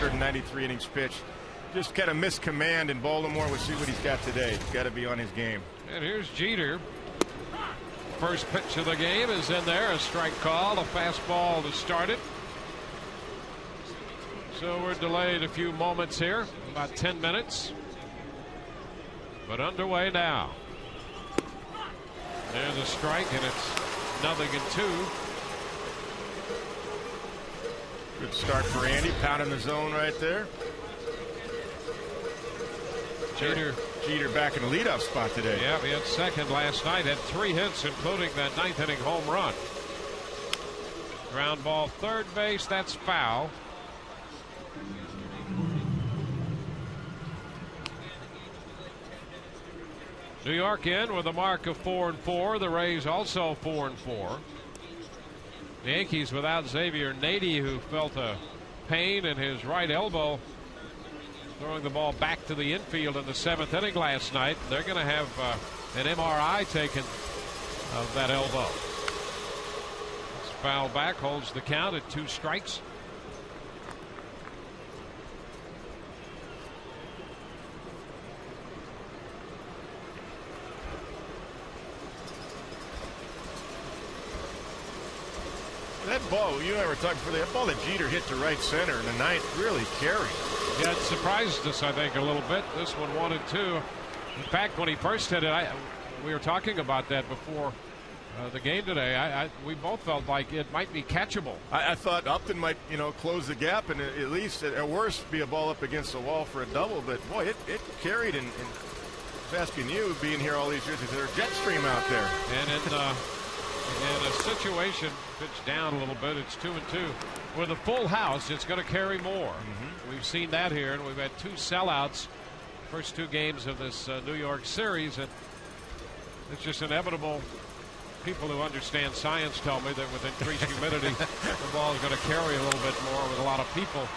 193 innings pitched. Just kind of missed command in Baltimore. We'll see what he's got today. He's got to be on his game. And here's Jeter. First pitch of the game is in there. A strike call. A fastball to start it. So we're delayed a few moments here. About 10 minutes. But underway now. There's a strike, and it's 0-2. Good start for Andy. Pounding the zone right there. Jeter back in the leadoff spot today. Yeah, he had second last night. Had 3 hits, including that 9th inning home run. Ground ball, third base. That's foul. New York in with a mark of 4-4. The Rays also 4-4. The Yankees without Xavier Nady, who felt a pain in his right elbow throwing the ball back to the infield in the 7th inning last night. They're going to have an MRI taken of that elbow. It's foul back, holds the count at 2 strikes. That ball, you and I were talking for that ball that Jeter hit to right center in the 9th really carried. Yeah, it surprised us, I think, a little bit. This one 1-2. In fact, when he first hit it, we were talking about that before the game today. We both felt like it might be catchable. I thought Upton might, close the gap and at least, at worst, be a ball up against the wall for a double. But boy, it carried. And I was asking you, being here all these years, is there a jet stream out there? And in a situation pitched down a little bit, it's 2-2. With a full house, it's going to carry more. We've seen that here, and we've had 2 sellouts first 2 games of this New York series, and it's just inevitable. People who understand science tell me that with increased humidity, the ball is going to carry a little bit more with a lot of people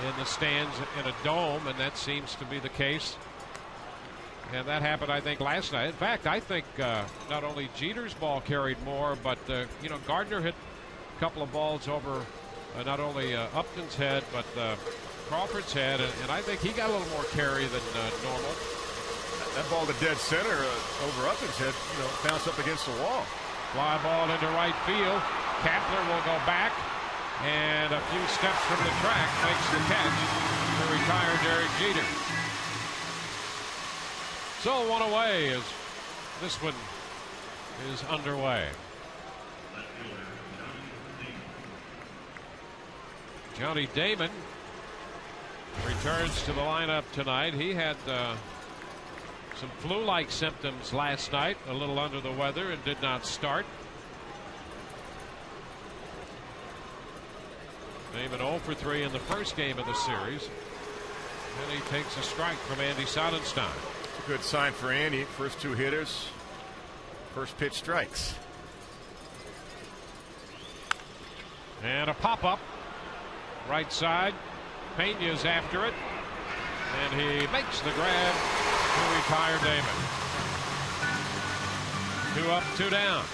in the stands in a dome, and that seems to be the case. And that happened, I think, last night. In fact, I think not only Jeter's ball carried more, but Gardner hit a couple of balls over not only Upton's head, but Crawford's head, and I think he got a little more carry than normal. That ball to dead center over Upton's head, bounced up against the wall. Fly ball into right field. Kapler will go back, and a few steps from the track makes the catch to retire Derek Jeter. So one away as this one is underway. Johnny Damon returns to the lineup tonight. He had some flu-like symptoms last night, a little under the weather, and did not start. Damon 0 for 3 in the first game of the series. And he takes a strike from Andy Sonnenstein. Good sign for Andy. First 2 hitters, first pitch strikes. And a pop-up right side. Pena's after it, and he makes the grab to retire Damon. 2 up, 2 down.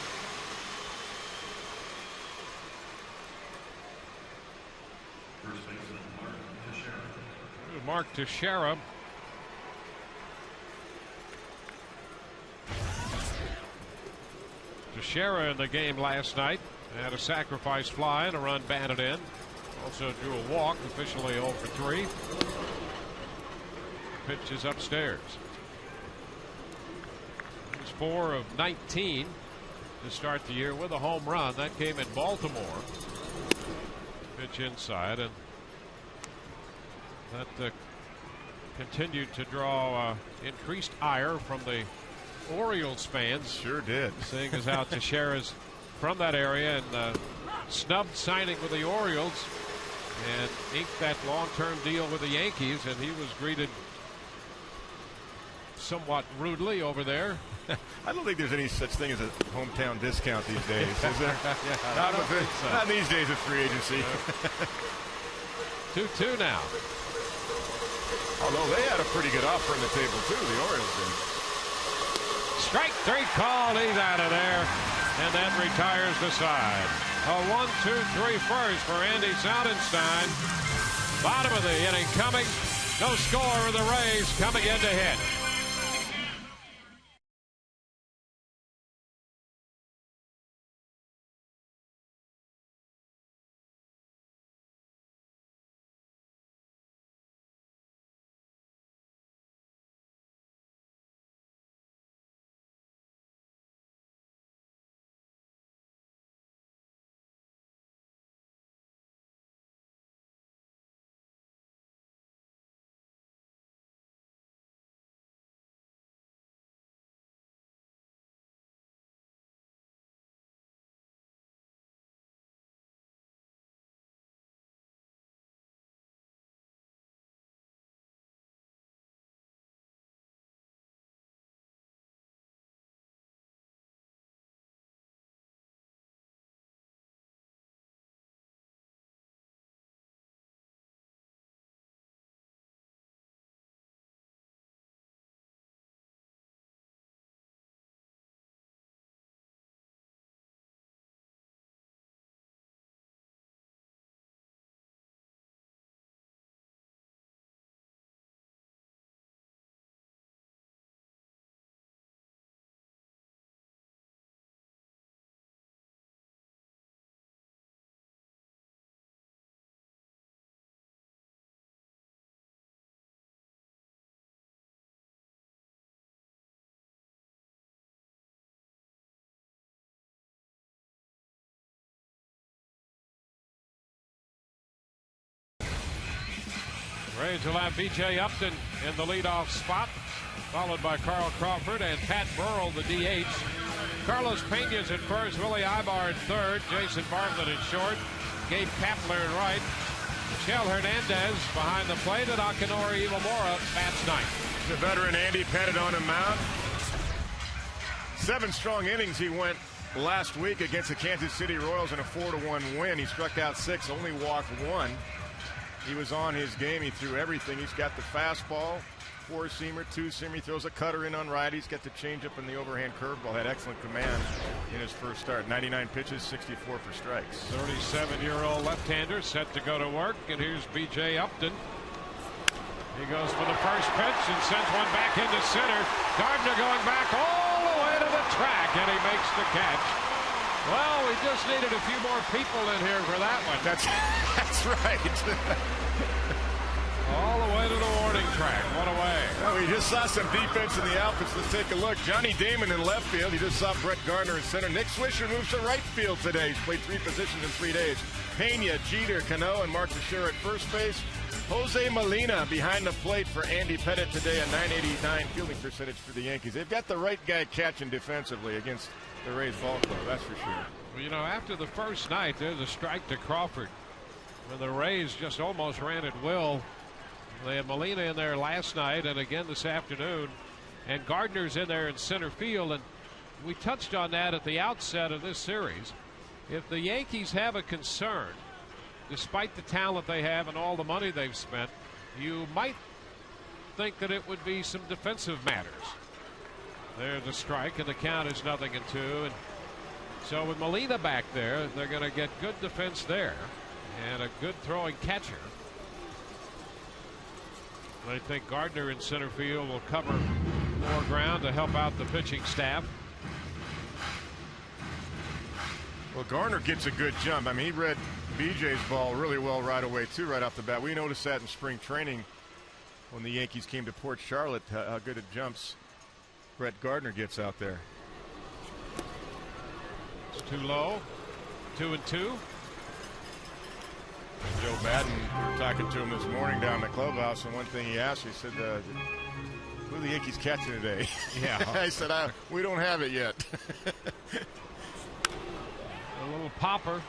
Mark Teixeira. Teixeira in the game last night had a sacrifice fly and a run batted in. Also drew a walk, officially 0 for 3. Pitch is upstairs. He was 4 of 19 to start the year with a home run. That came in Baltimore. Pitch inside, and that continued to draw increased ire from the Orioles fans. Sure did. Seeing as how Teixeira's from that area and snubbed signing with the Orioles and inked that long-term deal with the Yankees, and he was greeted somewhat rudely over there. I don't think there's any such thing as a hometown discount these days, is there? Yeah, not these days of free agency. 2-2 now. Although they had a pretty good offer on the table too, the Orioles did. Strike 3 called. He's out of there, and that retires the side. A 1-2-3 first for Andy Sonnenstein. Bottom of the inning coming. No score, the Rays coming in to hit. Rays will have B.J. Upton in the leadoff spot, followed by Carl Crawford and Pat Burrell, the DH. Carlos Pena's at first, Willie Ibar at third, Jason Bartlett at short, Gabe Kapler at right, Michel Hernandez behind the plate, and Akinori Iwamura bats ninth. The veteran Andy Pettitte on a mound. 7 strong innings he went last week against the Kansas City Royals in a 4-1 win. He struck out 6, only walked 1. He was on his game. He threw everything. He's got the fastball, 4-seamer, 2-seamer. He throws a cutter in on righties. Got the changeup and the overhand curveball. Had excellent command in his first start. 99 pitches, 64 for strikes. 37-year-old left-hander set to go to work. And here's B.J. Upton. He goes for the first pitch and sends one back into center. Gardner going back all the way to the track, and he makes the catch. Well, we just needed a few more people in here for that one. That's right. All the way to the warning track. What a way. Well, we just saw some defense in the outfits. Let's take a look. Johnny Damon in left field. You just saw Brett Gardner in center. Nick Swisher moves to right field today. He's played 3 positions in 3 days. Pena, Jeter, Cano, and Mark Teixeira at first base. Jose Molina behind the plate for Andy Pettitte today, a .989 fielding percentage for the Yankees. They've got the right guy catching defensively against the Rays ball club, that's for sure. Well, you know, after the first night, there's a strike to Crawford. When the Rays just almost ran at will. They had Molina in there last night and again this afternoon. And Gardner's in there in center field. And we touched on that at the outset of this series. If the Yankees have a concern, despite the talent they have and all the money they've spent, you might think that it would be some defensive matters. There's a strike, and the count is 0-2. And so with Molina back there, they're going to get good defense there and a good throwing catcher. I think Gardner in center field will cover more ground to help out the pitching staff. Well, Gardner gets a good jump. I mean, he read BJ's ball really well right away, too, right off the bat. We noticed that in spring training when the Yankees came to Port Charlotte, how good it jumps Brett Gardner gets out there. It's too low. 2-2. Joe Madden, we were talking to him this morning down in the clubhouse, and one thing he asked, he said, who are the Yankees catching today? Yeah. I said, we don't have it yet. A little popper,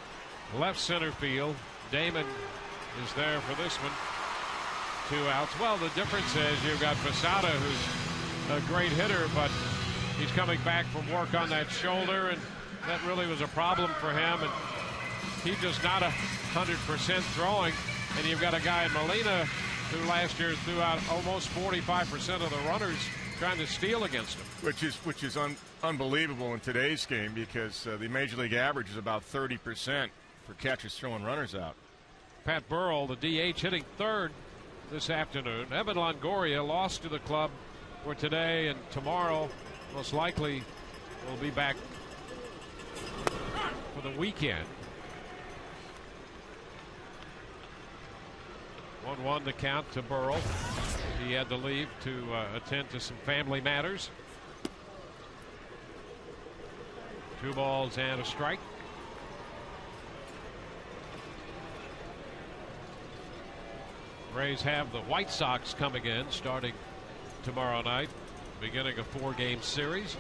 left center field. Damon is there for this one. 2 outs. Well, the difference is you've got Posada, who's a great hitter, but he's coming back from work on that shoulder, and that really was a problem for him. And he's just not 100% throwing. And you've got a guy in Molina who last year threw out almost 45% of the runners trying to steal against him. Which is unbelievable in today's game, because the Major League average is about 30% for catchers throwing runners out. Pat Burrell, the DH, hitting third this afternoon. Evan Longoria lost to the club for today and tomorrow. Most likely will be back for the weekend. 1-1 the count to Burrell. He had to leave to attend to some family matters. 2 balls and a strike. Rays have the White Sox coming in starting tomorrow night, beginning a 4-game series.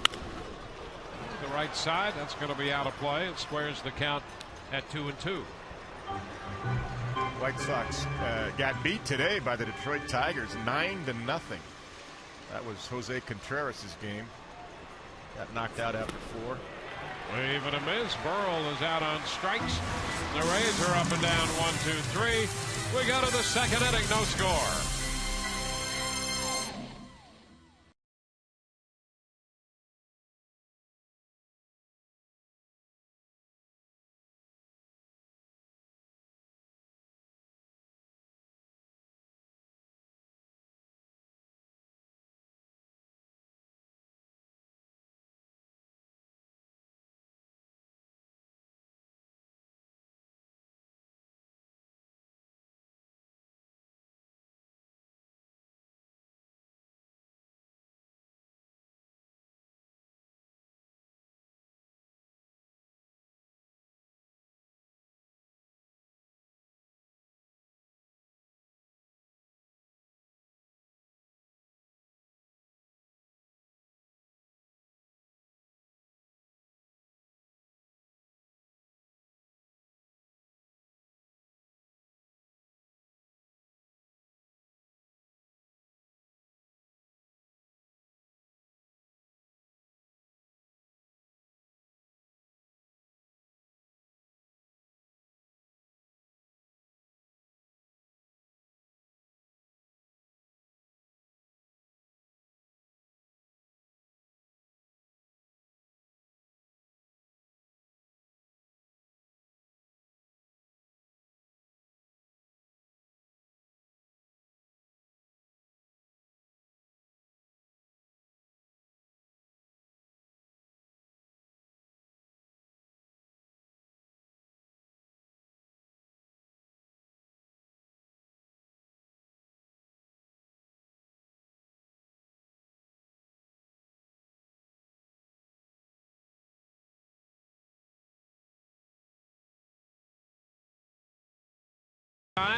To the right side, that's going to be out of play. It squares the count at 2-2. White Sox got beat today by the Detroit Tigers 9-0. That was Jose Contreras' game. Got knocked out after 4. Wave and a miss. Burrell is out on strikes. The Rays are up and down 1-2-3. We go to the second inning, no score.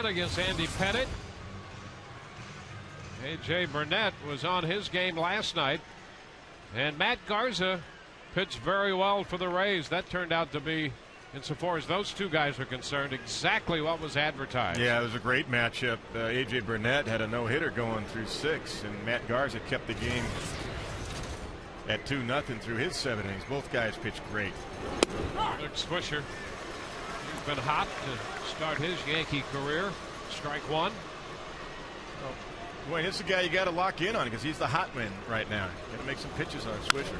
Against Andy Pettit. A.J. Burnett was on his game last night, and Matt Garza pitched very well for the Rays. That turned out to be, insofar as those two guys are concerned, exactly what was advertised. Yeah, it was a great matchup. A.J. Burnett had a no-hitter going through 6, and Matt Garza kept the game at 2-0 through his 7 innings. Both guys pitched great. Rick Swisher, he's been hot to start his Yankee career. Strike 1. Boy, he's the guy you got to lock in on because he's the hot man right now. Got to make some pitches on Swisher.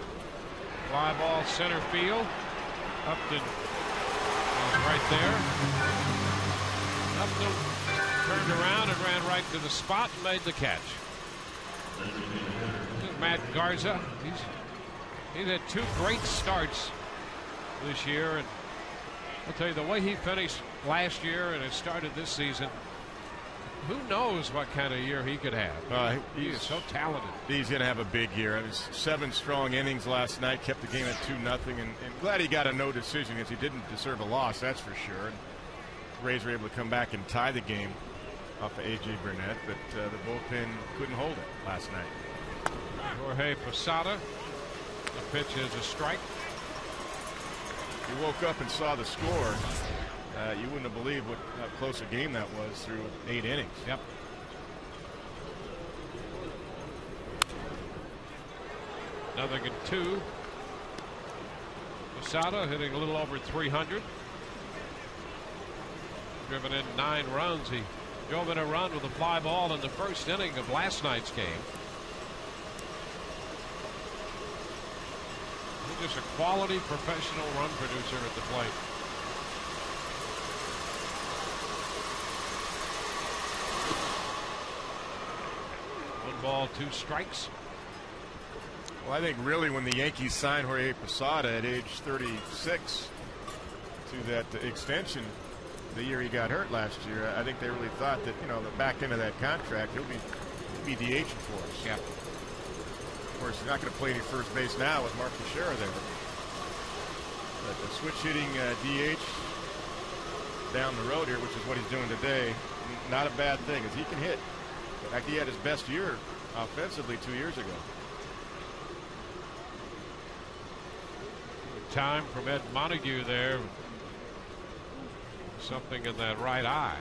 Fly ball center field. Upton is right there. Upton turned around and ran right to the spot and made the catch. This is Matt Garza. He's had 2 great starts this year, and I'll tell you, the way he finished last year and has started this season, who knows what kind of year he could have. He is so talented. He's going to have a big year. It was 7 strong innings last night, kept the game at 2-0, and glad he got a no decision because he didn't deserve a loss, that's for sure. And the Rays were able to come back and tie the game off of A.J. Burnett, but the bullpen couldn't hold it last night. Jorge Posada, the pitch is a strike. You woke up and saw the score. You wouldn't have believed how close a game that was through 8 innings. Yep. Nothing in 2. Posada hitting a little over 300. Driven in 9 runs. He drove in a run with a fly ball in the first inning of last night's game. He's just a quality professional run producer at the plate. ball, 2 strikes. Well, I think really when the Yankees signed Jorge Posada at age 36 to that extension the year he got hurt last year, I think they really thought that, the back end of that contract, he'll be DHing for us. Yeah. Of course, he's not going to play any first base now with Mark Teixeira there. But the switch hitting DH down the road here, which is what he's doing today, not a bad thing, as he can hit. In fact, he had his best year offensively 2 years ago. Time from Ed Montague there. Something in that right eye.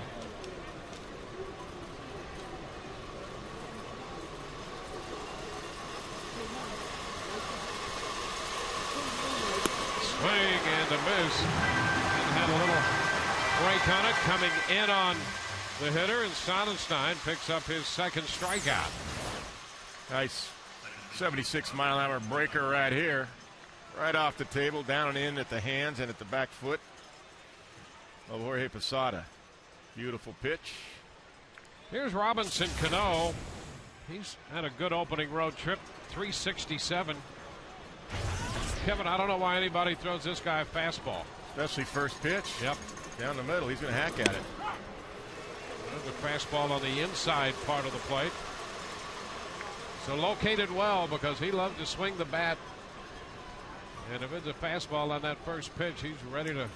Swing and a miss. And had a little break on it, coming in on the hitter, and Sonnenstein picks up his second strikeout. Nice 76-mile-an-hour breaker right here. Right off the table, down and in at the hands and at the back foot of Jorge Posada. Beautiful pitch. Here's Robinson Cano. He's had a good opening road trip, 367. Kevin, I don't know why anybody throws this guy a fastball. Especially first pitch. Yep. Down the middle. He's going to hack at it. The fastball on the inside part of the plate. So located well because he loves to swing the bat. And if it's a fastball on that first pitch, he's ready to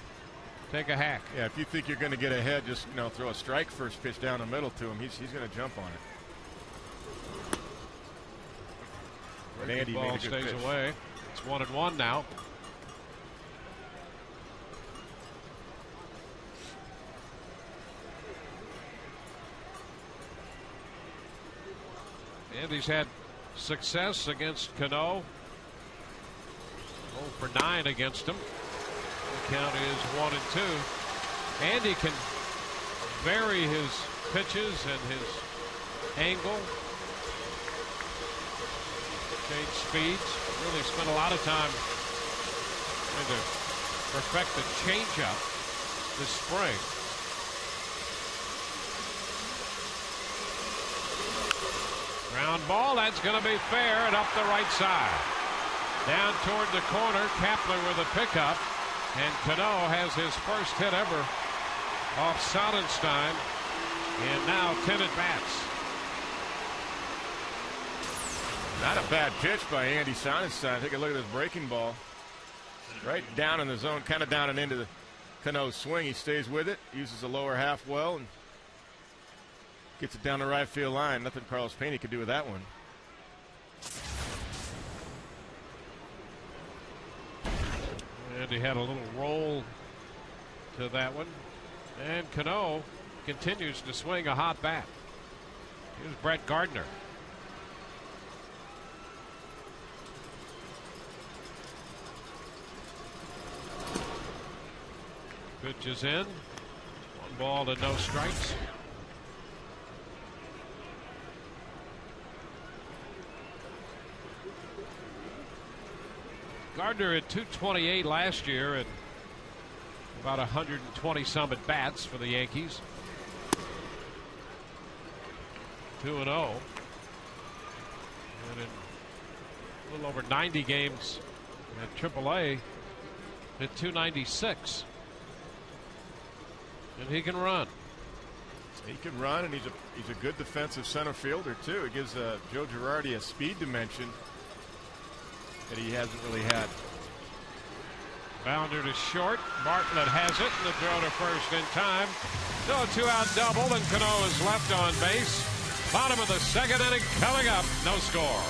take a hack. Yeah, if you think you're going to get ahead, just throw a strike first pitch down the middle to him. He's going to jump on it. But Andy ball made a good stays pitch. away. It's 1-1 now. Andy's had success against Cano. 0 for 9 against him. The count is 1-2. Andy can vary his pitches and his angle, change speeds. Really spent a lot of time trying to perfect the changeup this spring. Ground ball, that's going to be fair and up the right side. Down toward the corner, Kapler with a pickup, and Cano has his first hit ever off Sonnenstein, and now 10 at bats. Not a bad pitch by Andy Sonnenstein. Take a look at this breaking ball. Right down in the zone, kind of down and into the Cano's swing. He stays with it, uses the lower half well, and gets it down the right field line. Nothing Carlos Pena could do with that one. And he had a little roll to that one. And Cano continues to swing a hot bat. Here's Brett Gardner. Pitch is in. 1 ball to no strikes. Gardner at 228 last year and about 120 some at bats for the Yankees. 2-0. And in a little over 90 games at AAA at 296. And he can run. He can run, and he's a good defensive center fielder too. It gives Joe Girardi a speed dimension that he hasn't really had. Bounder to short. Bartlett has it, and the throw to first in time. So a 2-out double, and Cano is left on base. Bottom of the second inning coming up. No score.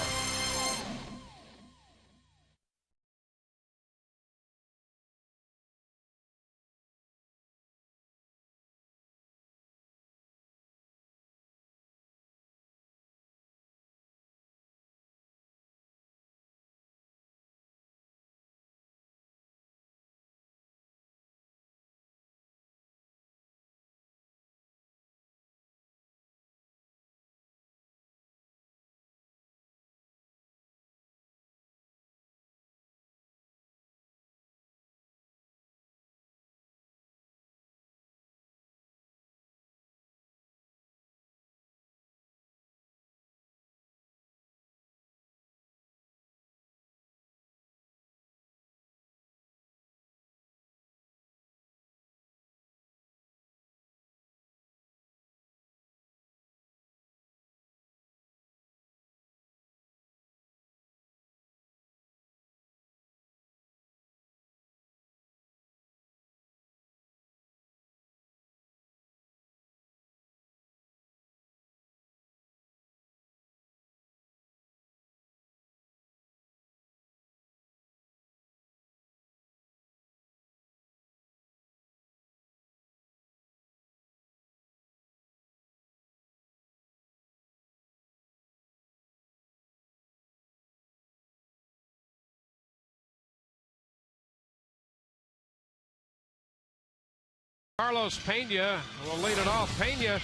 Carlos Pena will lead it off. Pena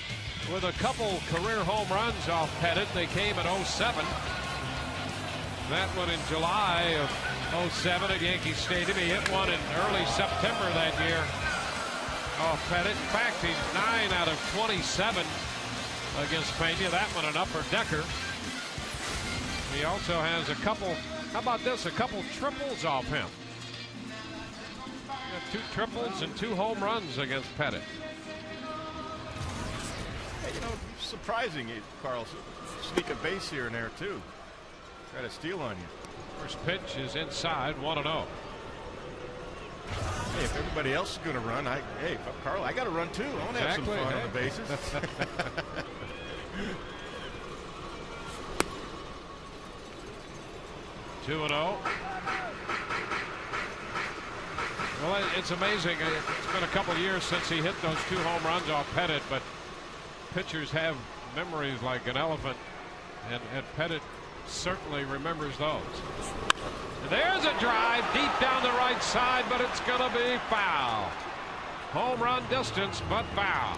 with a couple career home runs off Pettit. They came at 07. That one in July of 07 at Yankee Stadium. He hit one in early September that year off Pettit. In fact, he's 9 out of 27 against Pena. That one an upper decker. He also has a couple, how about this, a couple triples off him. 2 triples and 2 home runs against Pettit. Hey, you know, surprising, Carl. Sneak a base here and there, too. Try to steal on you. First pitch is inside, 1-0. Hey, if everybody else is going to run, hey, Carl, I got to run, too. I want to have some fun on the bases. 2-0. Well, it's amazing. It's been a couple years since he hit those 2 home runs off Pettit, but pitchers have memories like an elephant, and Pettit certainly remembers those. And there's a drive deep down the right side, but it's going to be foul. Home run distance, but foul.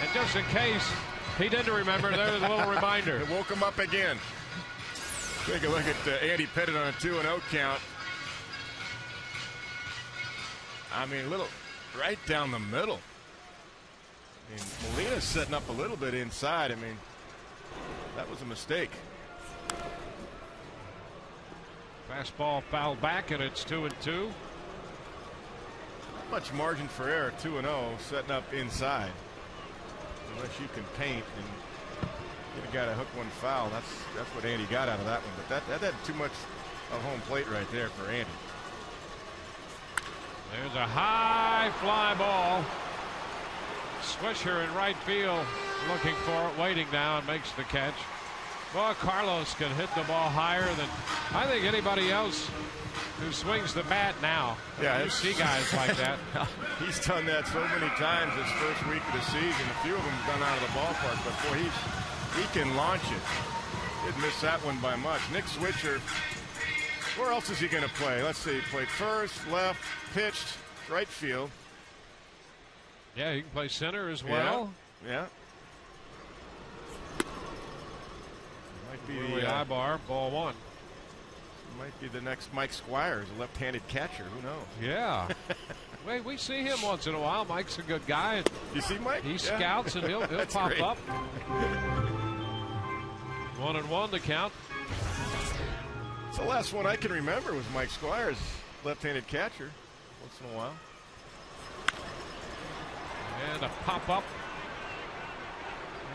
And just in case he didn't remember, there's a little reminder. It woke him up again. Take a look at Andy Pettit on a 2-0 count. I mean, a little right down the middle. I mean, Molina's setting up a little bit inside. I mean, that was a mistake. Fastball fouled back, and it's 2-2. Not much margin for error. 2-0, setting up inside. Unless you can paint and get a guy to hook one foul. That's what Andy got out of that one. But that had too much of home plate right there for Andy. There's a high fly ball. Swisher in right field looking for it, waiting now, and makes the catch. Well, Carlos can hit the ball higher than I think anybody else who swings the bat now. Yeah, you see guys like that. He's done that so many times this first week of the season. A few of them done out of the ballpark, but boy, he can launch it. Didn't miss that one by much. Nick Swisher. Where else is he going to play? Let's see. He played first, left, pitched, right field. Yeah, he can play center as well. Yeah. Might be the eye bar, ball 1. Might be the next Mike Squires, a left-handed catcher. Who knows? Yeah. Wait, we see him once in a while. Mike's a good guy. You see Mike? He scouts and he'll pop great. up. 1-1 to count. The last one I can remember was Mike Squires, left-handed catcher, once in a while. And a pop-up.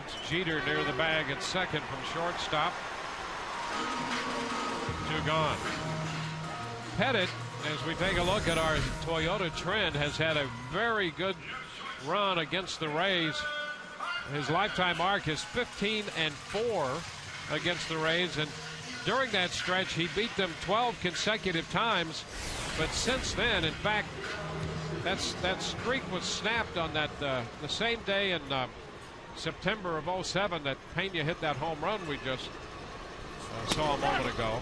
It's Jeter near the bag at second from shortstop. 2 gone. Pettit, as we take a look at our Toyota trend, has had a very good run against the Rays. His lifetime mark is 15-4 against the Rays, and during that stretch, he beat them 12 consecutive times. But since then, in fact, that streak was snapped on that the same day in September of 07 that Pena hit that home run we just saw a moment ago.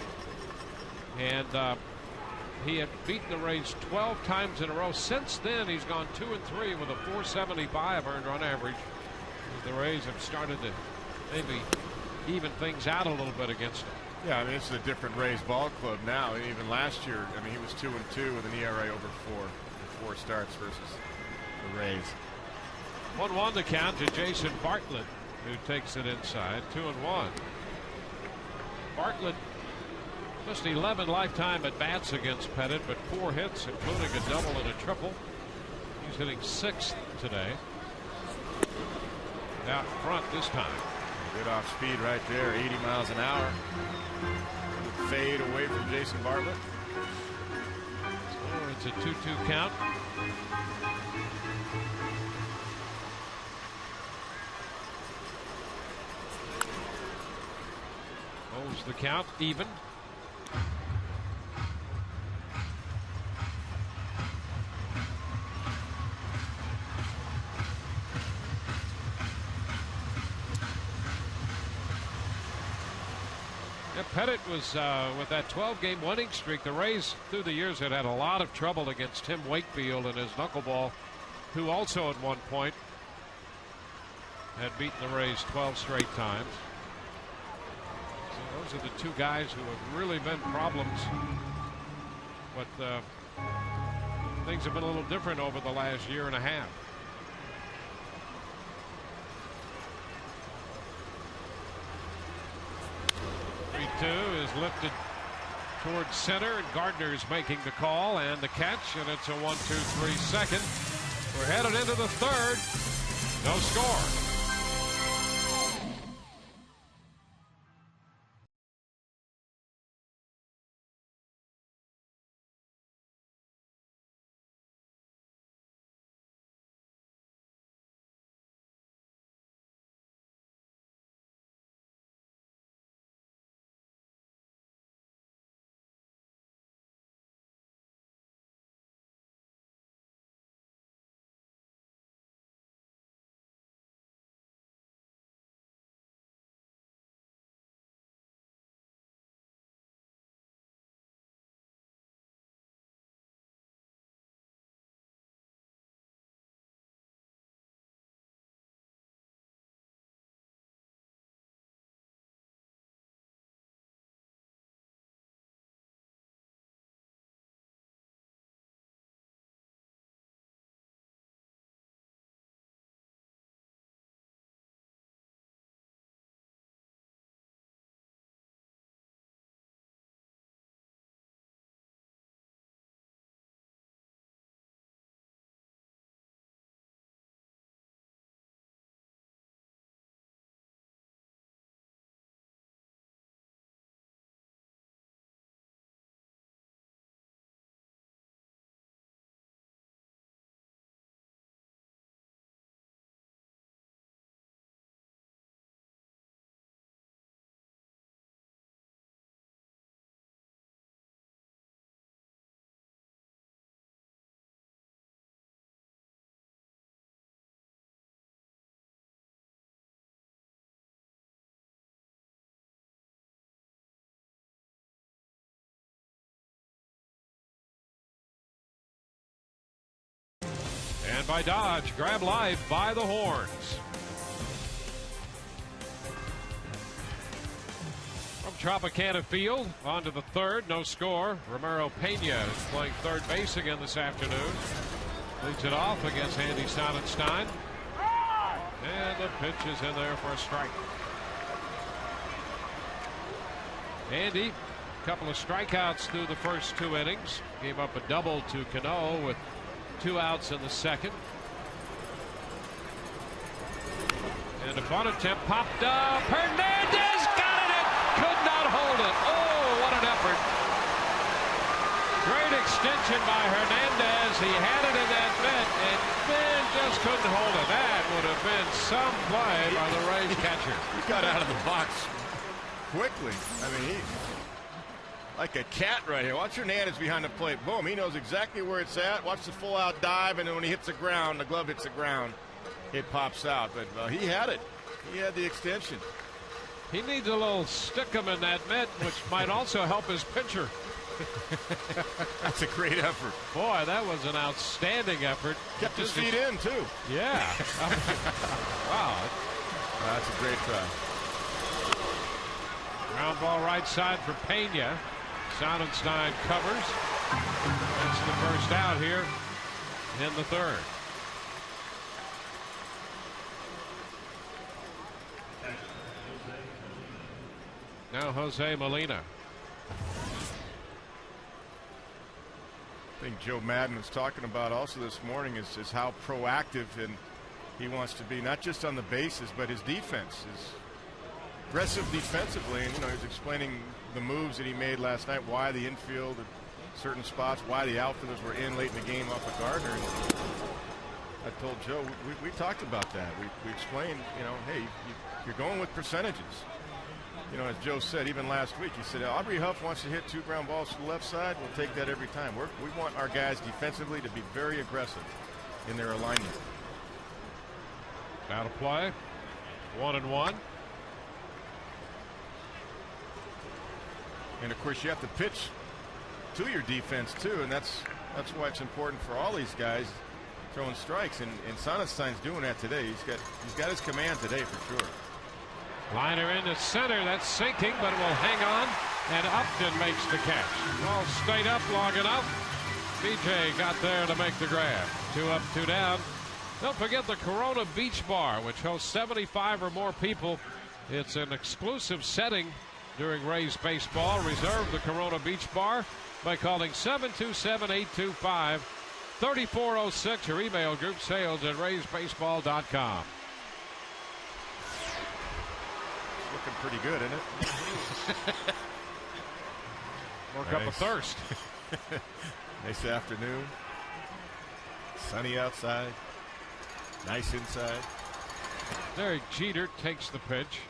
And he had beaten the Rays 12 times in a row. Since then, he's gone 2-3 with a .475 earned run average. The Rays have started to maybe even things out a little bit against him. Yeah, I mean, this is a different Rays ball club now. Even last year, I mean, he was 2-2 with an ERA over 4 starts versus the Rays. 1-1 to count to Jason Bartlett, who takes it inside. 2-1. Bartlett just 11 lifetime at bats against Pettit, but 4 hits, including a double and a triple. He's hitting 6th today. Out front this time. Good off speed right there, 80 miles an hour. Fade away from Jason Bartlett. So it's a 2-2 count. Holds the count even. Pettit was with that 12-game winning streak. The Rays through the years had a lot of trouble against Tim Wakefield and his knuckleball who also at one point had beaten the Rays 12 straight times. So those are the two guys who have really been problems. But things have been a little different over the last year and a half. Is lifted towards center, and Gardner's making the call and the catch, and it's a 1-2-3 second. We're headed into the third. No score. And by Dodge, grab life by the horns. From Tropicana Field, on to the third, no score. Romero Pena is playing third base again this afternoon. Leads it off against Andy Sonnenstein. And the pitch is in there for a strike. Andy, a couple of strikeouts through the first two innings. Gave up a double to Cano with 2 outs in the second. And a bunt attempt popped up. Hernandez got it. Could not hold it. Oh, what an effort. Great extension by Hernandez. He had it in that mitt and then just couldn't hold it. That would have been some play by the Rays catcher. He got out of the box quickly. I mean, he like a cat right here. Watch Hernandez behind the plate. Boom. He knows exactly where it's at. Watch the full out dive, and then when he hits the ground, the glove hits the ground, it pops out. But he had it. He had the extension. He needs a little stick-em in that mitt, which might also help his pitcher. That's a great effort. Boy, that was an outstanding effort. Kept his feet in, too. Yeah. Wow. That's a great try. Ground ball right side for Pena. Sonnenstein covers. That's the first out here in the third. Now Jose Molina. I think Joe Madden was talking about also this morning is how proactive and he wants to be, not just on the bases, but his defense is aggressive defensively. And, you know, he's explaining the moves that he made last night, why the infield at certain spots, why the outfielders were in late in the game off of Gardner. And I told Joe, we talked about that. We explained, you know, hey, you're going with percentages. You know, as Joe said, even last week, he said, Aubrey Huff wants to hit 2 ground balls to the left side. We'll take that every time. We want our guys defensively to be very aggressive in their alignment. Out of play. 1-1. And, of course, you have to pitch to your defense, too, and that's why it's important for all these guys throwing strikes, and Sonnenstein's doing that today. He's got his command today for sure. Liner into center. That's sinking, but it will hang on. And Upton makes the catch. Ball stayed up long enough. BJ got there to make the grab. 2 up, 2 down. Don't forget the Corona Beach Bar, which hosts 75 or more people. It's an exclusive setting during Rays baseball. Reserve the Corona Beach Bar by calling 727-825-3406 or email group sales@raysbaseball.com. Looking pretty good, isn't it? Work up a thirst. Nice afternoon. Sunny outside. Nice inside. Derek Jeter takes the pitch.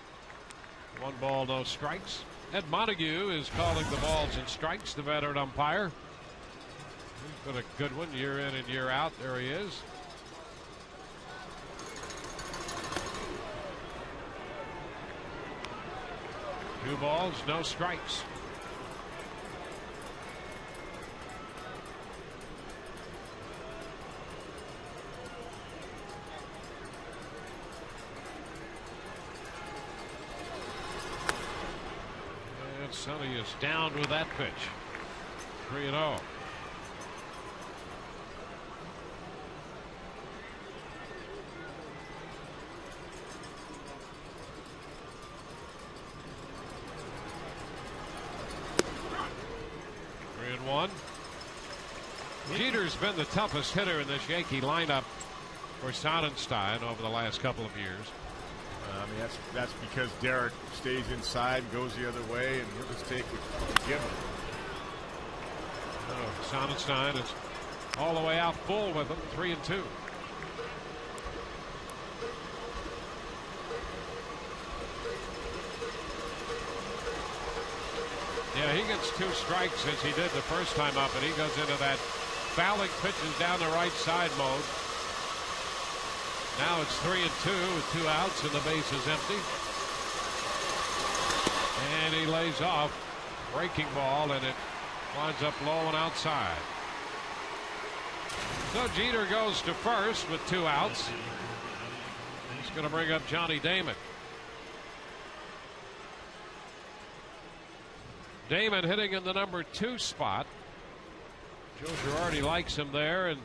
1 ball, no strikes. Ed Montague is calling the balls and strikes, the veteran umpire. He's been a good one year in and year out. There he is. Two balls, no strikes. And Sonny is down with that pitch. 3-0. Jeter's been the toughest hitter in this Yankee lineup for Sonnenstein over the last couple of years. I mean, that's because Derek stays inside, goes the other way, and he'll just take what you give him. Sonnenstein is all the way out full with him, 3-2. Yeah, he gets 2 strikes as he did the first time up, and he goes into that fouling pitches down the right side mode. Now it's 3-2 with 2 outs and the base is empty. And he lays off. Breaking ball, and it winds up low and outside. So Jeter goes to first with 2 outs. He's going to bring up Johnny Damon. Damon hitting in the number 2 spot. Joe Girardi likes him there and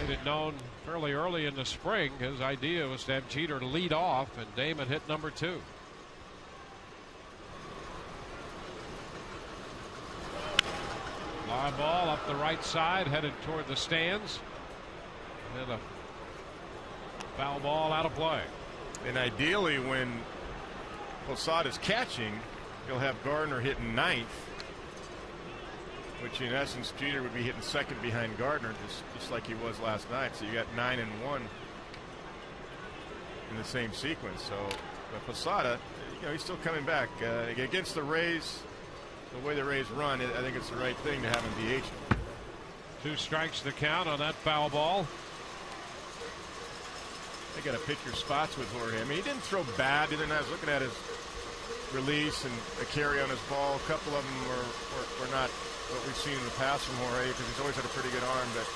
made it known fairly early in the spring. His idea was to have Jeter lead off, and Damon hit number 2. Fly ball up the right side, headed toward the stands. And a foul ball out of play. And ideally, when Posada's catching, he'll have Gardner hitting 9th, which in essence Jeter would be hitting 2nd behind Gardner, just like he was last night. So you got 9 and 1 in the same sequence. So but Posada, he's still coming back against the Rays. The way the Rays run, I think it's the right thing to have him DH. 2 strikes the count on that foul ball. They got to pick your spots with Jorge. I mean, he didn't throw bad. I was looking at his release and a carry on his ball. A couple of them were not what we've seen in the past from Jorge, because he's always had a pretty good arm. But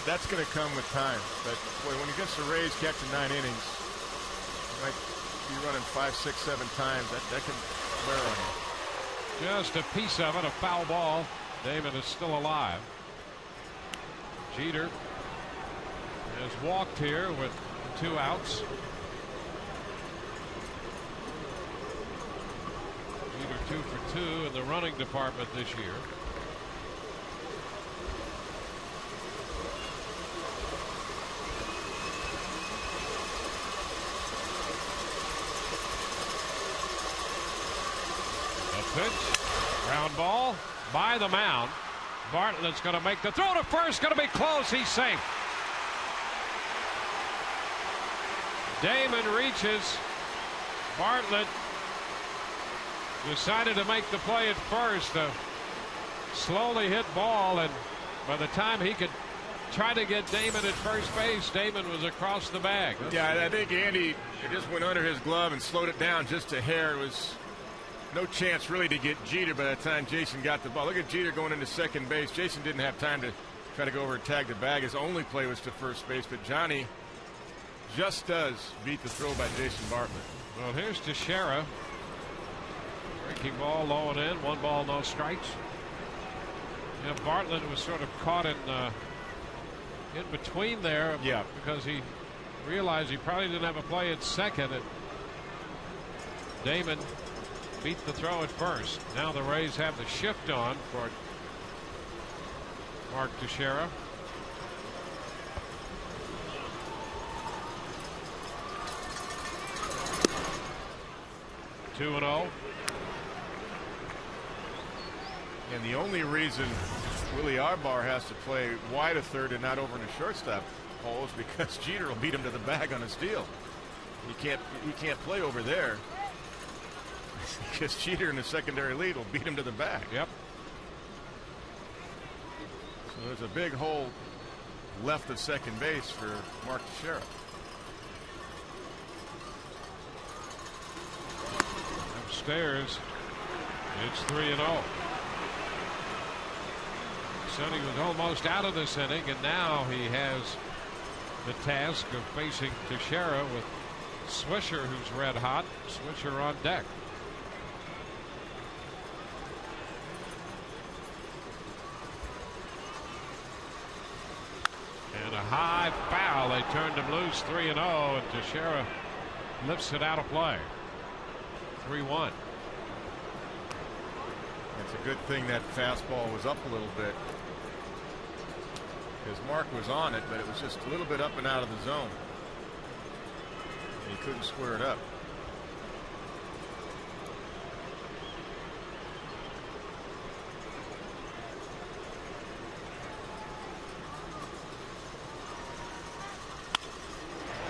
that's going to come with time. But boy, when he gets the Rays catching 9 innings, he might be running 5, 6, 7 times. That can wear on him. Just a piece of it, a foul ball. Damon is still alive. Jeter has walked here with 2 outs. Jeter 2 for 2 in the running department this year. Pitch, ground ball by the mound. Bartlett's going to make the throw to first. Going to be close. He's safe. Damon reaches. Bartlett decided to make the play at first. A slowly hit ball, and by the time he could try to get Damon at first base, Damon was across the bag. Yeah, I think Andy just went under his glove and slowed it down just a hair. It was no chance really to get Jeter by the time Jason got the ball. Look at Jeter going into second base. Jason didn't have time to try to go over and tag the bag. His only play was to first base, but Johnny just does beat the throw by Jason Bartlett. Well, here's Teixeira. Breaking ball low and in. 1 ball, no strikes. Yeah, Bartlett was sort of caught in between there. Yeah. Because he realized he probably didn't have a play at second. And Damon beat the throw at first. Now the Rays have the shift on for Mark Teixeira. Two and 0. And the only reason Willie Arbar has to play wide of third and not over in the shortstop hole is because Jeter will beat him to the bag on a steal. We can't play over there because Jeter in the secondary lead will beat him to the bag. Yep. So there's a big hole left of second base for Mark Teixeira. Upstairs, it's 3-0. Sonny was almost out of this inning, and now he has the task of facing Teixeira with Swisher, who's red hot. Swisher on deck. And a high foul. They turned him loose. 3-0, and Teixeira lifts it out of play. 3-1. It's a good thing that fastball was up a little bit, because Mark was on it, but it was just a little bit up and out of the zone. And he couldn't square it up.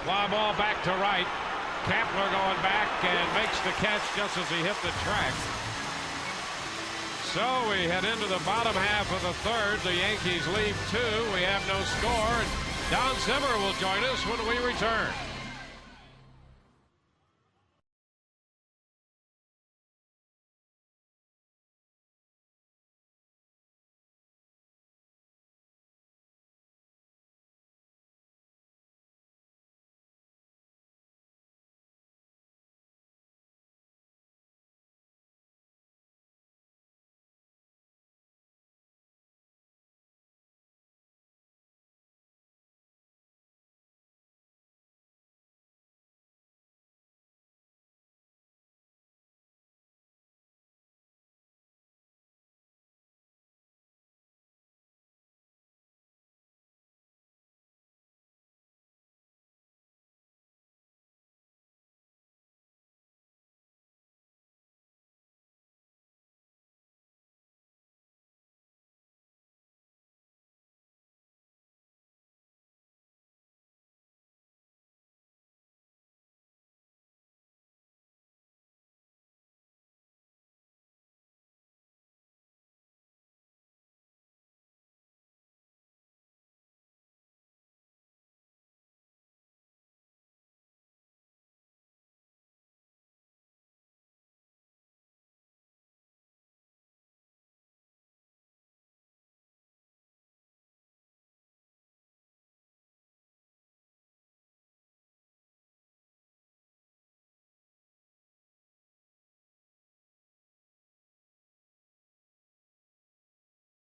Fly ball back to right. Kapler going back and makes the catch just as he hit the track. So we head into the bottom half of the third. The Yankees lead 2. We have no score. Don Zimmer will join us when we return.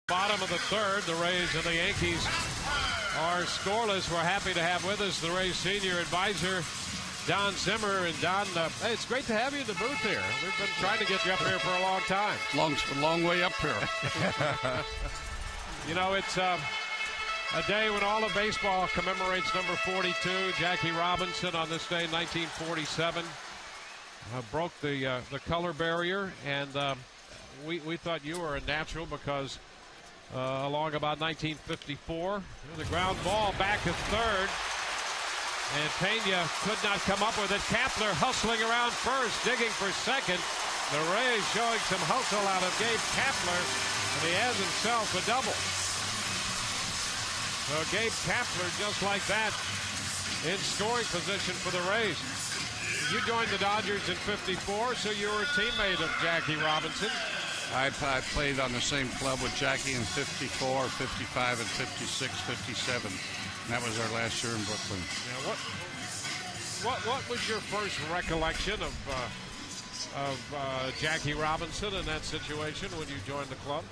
Bottom of the third, the Rays and the Yankees are scoreless. We're happy to have with us the Rays senior advisor, Don Zimmer. And Don, hey, it's great to have you in the booth here. We've been trying to get you up here for a long time. Long way up here. You know, it's a day when all of baseball commemorates number 42, Jackie Robinson, on this day in 1947. Broke the color barrier, and we thought you were a natural because along about 1954. The ground ball back at third, and Pena could not come up with it. Kapler hustling around first, digging for second. The Rays showing some hustle out of Gabe Kapler, and he has himself a double. So Gabe Kapler, just like that, in scoring position for the Rays. You joined the Dodgers in '54, so you were a teammate of Jackie Robinson. I played on the same club with Jackie in 54, 55, and 56, 57. And that was our last year in Brooklyn. Now, what was your first recollection of Jackie Robinson in that situation when you joined the club?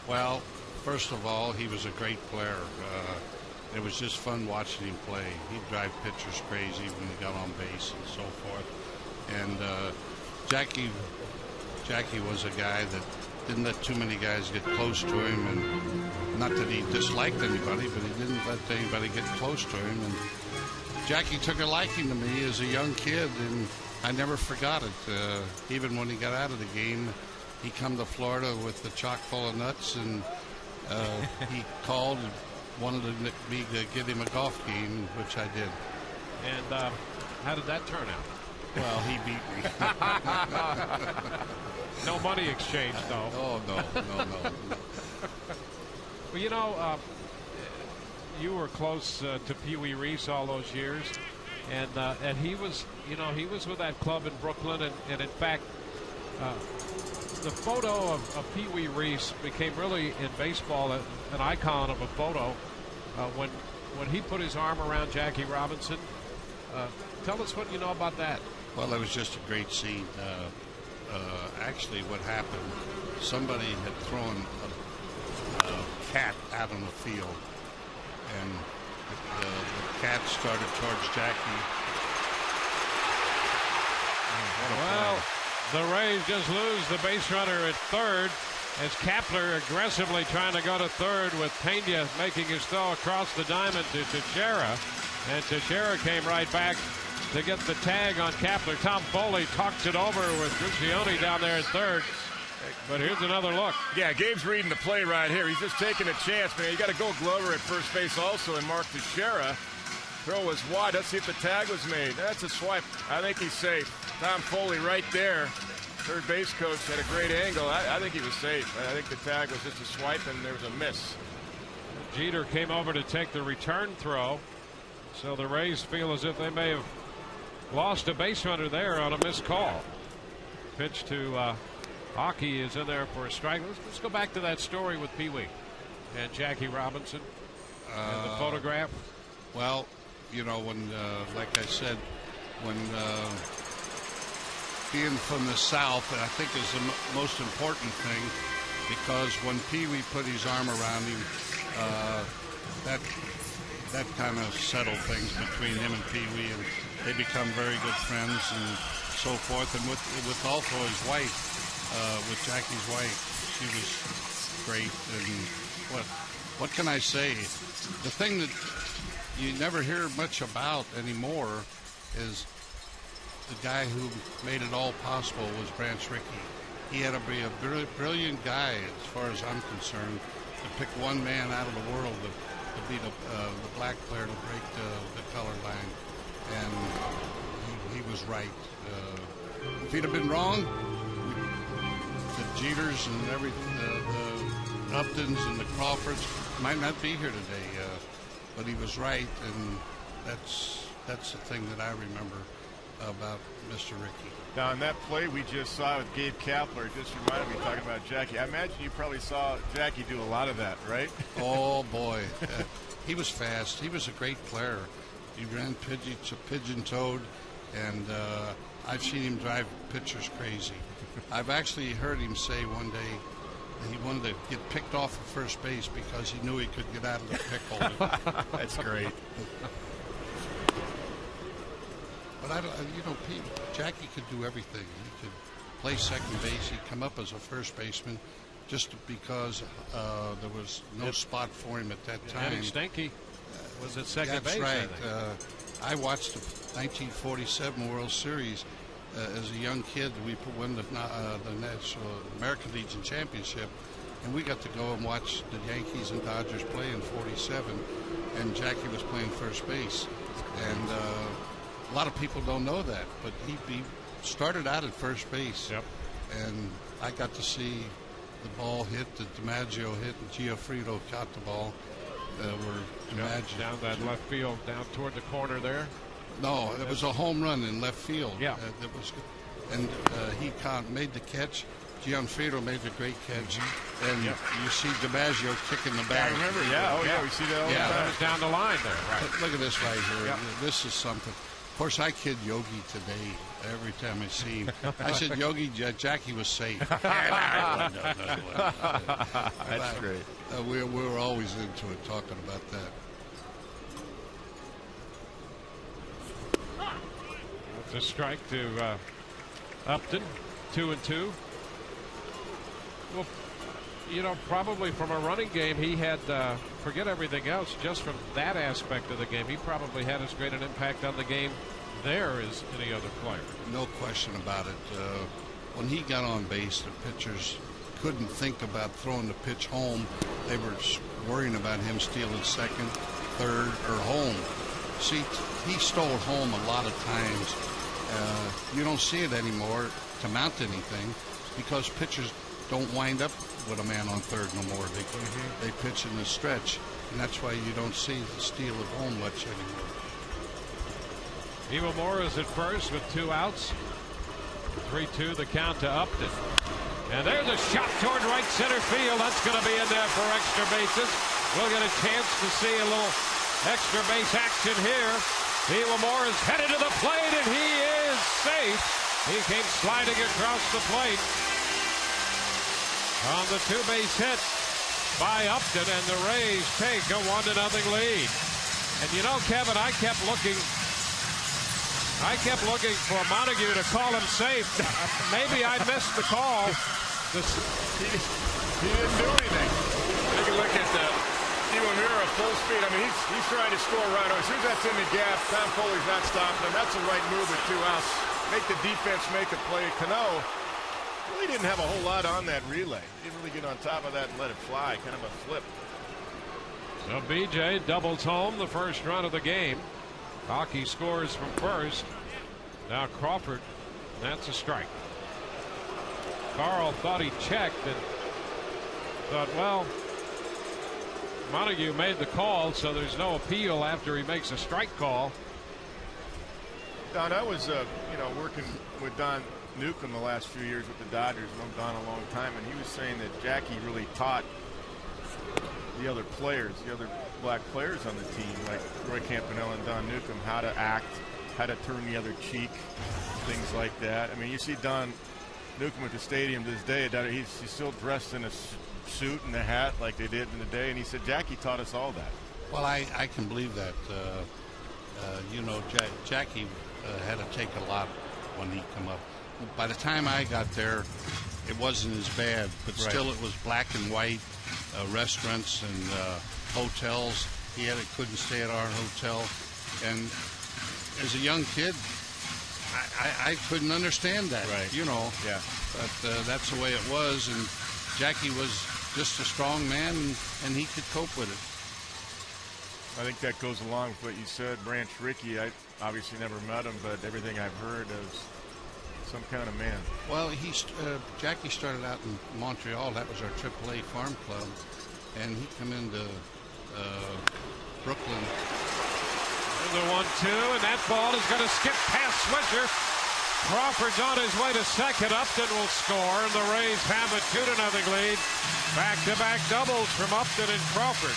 Well, first of all, he was a great player. It was just fun watching him play. He'd drive pitchers crazy when he got on base and so forth. And Jackie was a guy that didn't let too many guys get close to him, and not that he disliked anybody, but he didn't let anybody get close to him. And Jackie took a liking to me as a young kid, and I never forgot it. Even when he got out of the game, he come to Florida with the chock full of nuts, and he called and wanted me to get him a golf game, which I did. And how did that turn out? Well, he beat me. No money exchange, though. Oh, no. Well, you know, you were close to Pee Wee Reese all those years, and he was, he was with that club in Brooklyn, and in fact, the photo of Pee Wee Reese became really in baseball an icon of a photo when he put his arm around Jackie Robinson. Tell us what you know about that. Well, it was just a great scene. Actually, what happened, somebody had thrown a cat out on the field, and the cat started towards Jackie. Well, the Rays just lose the base runner at third as Kapler aggressively trying to go to third with Pena making his throw across the diamond to Teixeira, and Teixeira came right back to get the tag on Kapler. Tom Foley talks it over with Guccione down there at third. But here's another look. Yeah, Gabe's reading the play right here. He's just taking a chance, man. You got to go Glover at first base also, and Mark Teixeira. Throw was wide. Let's see if the tag was made. That's a swipe. I think he's safe. Tom Foley right there. Third base coach had a great angle. I think he was safe. I think the tag was just a swipe, and there was a miss. Jeter came over to take the return throw. So the Rays feel as if they may have lost a base runner there on a missed call. Pitch to Aki is in there for a strike. Let's go back to that story with Pee Wee and Jackie Robinson and the photograph. Well, when, like I said, when being from the South, I think is the most important thing, because when Pee Wee put his arm around him, that kind of settled things between him and Pee Wee, and they become very good friends and so forth. And with also his wife, with Jackie's wife, she was great. And what can I say? The thing that you never hear much about anymore is the guy who made it all possible was Branch Rickey. He had to be a brilliant guy, as far as I'm concerned, to pick one man out of the world to be the black player to break the color line. And he was right. If he'd have been wrong, the Jeters and the Uptons and the Crawfords might not be here today. But he was right, and that's the thing that I remember about Mr. Rickey. Now, in that play we just saw with Gabe Kapler, it just reminded me talking about Jackie. I imagine you probably saw Jackie do a lot of that, right? Oh, boy. He was fast. He was a great player. He ran pigeon-toed, and I've seen him drive pitchers crazy. I've actually heard him say one day that he wanted to get picked off of first base because he knew he could get out of the pickle. That's great. But Jackie could do everything. He could play second base. He'd come up as a first baseman just because there was no spot for him at that time. Eddie Stanky was at second base. That's right. I watched the 1947 World Series as a young kid. We won the National American Legion Championship, and we got to go and watch the Yankees and Dodgers play in '47, and Jackie was playing first base. And a lot of people don't know that, but he started out at first base. Yep. And I got to see the ball hit, that DiMaggio hit, and Gianfrido caught the ball. Down that left field, down toward the corner there. No, it was a home run in left field. Yeah. That was good. And he made the catch. Gianfredo made the great catch, and you see DiMaggio kicking the bag. I remember, we see that all the time. That was down the line there, right? But look at this right here. This is something. Of course, I kid Yogi today every time I see him. I said, Yogi, Jackie was safe. That's great. We were always into it, talking about that. It's a strike to Upton, 2-2. Well, you know, probably from a running game, he had, forget everything else, just from that aspect of the game, he probably had as great an impact on the game there as any other player. No question about it. When he got on base, the pitchers couldn't think about throwing the pitch home. They were worrying about him stealing second, third, or home. See, he stole home a lot of times. You don't see it anymore to mount anything because pitchers don't wind up with a man on third no more. They pitch in the stretch, and that's why you don't see the steal at home much anymore. Iwamura is at first with 2 outs. 3-2 the count to Upton. And there's a shot toward right center field. That's going to be in there for extra bases. We'll get a chance to see a little extra base action here. Iwamura is headed to the plate, and he is safe. He came sliding across the plate on the 2-base hit by Upton, and the Rays take a 1-0 lead. And you know, Kevin, I kept looking for Montague to call him safe. Maybe I missed the call. He didn't do anything. Take a look at Iwamura full speed. I mean, he's trying to score right away. As soon as that's in the gap, Tom Foley's not stopping him. That's the right move with 2 outs. Make the defense make a play. Cano really didn't have a whole lot on that relay. He didn't really get on top of that and let it fly. Kind of a flip. So BJ doubles home the first run of the game. Hockey scores from first. Now Crawford. That's a strike. Carl thought he checked and thought, well, Montague made the call, so there's no appeal after he makes a strike call. Don, I was working with Don Newcomb the last few years with the Dodgers. I've known Don a long time, and he was saying that Jackie really taught the other players, the other black players on the team, like Roy Campanella and Don Newcomb, how to act, how to turn the other cheek, things like that. I mean, you see Don Newcomb at the stadium this day. He's still dressed in a suit and a hat like they did in the day, and he said Jackie taught us all that. Well, I can believe that. Jackie had to take a lot when he come up. By the time I got there, it wasn't as bad, but still it was black and white restaurants and hotels. He couldn't stay at our hotel, and as a young kid, I couldn't understand that. But that's the way it was, and Jackie was just a strong man, and he could cope with it. I think that goes along with what you said. Branch Rickey, I obviously never met him, but everything I've heard is some kind of man. Well, Jackie started out in Montreal. That was our AAA farm club, and he come into Brooklyn. There's a 1-2, and that ball is going to skip past Swisher. Crawford's on his way to second. Upton will score, and the Rays have a 2-0 lead. Back-to-back doubles from Upton and Crawford,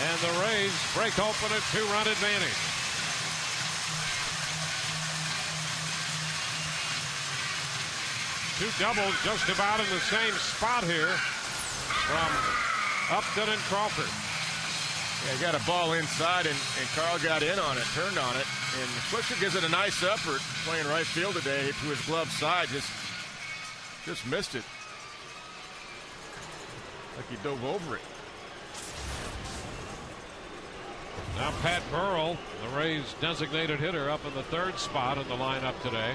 and the Rays break open a 2-run advantage. Two doubles just about in the same spot here from Upton and Crawford. Yeah, he got a ball inside, and Carl got in on it, turned on it, and Swisher gives it a nice effort playing right field today to his glove side. Just missed it. Like he dove over it. Now Pat Burrell, the Rays' designated hitter, up in the 3rd spot in the lineup today.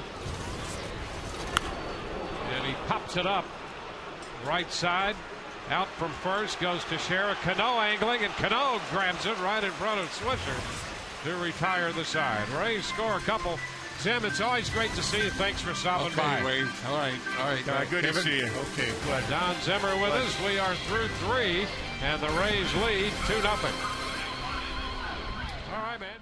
And he pops it up right side. Out from first goes to Shera. Cano angling, and Cano grabs it right in front of Swisher to retire the side. Rays score a couple. Tim, it's always great to see you. Thanks for stopping by. Wade. All right. Good to see you. Okay. Don Zimmer with us. We are through 3, and the Rays lead 2-0. All right, man.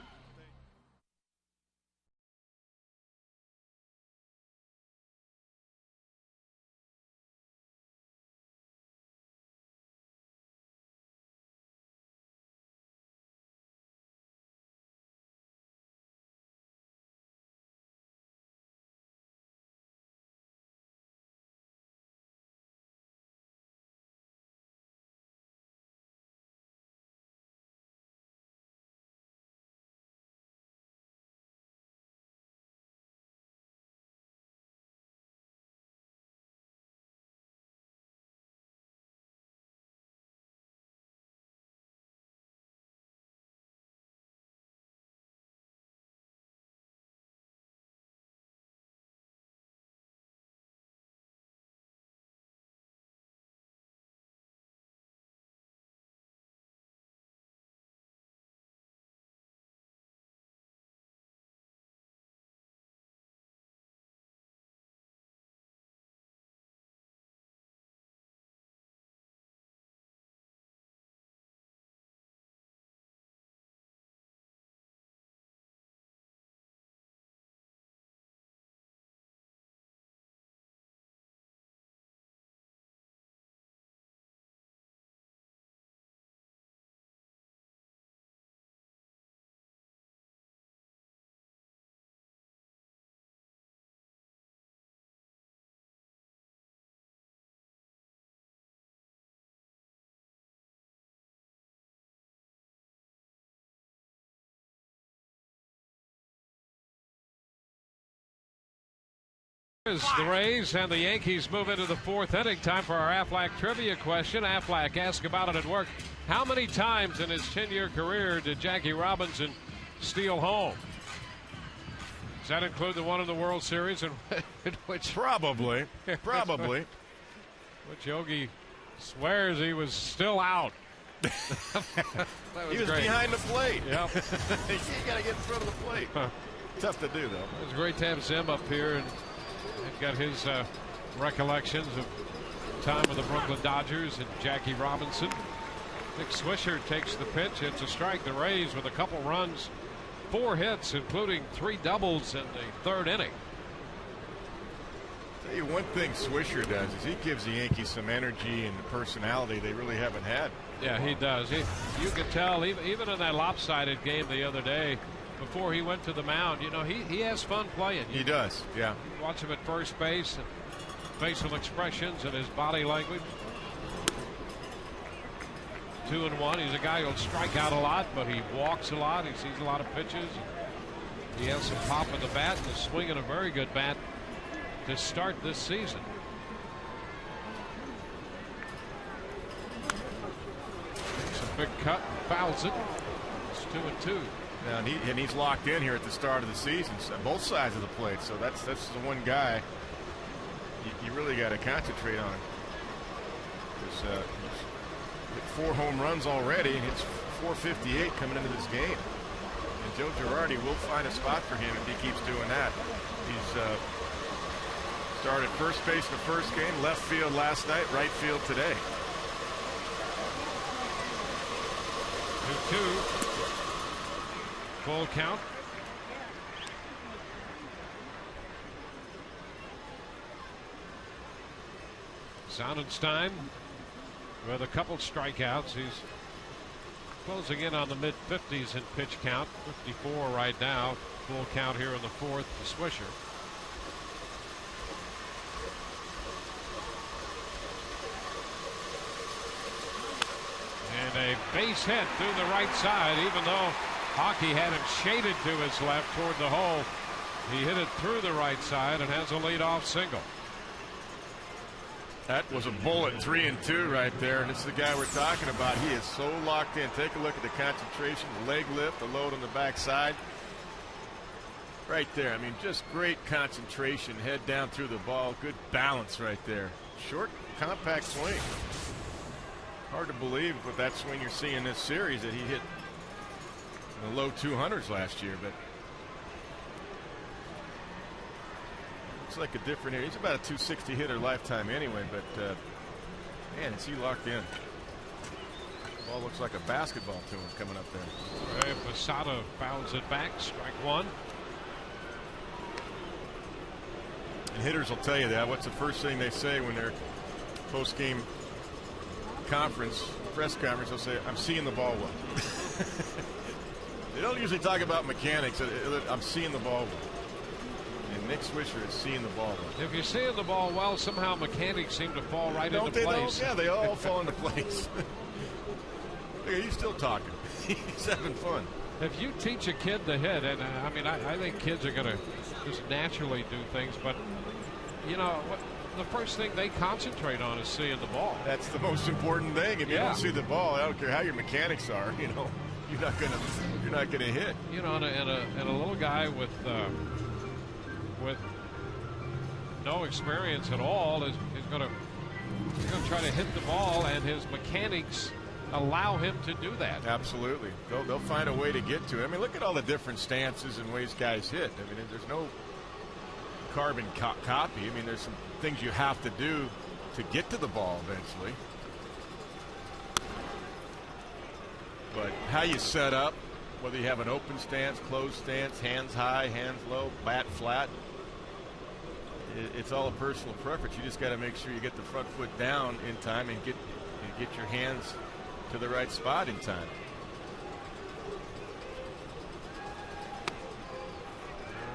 As the Rays and the Yankees move into the fourth inning, time for our Aflac trivia question. Aflac asked about it at work. How many times in his 10-year career did Jackie Robinson steal home? Does that include the one in the World Series? In which Probably. Which Yogi swears he was still out. He was great. Behind the plate. Yep. You got to get in front of the plate. Tough to do, though. It was great to have Zim up here and got his recollections of time with the Brooklyn Dodgers and Jackie Robinson. Nick Swisher takes the pitch. It's a strike. The Rays with a couple runs, 4 hits, including 3 doubles in the third inning. Tell you one thing Swisher does is he gives the Yankees some energy and personality they really haven't had. Yeah, he does. You could tell even in that lopsided game the other day, before he went to the mound, you know, he has fun playing. He does, yeah. You watch him at first base and facial expressions and his body language. 2-1. He's a guy who'll strike out a lot, but he walks a lot. He sees a lot of pitches. He has some pop in the bat and is swinging a very good bat to start this season. It's a big cut, fouls it. It's 2-2. Yeah, and he's locked in here at the start of the season, so both sides of the plate. So that's the one guy you really got to concentrate on. He's hit 4 home runs already, and it's 458 coming into this game. And Joe Girardi will find a spot for him if he keeps doing that. He's started first base in the first game, left field last night, right field today. 2-2. Full count. Sonnenstein with a couple strikeouts. He's closing in on the mid-50s in pitch count. 54 right now. Full count here in the fourth to Swisher. And a base hit through the right side, even though Hockey had him shaded to his left toward the hole. He hit it through the right side and has a leadoff single. That was a bullet. 3-2 right there, and this is the guy we're talking about. He is so locked in. Take a look at the concentration, the leg lift, the load on the backside. Right there. I mean, just great concentration. Head down through the ball. Good balance right there. Short, compact swing. Hard to believe with that swing you're seeing this series that he hit in the low 200s last year, but looks like a different hitter. He's about a 260 hitter lifetime anyway, but man, is he locked in. Ball looks like a basketball to him coming up there. Posada fouls it back. Strike one. And hitters will tell you that. What's the first thing they say when they're post-game press conference? They'll say, "I'm seeing the ball well." They don't usually talk about mechanics. I'm seeing the ball well. And Nick Swisher is seeing the ball well. If you're seeing the ball well, somehow mechanics seem to fall right into place. Yeah, they all fall into place. Look, he's still talking. He's having fun. If you teach a kid to hit, and I mean, I think kids are going to just naturally do things, but you know, the first thing they concentrate on is seeing the ball. That's the most important thing. If you don't see the ball, I don't care how your mechanics are. You know, you're not gonna hit. You know, and a little guy with no experience at all is going to try to hit the ball, and his mechanics allow him to do that. Absolutely. They'll find a way to get to it. I mean, look at all the different stances and ways guys hit. I mean, there's no carbon copy. I mean, there's some things you have to do to get to the ball eventually. But how you set up, whether you have an open stance, closed stance, hands high, hands low, bat flat, it's all a personal preference. You just got to make sure you get the front foot down in time and get your hands to the right spot in time.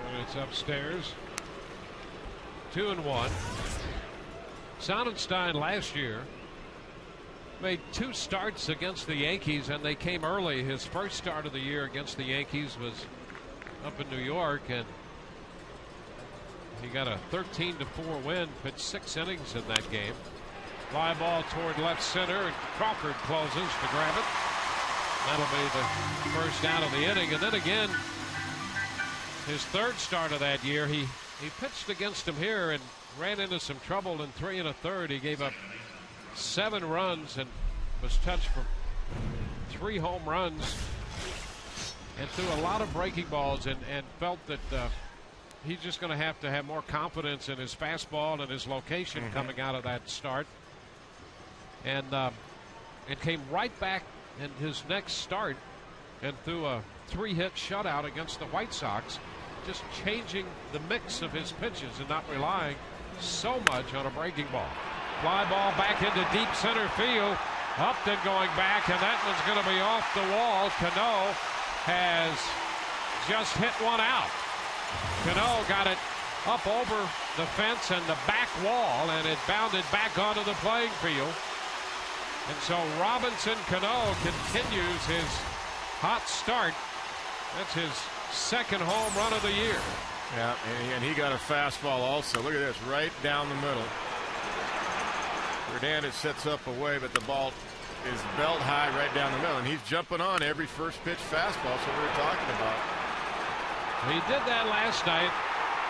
And it's upstairs. 2-1. Sonnenstein last year made 2 starts against the Yankees, and they came early. His first start of the year against the Yankees was up in New York, and He got a 13-4 win, pitched 6 innings in that game. Fly ball toward left center, and Crawford closes to grab it. That'll be the first out of the inning. And then again, his third start of that year, he pitched against him here and ran into some trouble in 3 1/3. He gave up 7 runs and was touched for 3 home runs and threw a lot of breaking balls, and felt that he's just going to have more confidence in his fastball and his location coming out of that start. And it came right back in his next start and threw a 3-hit shutout against the White Sox, just changing the mix of his pitches and not relying so much on a breaking ball. Fly ball back into deep center field. Upton going back, and that one's going to be off the wall. Cano has just hit one out. Cano got it up over the fence and the back wall, and it bounded back onto the playing field. And so Robinson Cano continues his hot start. That's his second home run of the year. Yeah, and he got a fastball also. Look at this, right down the middle. Hernandez sets up away, but the ball is belt high right down the middle, and he's jumping on every first pitch fastball. So we were talking about. He did that last night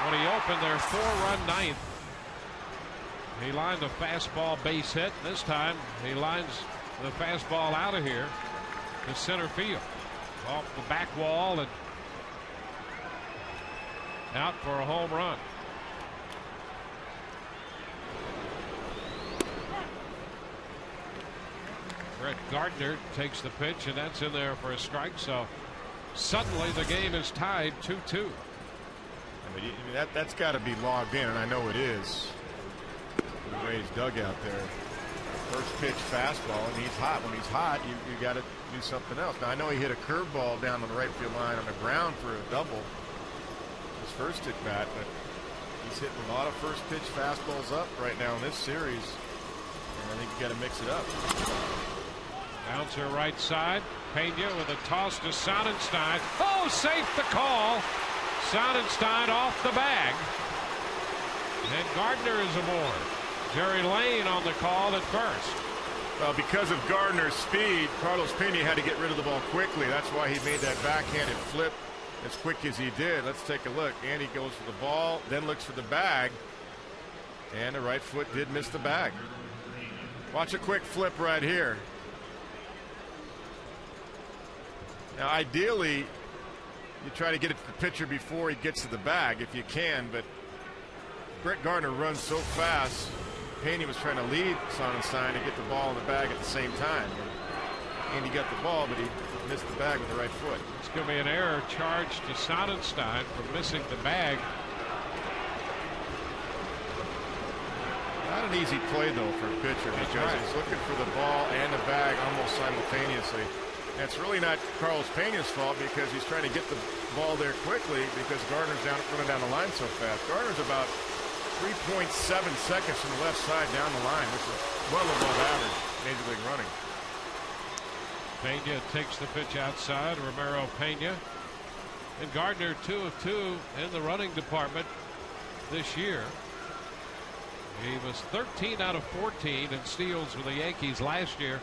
when he opened their 4-run ninth. He lined a fastball base hit. This time he lines the fastball out of here to center field, off the back wall and out for a home run. Brett Gardner takes the pitch, and that's in there for a strike. So suddenly the game is tied 2-2. I mean, that's got to be logged in, and I know it is. The Rays dugout there. First pitch fastball, and he's hot. When he's hot, you got to do something else. Now I know he hit a curveball down on the right field line on the ground for a double his first at bat, but he's hitting a lot of first pitch fastballs up right now in this series, and I think you got to mix it up. Bouncer right side. Pena with a toss to Sonnenstein. Oh, safe the call. Sonnenstein off the bag. And Gardner is aboard. Jerry Lane on the call at first. Well, because of Gardner's speed, Carlos Pena had to get rid of the ball quickly. That's why he made that backhanded flip as quick as he did. Let's take a look. Andy goes for the ball, then looks for the bag. And the right foot did miss the bag. Watch a quick flip right here. Now, ideally, you try to get it to the pitcher before he gets to the bag if you can, but Brett Gardner runs so fast. Pena was trying to lead Sonnenstein to get the ball in the bag at the same time. And he got the ball, but he missed the bag with the right foot. It's going to be an error charged to Sonnenstein for missing the bag. Not an easy play, though, for a pitcher, because he's looking for the ball and the bag almost simultaneously. And it's really not Carlos Pena's fault, because he's trying to get the ball there quickly because Gardner's running down the line so fast. Gardner's about 3.7 seconds from the left side down the line, which is well above average Major League running. Pena takes the pitch outside. Romero Pena. And Gardner 2 of 2 in the running department this year. He was 13 out of 14 in steals with the Yankees last year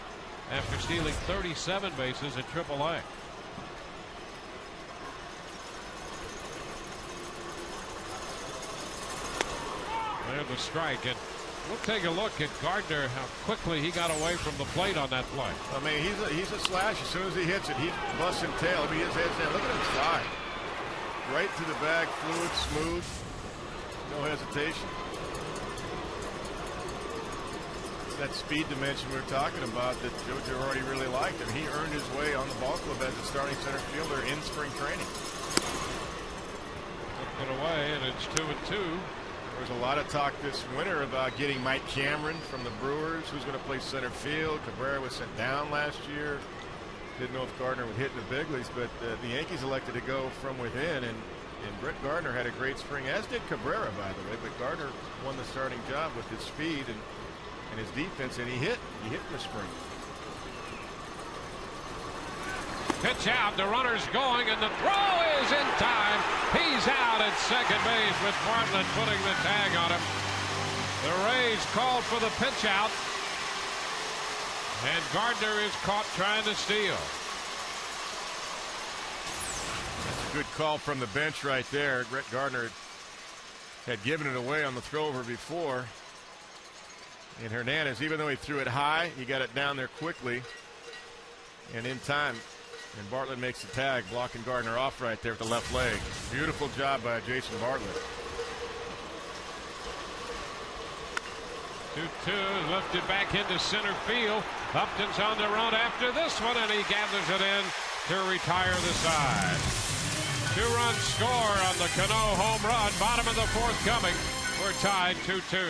after stealing 37 bases in AAA. There's the strike, and we'll take a look at Gardner, how quickly he got away from the plate on that play. I mean, he's a slash. As soon as he hits it, he's busting tail. I mean, his head's down. Look at him slide. Right to the bag, fluid, smooth, no hesitation. That speed dimension we were talking about that JoJo already really liked, and he earned his way on the ball club as a starting center fielder in spring training. Took it away, and it's 2-2. There was a lot of talk this winter about getting Mike Cameron from the Brewers, who's going to play center field. Cabrera was sent down last year. Didn't know if Gardner would hit in the big leagues, but the Yankees elected to go from within, and Brett Gardner had a great spring, as did Cabrera, by the way. But Gardner won the starting job with his speed and his defense, and he hit in the spring. Pitch out, the runner's going, and the throw is in time. He's out at second base with Bartlett putting the tag on him. The Rays called for the pitch out, and Gardner is caught trying to steal. That's a good call from the bench right there. Brett Gardner had given it away on the throwover before. And Hernandez, even though he threw it high, he got it down there quickly and in time. And Bartlett makes the tag, blocking Gardner off right there with the left leg. Beautiful job by Jason Bartlett. 2-2 lifted back into center field. Upton's on the run after this one, and he gathers it in to retire the side. 2-run score on the Cano home run. Bottom of the fourth coming. We're tied 2-2.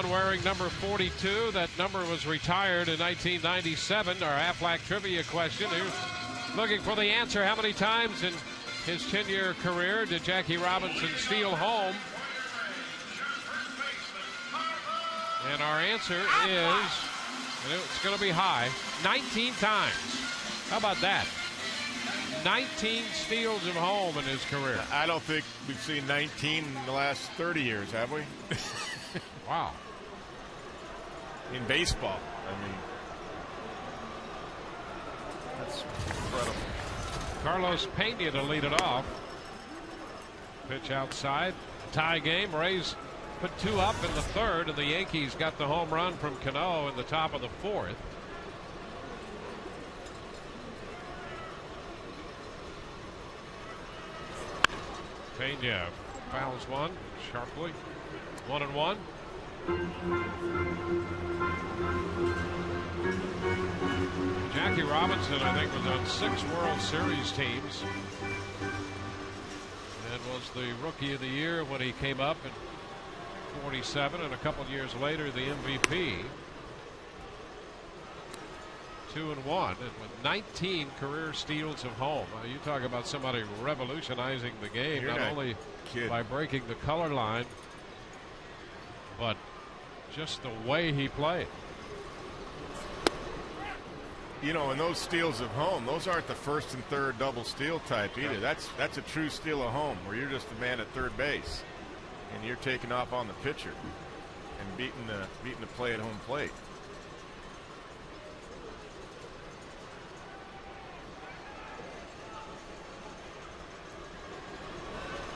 Wearing number 42. That number was retired in 1997. Our Aflac trivia question. Here's looking for the answer. How many times in his 10-year career did Jackie Robinson steal home? And our answer is, and it's going to be high, 19 times. How about that? 19 steals of home in his career. I don't think we've seen 19 in the last 30 years, have we? Wow. In baseball. I mean, that's incredible. Carlos Pena to lead it off. Pitch outside. Tie game. Rays put 2 up in the third, and the Yankees got the home run from Cano in the top of the fourth. Pena fouls one sharply. 1-1. Jackie Robinson, I think, was on 6 World Series teams and was the Rookie of the Year when he came up in 47, and a couple years later the MVP. 2-1, and with 19 career steals of home. You talk about somebody revolutionizing the game, not only by breaking the color line, but just the way he played. You know, and those steals of home, those aren't the first and third double steal type either. That's a true steal of home, where you're just the man at third base and you're taking off on the pitcher and beating the play at home plate.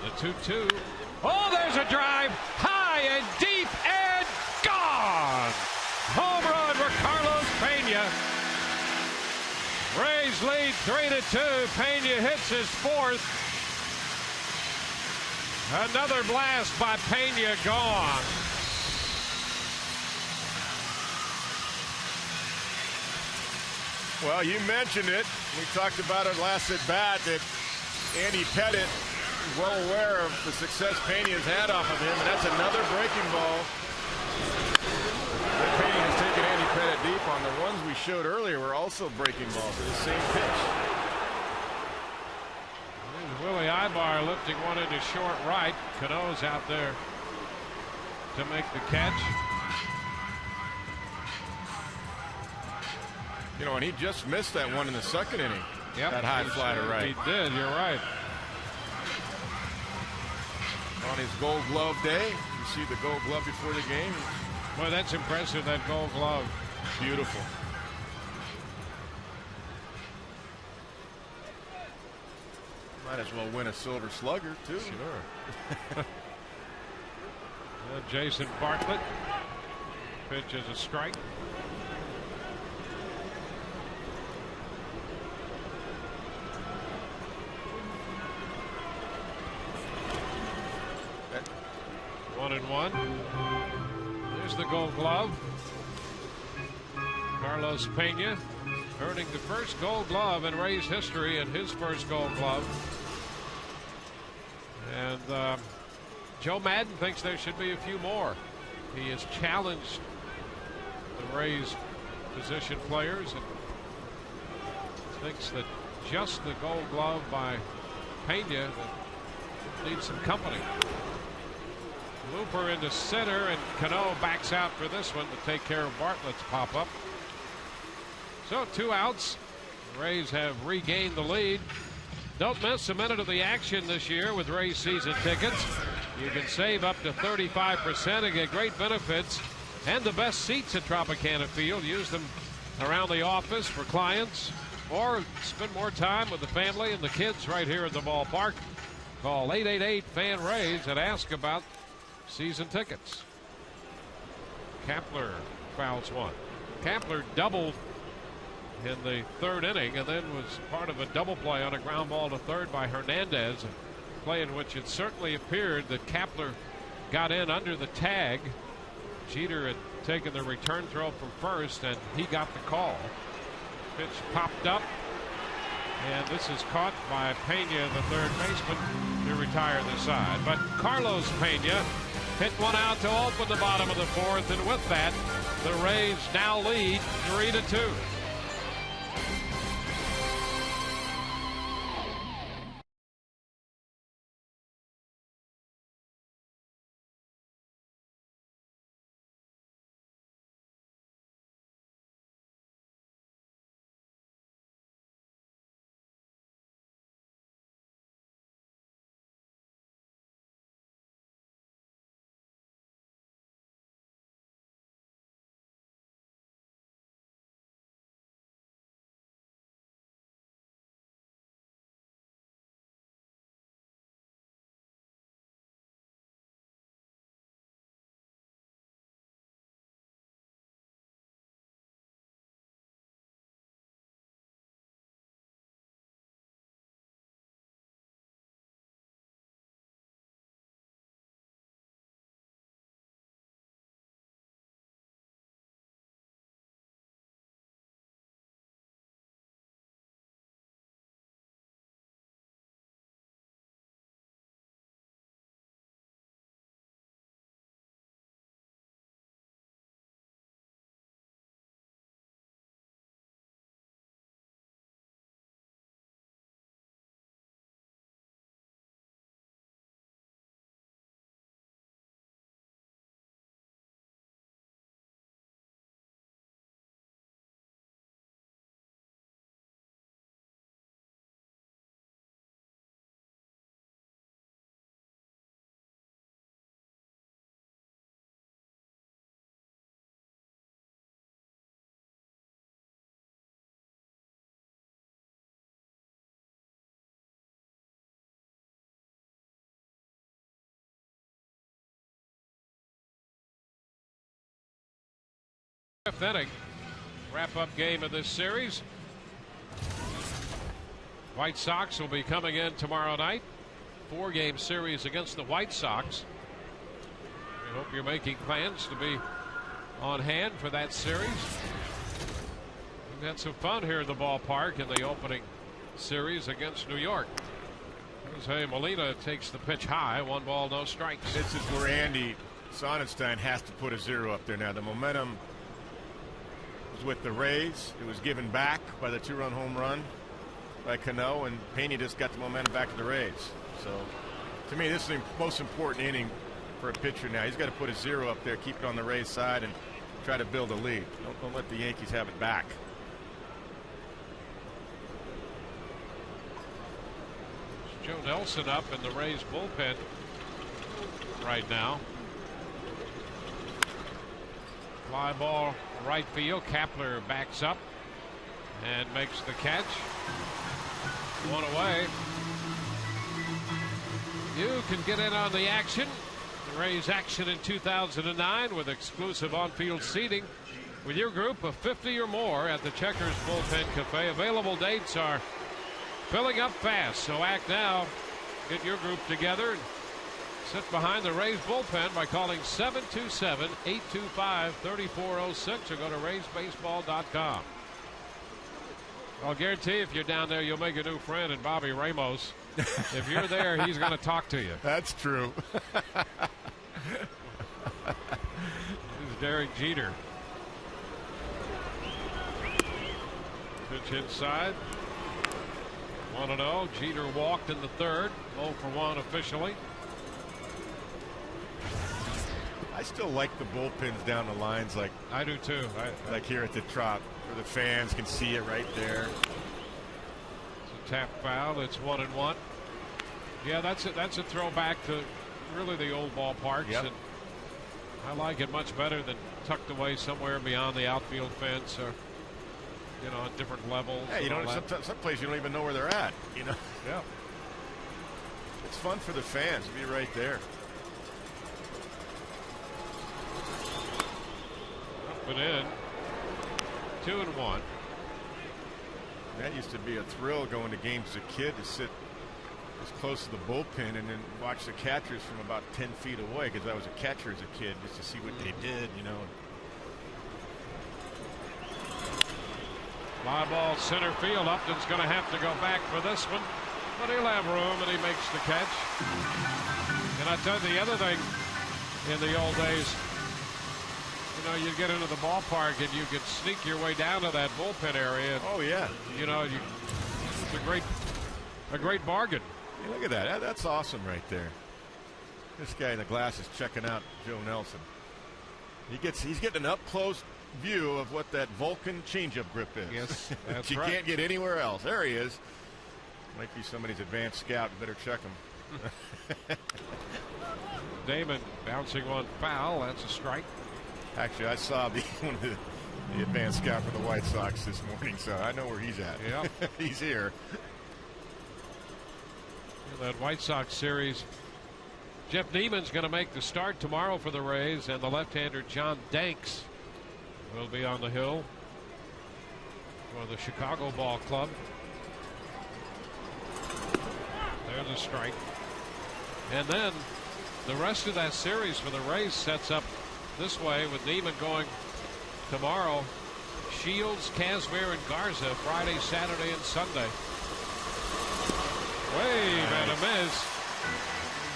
The 2-2. Oh, there's a drive, high and deep and gone. Home run for Carlos Pena. Rays lead 3-2. Pena hits his 4th. Another blast by Pena gone. Well, you mentioned it. We talked about it last at bat that Andy Pettit well aware of the success Pena's had off of him, and that's another breaking ball. Pena has taken Andy Pettit deep on. The ones we showed earlier were also breaking balls to the same pitch. There's Willie Ibar lifting one into short right. Cano's out there to make the catch. You know, and he just missed that one in the second inning. Yep, that high fly to right. He did. You're right. On his Gold Glove day, you see the Gold Glove before the game. Boy, that's impressive, that Gold Glove. Beautiful. Might as well win a Silver Slugger, too. Sure. Jason Bartlett pitches a strike. One and one. There's the Gold Glove. Carlos Pena earning the first Gold Glove in Rays history and his first Gold Glove. And Joe Madden thinks there should be a few more. He has challenged the Rays position players and thinks that just the Gold Glove by Pena needs some company. Looper into center, and Cano backs out for this one to take care of Bartlett's pop-up. So 2 outs. The Rays have regained the lead. Don't miss a minute of the action this year with Rays season tickets. You can save up to 35% and get great benefits and the best seats at Tropicana Field. Use them around the office for clients or spend more time with the family and the kids right here at the ballpark. Call 888-FAN-RAYS and ask about season tickets. Kapler fouls one. Kapler doubled in the third inning and then was part of a double play on a ground ball to third by Hernandez, a play in which it certainly appeared that Kapler got in under the tag. Jeter had taken the return throw from first and he got the call. Pitch popped up, and this is caught by Pena, the third baseman, to retire the side. But Carlos Pena hit one out to open the bottom of the fourth, and with that, the Rays now lead 3-2. Fifth inning, wrap-up game of this series. White Sox will be coming in tomorrow night. 4-game series against the White Sox. We hope you're making plans to be on hand for that series. We've had some fun here in the ballpark in the opening series against New York. Jose Molina takes the pitch high. 1 ball, no strikes. This is where Andy Sonnenstein has to put a 0 up there now. The momentum was with the Rays. It was given back by the 2-run home run by Cano, and Pena just got the momentum back to the Rays. So, to me, this is the most important inning for a pitcher now. He's got to put a 0 up there, keep it on the Rays side, and try to build a lead. Don't let the Yankees have it back. Joe Nelson up in the Rays bullpen right now. Fly ball right field. Kapler backs up and makes the catch. 1 away. You can get in on the action. The Rays action in 2009 with exclusive on-field seating with your group of 50 or more at the Checkers Bullpen Cafe. Available dates are filling up fast, so act now. Get your group together and sit behind the Rays bullpen by calling 727-825-3406 or go to RaysBaseball.com. I'll guarantee if you're down there, you'll make a new friend in Bobby Ramos. If you're there, he's going to talk to you. That's true. This is Derek Jeter. Pitch inside. 1-0. Jeter walked in the third. 0 for 1 officially. I still like the bullpens down the lines, like I do too. like here at the Trop, where the fans can see it right there. It's a tap foul. It's 1-1. Yeah, that's a throwback to really the old ballparks. Yep. And I like it much better than tucked away somewhere beyond the outfield fence or, you know, at different levels. Yeah, you know, some places you don't even know where they're at, you know. Yeah. It's fun for the fans to be right there. Up and in. 2-1. That used to be a thrill going to games as a kid, to sit as close to the bullpen and then watch the catchers from about 10 feet away, because I was a catcher as a kid, just to see what they did, you know. Fly ball center field. Upton's going to have to go back for this one, but he'll have room and he makes the catch. And I tell you the other thing, in the old days, you know, you get into the ballpark and you could sneak your way down to that bullpen area. And, oh yeah, you know, it's a great bargain. Hey, look at that. That's awesome right there. This guy in the glass is checking out Joe Nelson. He's getting an up close view of what that Vulcan changeup grip is. Yes, that's you right. Can't get anywhere else. There he is. Might be somebody's advanced scout. Better check him. Damon bouncing one foul. That's a strike. Actually, I saw one of the advanced scout for the White Sox this morning, so I know where he's at. Yeah. He's here. That White Sox series, Jeff Neiman's going to make the start tomorrow for the Rays, and the left-hander John Danks will be on the hill for the Chicago Ball Club. There's a strike. And then the rest of that series for the Rays sets up this way, with Neiman going tomorrow. Shields, Kazmir, and Garza Friday, Saturday, and Sunday. Wave and a miss.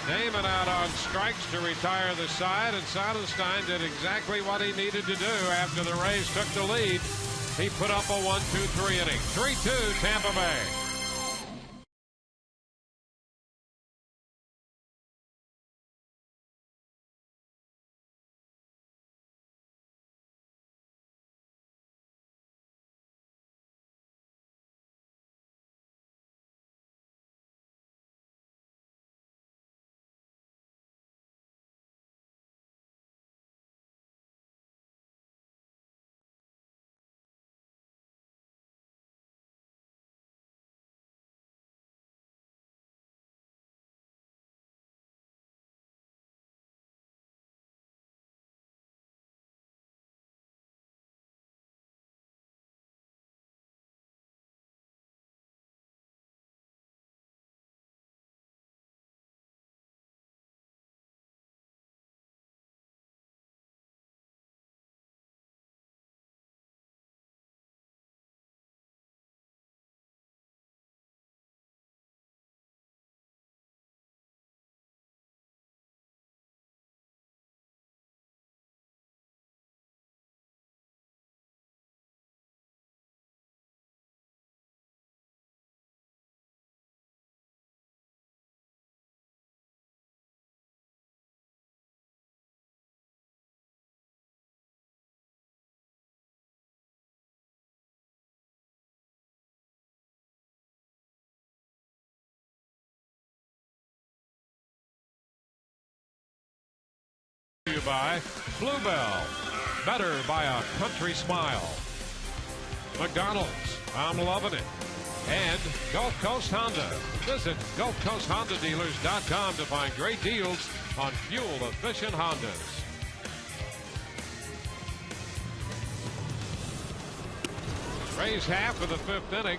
Damon out on strikes to retire the side, and Sonnenstein did exactly what he needed to do after the Rays took the lead. He put up a 1-2-3 inning. 3-2 Tampa Bay. by Bluebell. Better by a country smile. McDonald's, I'm loving it. And Gulf Coast Honda. Visit GulfCoastHondaDealers.com to find great deals on fuel-efficient Hondas. Rays half of the fifth inning.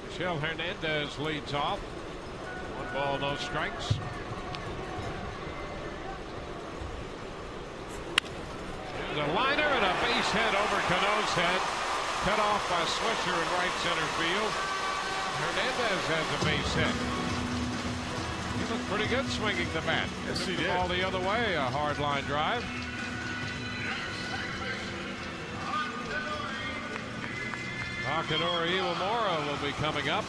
Michelle Hernandez leads off. 1 ball, no strikes. There's a liner and a base hit over Cano's head. Cut off by Swisher in right center field. Hernandez has a base hit. He looked pretty good swinging the bat. Yes, he Took the did. ball the other way, a hard line drive. Akadori Iwamura will be coming up.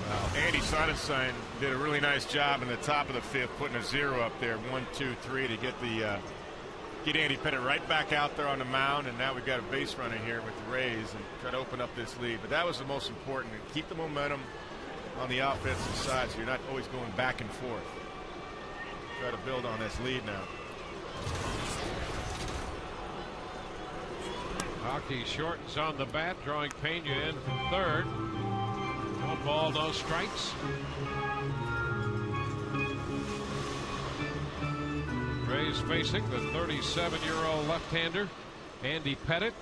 Well, Andy Sonnenstein did a really nice job in the top of the fifth, putting a 0 up there, 1, 2, 3 to get Andy Pettitte right back out there on the mound, and now we've got a base runner here with the Rays and try to open up this lead. But that was the most important, to keep the momentum on the offensive side, so you're not always going back and forth. Try to build on this lead now. Hockey shortens on the bat, drawing Pena in from third. 1 ball, no strikes. Rays facing the 37-year-old left-hander, Andy Pettitte.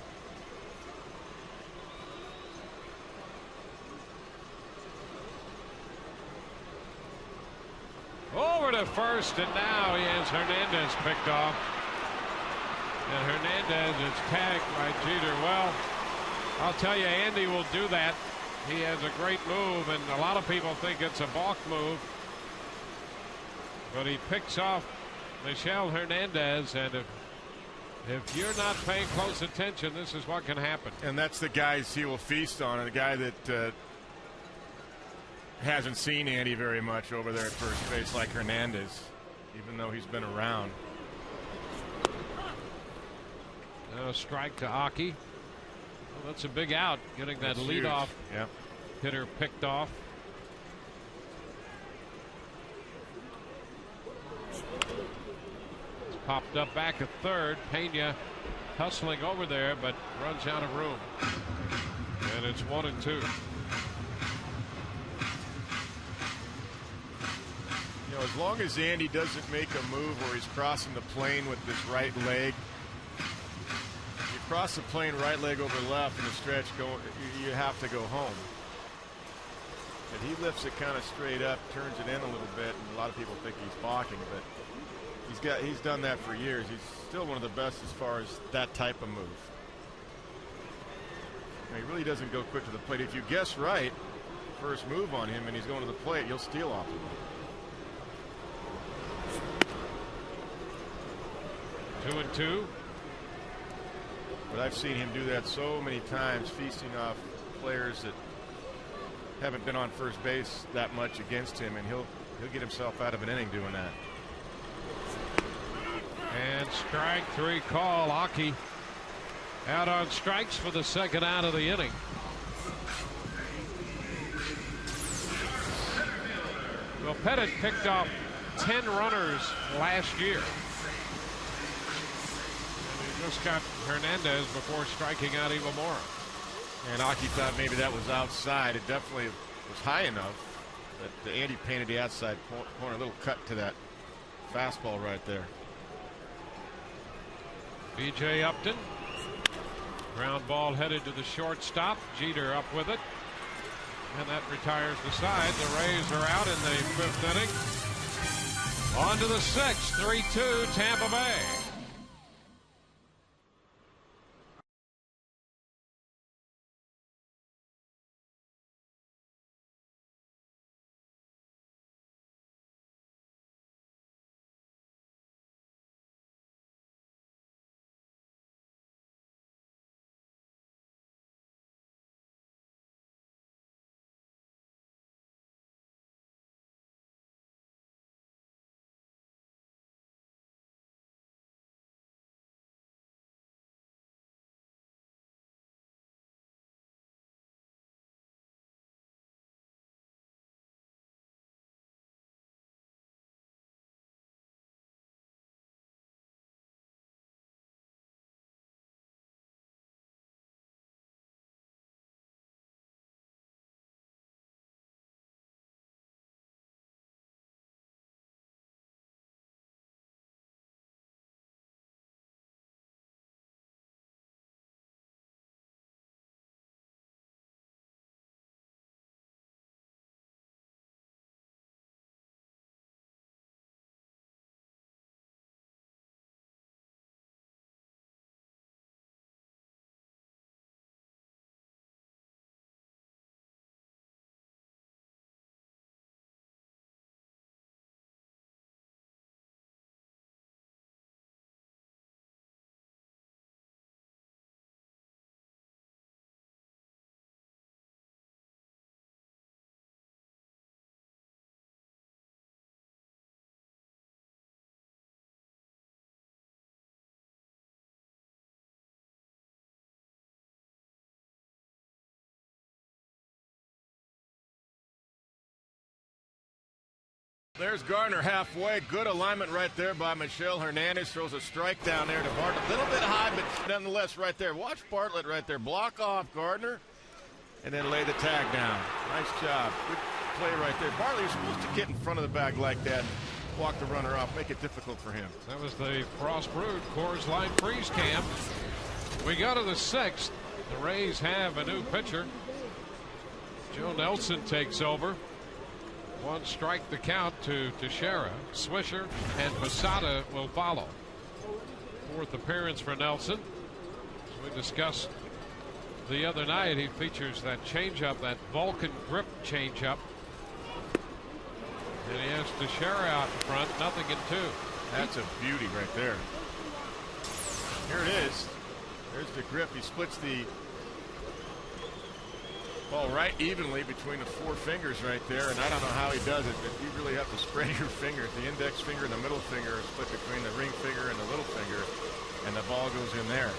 Over to first, and now he has Hernandez picked off. And Hernandez is tagged by Jeter. Well, I'll tell you, Andy will do that. He has a great move, and a lot of people think it's a balk move. But he picks off Michelle Hernandez, and if you're not paying close attention, this is what can happen. And that's the guys he will feast on, and the guy that hasn't seen Andy very much over there at first base, like Hernandez, even though he's been around. Now a strike to Aki. Well, that's a big out, getting that That's leadoff huge. hitter picked off. It's popped up back at third. Pena hustling over there, but runs out of room. And it's 1-2. You know, as long as Andy doesn't make a move where he's crossing the plane with his right leg, you cross the plane right leg over left in the stretch, you have to go home. But he lifts it kind of straight up, turns it in a little bit, and a lot of people think he's balking, but he's done that for years. He's still one of the best as far as that type of move. He really doesn't go quick to the plate. If you guess right, first move on him and he's going to the plate, you'll steal off of him. 2-2. But I've seen him do that so many times, feasting off players that haven't been on first base that much against him, and he'll get himself out of an inning doing that. And strike 3 call. Aki out on strikes for the second out of the inning. Well, Pettitte picked off 10 runners last year. Just got Hernandez before striking out Iwamura. And Aki thought maybe that was outside. It definitely was high enough that Andy painted the outside corner. A little cut to that fastball right there. B.J. Upton. Ground ball headed to the shortstop. Jeter up with it. And that retires the side. The Rays are out in the fifth inning. On to the sixth. 3-2 Tampa Bay. There's Gardner halfway. Good alignment right there by Michelle Hernandez. Throws a strike down there to Bartlett. A little bit high, but nonetheless right there. Watch Bartlett right there. Block off Gardner and then lay the tag down. Nice job. Good play right there. Bartlett, you're supposed to get in front of the bag like that. Walk the runner off. Make it difficult for him. That was the Frost Brewed Coors Light Freeze Cam. We go to the 6th. The Rays have a new pitcher. Joe Nelson takes over. One strike the count to Teixeira. Swisher and Posada will follow. 4th appearance for Nelson. As we discussed the other night, he features that changeup, that Vulcan grip changeup. And he has Teixeira out in front, 0-2. That's a beauty right there. Here it is. There's the grip. He splits the ball right evenly between the 4 fingers right there, and I don't know how he does it, but you really have to spread your fingers. The index finger and the middle finger are split between the ring finger and the little finger, and the ball goes in there.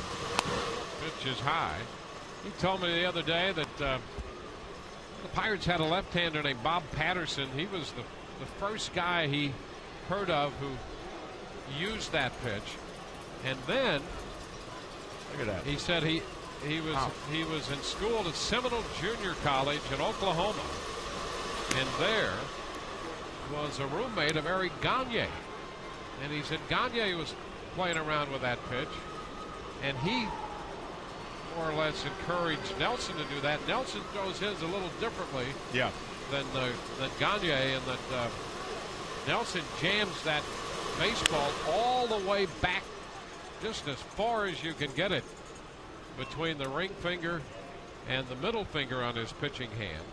Pitch is high. He told me the other day that the Pirates had a left-hander named Bob Patterson. He was the first guy he heard of who used that pitch, and then look at that. He said he was in school at Seminole Junior College in Oklahoma, and there was a roommate of Eric Gagne, and he said Gagne was playing around with that pitch, and he more or less encouraged Nelson to do that. Nelson throws his a little differently than Gagne, and that Nelson jams that baseball all the way back just as far as you can get it between the ring finger and the middle finger on his pitching hand.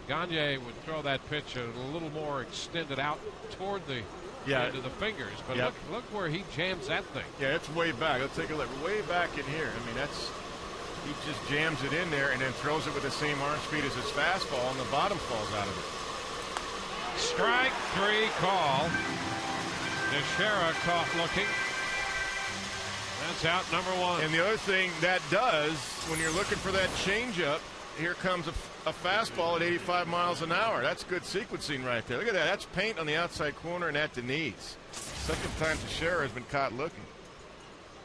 Gagne would throw that pitch a little more extended out toward the end of the fingers, but look where he jams that thing. Yeah, it's way back. Let's take a look. Way back in here. I mean, he just jams it in there and then throws it with the same arm speed as his fastball, and the bottom falls out of it. Strike 3 call. Teixeira caught looking. That's out number 1. And the other thing that does, when you're looking for that changeup, here comes a fastball at 85 miles an hour. That's good sequencing right there. Look at that. That's paint on the outside corner and at the knees. Second time Teixeira has been caught looking.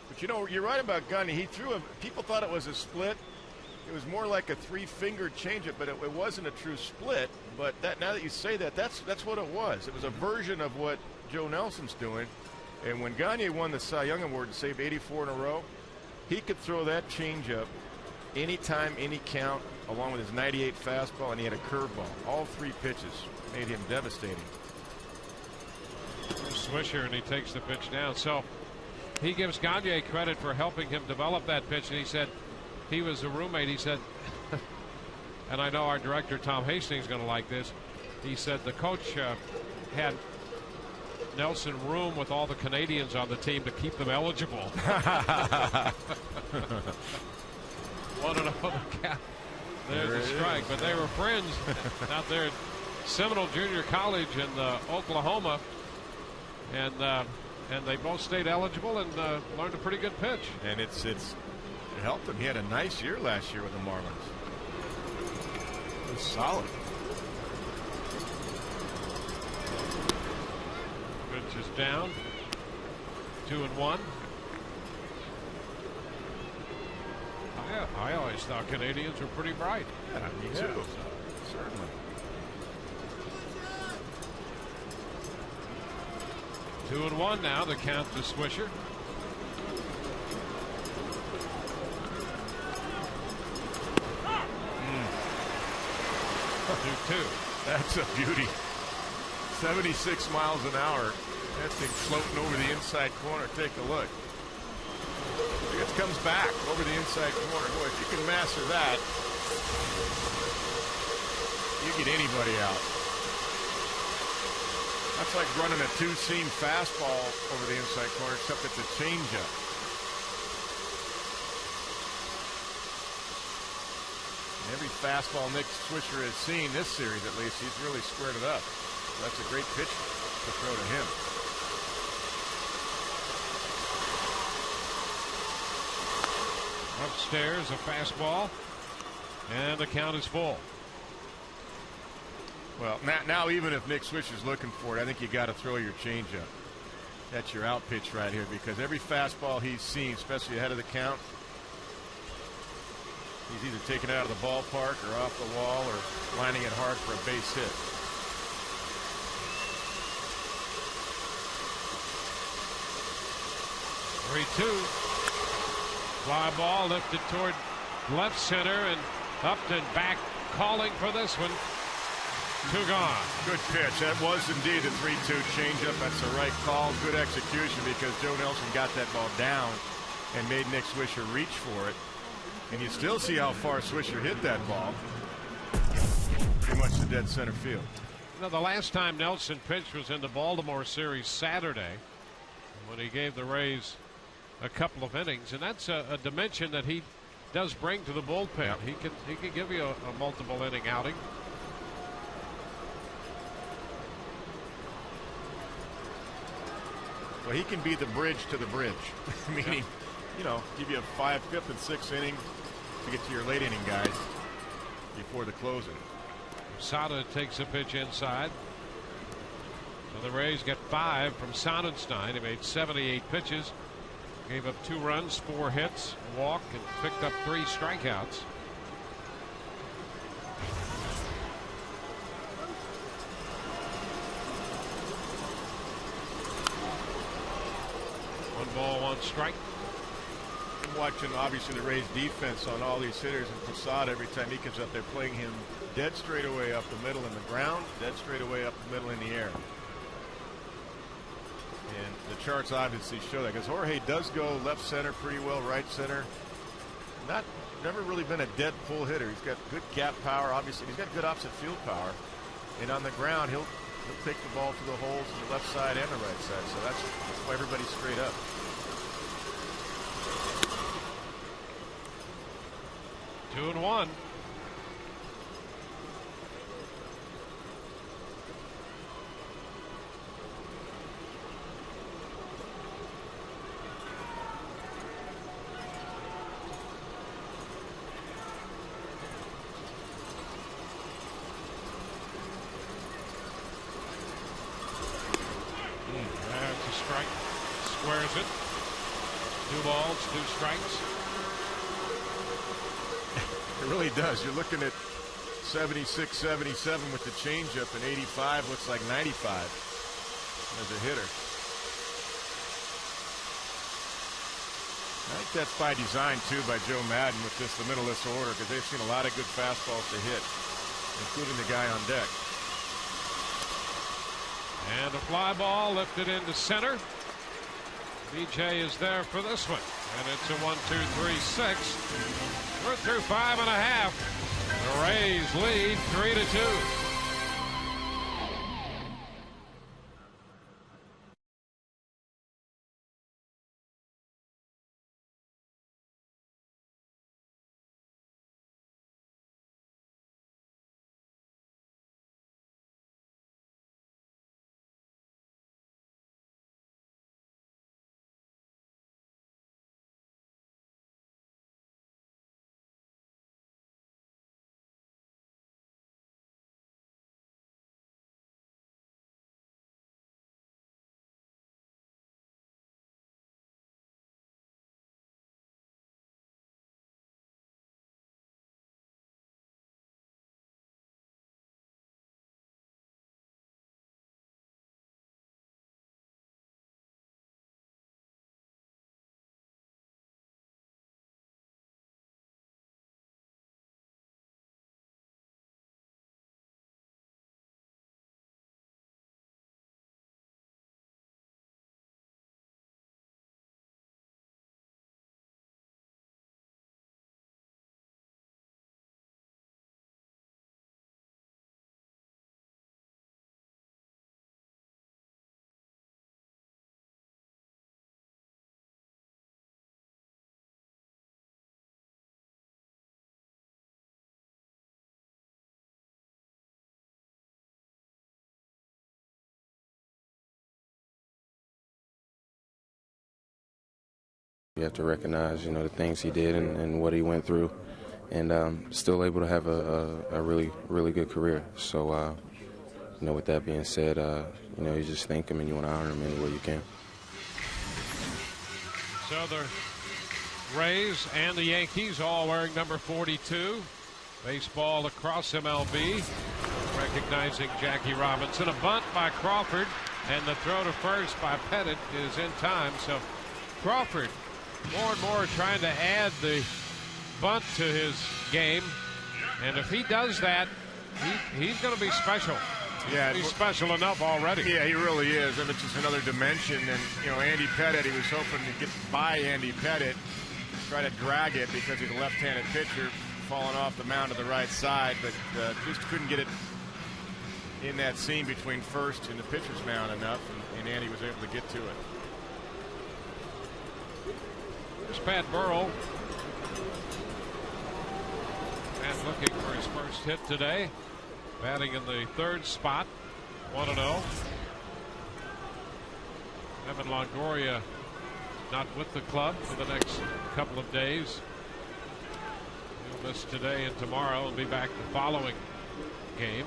But you know, you're right about Gagne. He threw people thought it was a split. It was more like a 3-finger changeup, but it wasn't a true split. But now that you say that, that's what it was. It was a version of what Joe Nelson's doing. And when Gagne won the Cy Young Award and saved 84 in a row, he could throw that changeup anytime, any count, along with his 98 fastball, and he had a curveball. All 3 pitches made him devastating. Swisher, and he takes the pitch down. So he gives Gagne credit for helping him develop that pitch, and he said he was a roommate. He said, and I know our director Tom Hastings is going to like this. He said the coach had Nelson room with all the Canadians on the team to keep them eligible. 1-0 the count. There's a strike, but they were friends out there at Seminole Junior College in Oklahoma, and they both stayed eligible and learned a pretty good pitch. And it helped him. He had a nice year last year with the Marlins. It was solid. Pitch is down. 2-1. I always thought Canadians were pretty bright. Yeah, me too. Certainly. 2-1 now. The count to Swisher. 2-2. That's a beauty. 76 miles an hour. That thing floating over the inside corner. Take a look. It comes back over the inside corner. Boy, if you can master that, you get anybody out. That's like running a 2-seam fastball over the inside corner, except it's a changeup. Every fastball Nick Swisher has seen this series, at least, he's really squared it up. That's a great pitch to throw to him. Upstairs, a fastball, and the count is full. Well, now even if Nick Swisher's looking for it, I think you got to throw your changeup. That's your out pitch right here, because every fastball he's seen, especially ahead of the count, he's either taken it out of the ballpark or off the wall or lining it hard for a base hit. Three-two. Fly ball lifted toward left center and up and back, calling for this one. Two gone. Good pitch. That was indeed a 3-2 changeup. That's the right call. Good execution, because Joe Nelson got that ball down and made Nick Swisher reach for it. And you still see how far Swisher hit that ball. Pretty much to dead center field. Now, the last time Nelson pitched was in the Baltimore series Saturday, when he gave the Rays a couple of innings, and that's a dimension that he does bring to the bullpen. Yep. He can give you a multiple inning outing. Well, he can be the bridge to the bridge, meaning, you know, give you a 5th, 5th, and 6th inning to get to your late inning guys before the closing. Sada takes a pitch inside. So the Rays get 5 from Sonnenstein. He made 78 pitches, gave up 2 runs, 4 hits, a walk, and picked up 3 strikeouts. One ball, 1 strike. I'm watching, obviously, the Rays defense on all these hitters, and Posada, every time he comes up, they're playing him dead straight away up the middle in the ground, dead straight away up the middle in the air. And the charts obviously show that, because Jorge does go left center pretty well, right center. Never really been a dead pull hitter. He's got good gap power, obviously. He's got good opposite field power. And on the ground, he'll take the ball to the holes on the left side and the right side. So that's why everybody's straight up. Two and one. That's a strike. Squares it. 2 balls, 2 strikes. It really does. You're looking at 76, 77 with the changeup, and 85 looks like 95 as a hitter. I think that's by design, too, by Joe Madden with just the middle of this order, because they've seen a lot of good fastballs to hit, including the guy on deck. And a fly ball lifted into center. BJ is there for this one. And it's a 1, 2, 3, 6. We're through 5.5. The Rays lead 3-2. You have to recognize, the things he did and what he went through, and still able to have a really, really good career. So with that being said, you just thank him and you want to honor him any way you can. So the Rays and the Yankees all wearing number 42. Baseball across MLB, recognizing Jackie Robinson. A bunt by Crawford, and the throw to first by Pettit is in time. So Crawford more and more trying to add the bunt to his game, and if he does that, he's going to be special. Yeah, he's special enough already. Yeah, he really is. And it's just another dimension. And Andy Pettit, he was hoping to get by Andy Pettit, try to drag it because he's a left-handed pitcher, falling off the mound to the right side, but just couldn't get it in that seam between first and the pitcher's mound enough, and Andy was able to get to it. Here's Pat Burrell. Pat looking for his first hit today. Batting in the third spot, 1-0. Evan Longoria not with the club for the next couple of days. He'll miss today and tomorrow and be back the following game.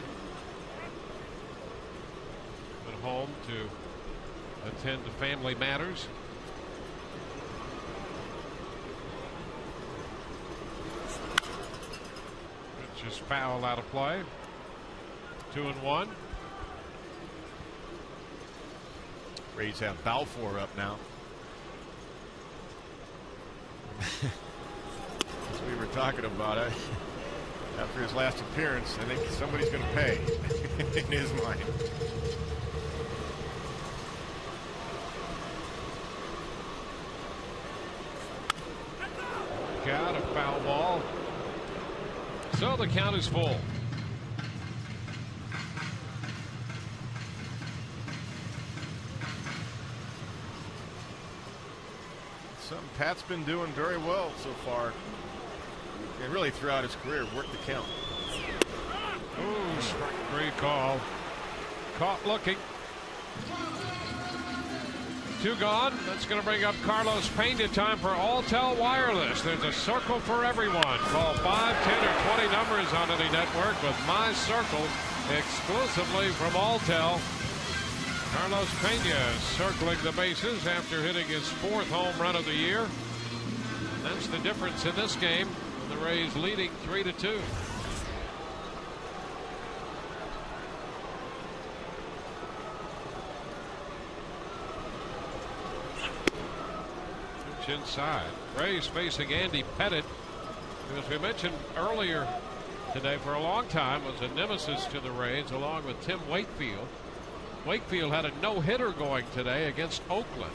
Went home to attend to family matters. Which is foul out of play. 2-1. Rays have Balfour up now. As we were talking about it, after his last appearance, I think somebody's going to pay in his mind. Got a foul ball. So the count is full. Something Pat's been doing very well so far, and really throughout his career, work the count. Ooh, strike three call. Caught looking. 2 gone. That's going to bring up Carlos Pena. Time for Alltel Wireless. There's a circle for everyone. Call 5, 10, or 20 numbers on any network with My Circle exclusively from Alltel. Carlos Pena circling the bases after hitting his 4th home run of the year. And that's the difference in this game. The Rays leading 3-2. Pitch inside. Rays facing Andy Pettit, who, as we mentioned earlier today, for a long time was a nemesis to the Rays, along with Tim Wakefield. Wakefield had a no-hitter going today against Oakland.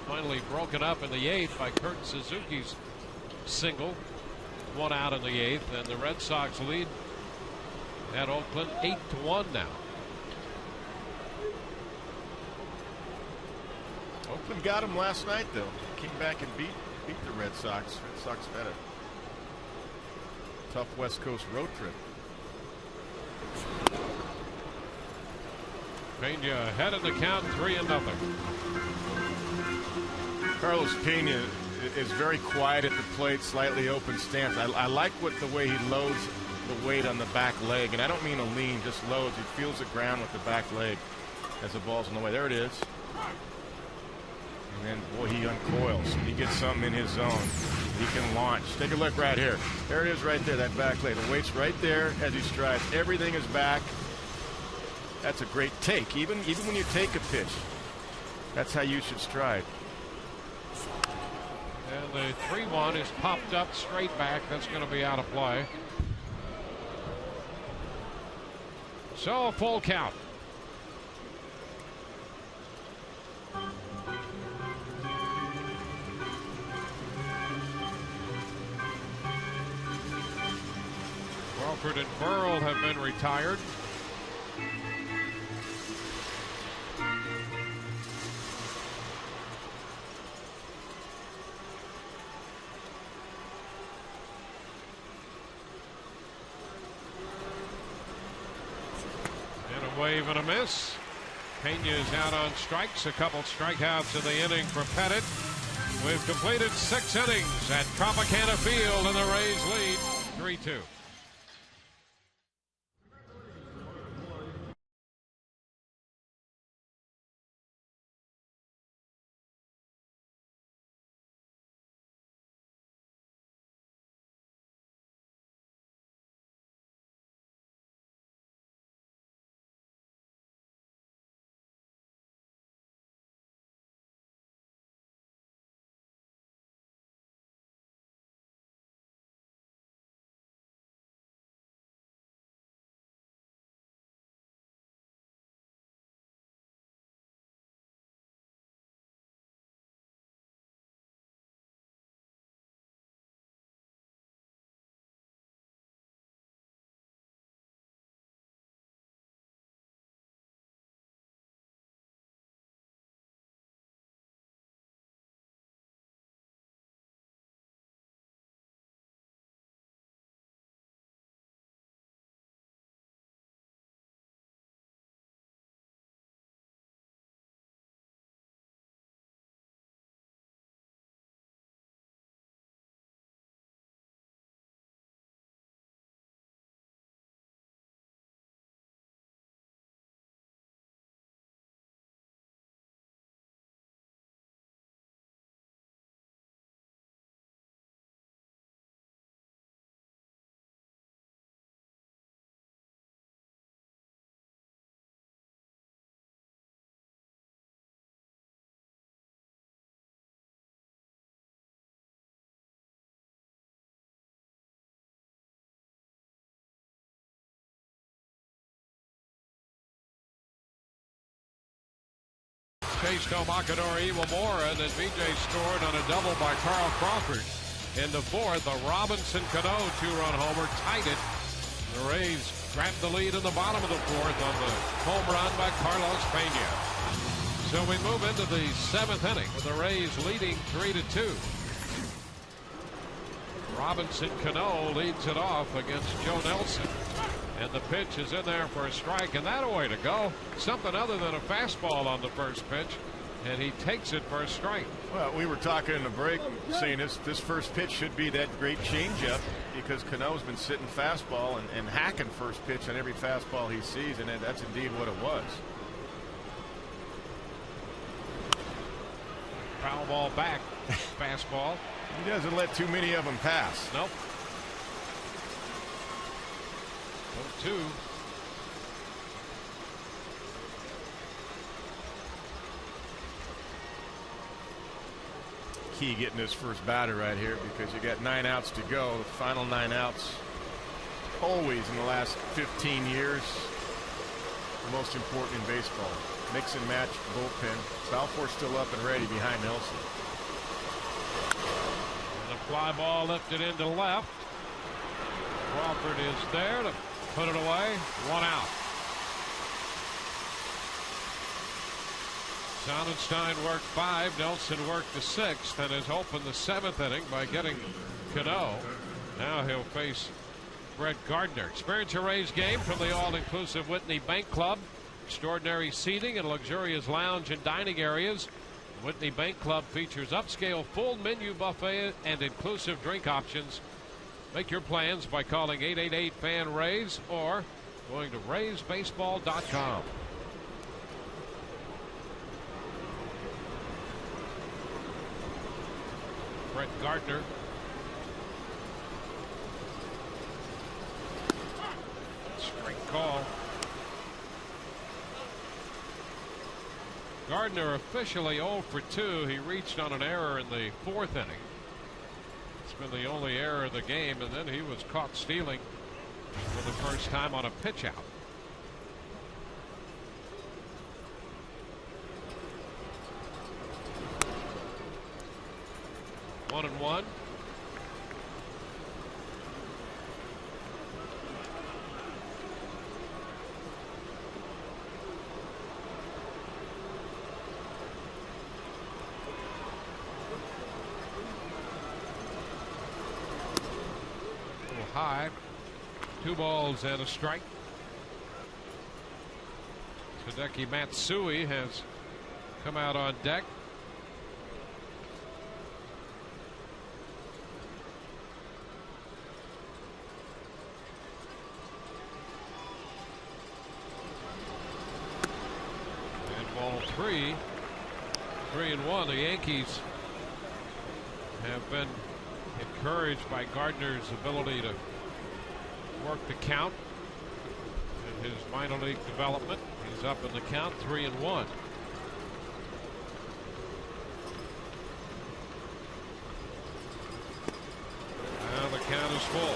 Finally broken up in the 8th by Kurt Suzuki's single. 1 out in the 8th, and the Red Sox lead at Oakland 8-1 now. Oakland got him last night, though. Came back and beat the Red Sox. Red Sox had a tough West Coast road trip. Pena ahead in the count, 3-0. Carlos Pena is very quiet at the plate, slightly open stance. I like the way he loads the weight on the back leg, and I don't mean a lean, just loads. He feels the ground with the back leg as the ball's on the way. There it is. And then, boy, he uncoils. He gets something in his zone. He can launch. Take a look right here. There it is right there, that back leg. The weight's right there as he strides. Everything is back. That's a great take. Even when you take a pitch, that's how you should stride. And the 3-1 is popped up straight back. That's going to be out of play. So a full count. Crawford and Burrell have been retired. And a wave and a miss. Pena is out on strikes. A couple strikeouts in the inning for Pettit. We've completed 6 innings at Tropicana Field, and the Rays lead 3-2. Chase Tomakadori Iwamura, and then BJ scored on a double by Carl Crawford. In the fourth, a Robinson Cano two-run homer tied it. The Rays grabbed the lead in the bottom of the fourth on the home run by Carlos Pena. So we move into the seventh inning with the Rays leading 3-2. Robinson Cano leads it off against Joe Nelson. And the pitch is in there for a strike, and that a way to go. Something other than a fastball on the first pitch, and he takes it for a strike. Well, we were talking in the break saying this first pitch should be that great changeup because Cano's been sitting fastball and hacking first pitch on every fastball he sees, and that's indeed what it was. Foul ball back. Fastball. He doesn't let too many of them pass. Nope. 0-2. Key getting his first batter right here because you got 9 outs to go. The final 9 outs, always in the last 15 years, the most important in baseball. Mix and match bullpen. Balfour still up and ready behind Nelson. And a fly ball lifted into left. Crawford is there to put it away. 1 out. Sonnenstein worked 5. Nelson worked the 6th and has opened the 7th inning by getting Cano. Now he'll face Brett Gardner. Experience a Rays game from the all-inclusive Whitney Bank Club. Extraordinary seating and luxurious lounge and dining areas. Whitney Bank Club features upscale full menu buffet and inclusive drink options. Make your plans by calling 888-FAN-RAYS or going to RaysBaseball.com. Brett Gardner. Straight call. Gardner officially 0 for 2. He reached on an error in the 4th inning. It's been the only error of the game, and then he was caught stealing for the first time on a pitch out. One and one. High. 2 balls and a strike. Hideki Matsui has come out on deck. And ball 3. 3-1. The Yankees have been encouraged by Gardner's ability to work the count in his minor league development. He's up in the count 3-1. Now the count is full.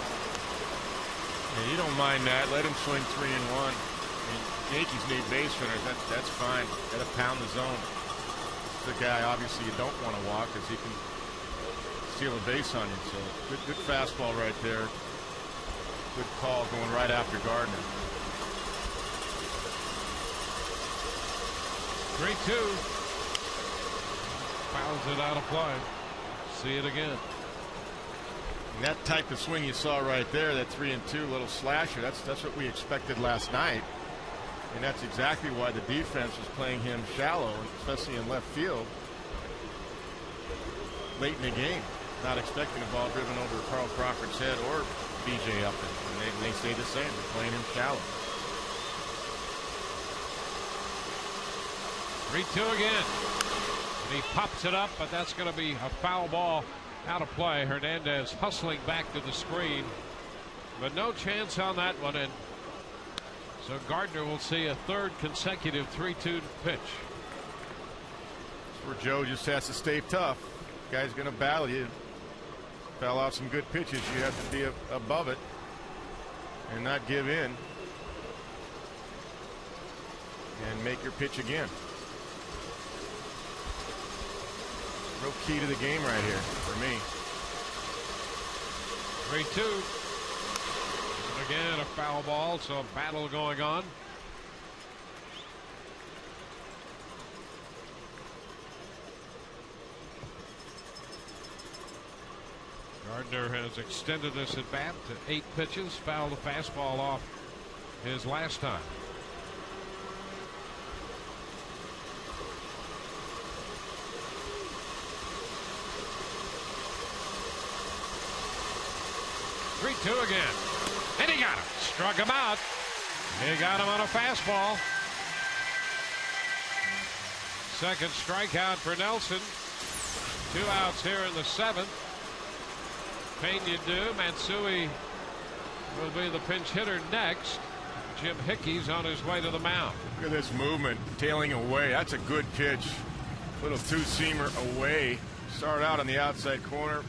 Yeah, you don't mind that. Let him swing 3-1. I mean, Yankees need base runners. That's fine. Got to pound the zone. This is the guy obviously you don't want to walk because he can steal a base on you. So good fastball right there. Good call going right after Gardner. 3-2. Fouls it out of play. See it again. And that type of swing you saw right there, that 3-2 little slasher, that's what we expected last night. And that's exactly why the defense was playing him shallow, especially in left field late in the game. Not expecting a ball driven over Carl Crawford's head or BJ Upton. And they stay the same. They're playing him shallow. 3-2 again. And he pops it up, but that's going to be a foul ball out of play. Hernandez hustling back to the screen, but no chance on that one. And so Gardner will see a 3rd consecutive 3-2 pitch. That's where Joe just has to stay tough. Guy's going to battle you. Foul out some good pitches. You have to be above it and not give in and make your pitch again. Real key to the game right here for me. 3-2. And again, a foul ball, so a battle going on. Gardner has extended this at bat to 8 pitches, fouled the fastball off his last time. Three-two again. And he got him. Struck him out. He got him on a fastball. Second strikeout for Nelson. 2 outs here in the 7th. Pena do. Matsui will be the pinch hitter next. Jim Hickey's on his way to the mound. Look at this movement, tailing away. That's a good pitch. Little two-seamer away. Started out on the outside corner.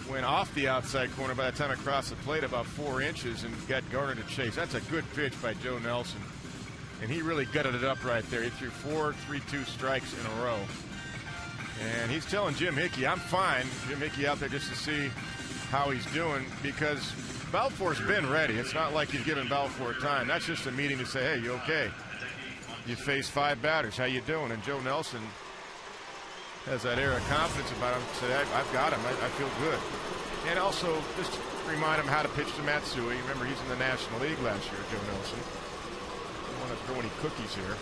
Went off the outside corner by the time it crossed the plate about 4 inches and got Gardner to chase. That's a good pitch by Joe Nelson. And he really gutted it up right there. He threw 4 3-2 strikes in a row. And he's telling Jim Hickey, I'm fine. Jim Hickey out there just to see how he's doing, because Balfour's been ready. It's not like he's giving Balfour time. That's just a meeting to say, hey, you okay? You face 5 batters. How you doing? And Joe Nelson has that air of confidence about him. Say, I've got him. I feel good. And also just remind him how to pitch to Matsui. Remember, he's in the National League last year, Joe Nelson. Don't want to throw any cookies here.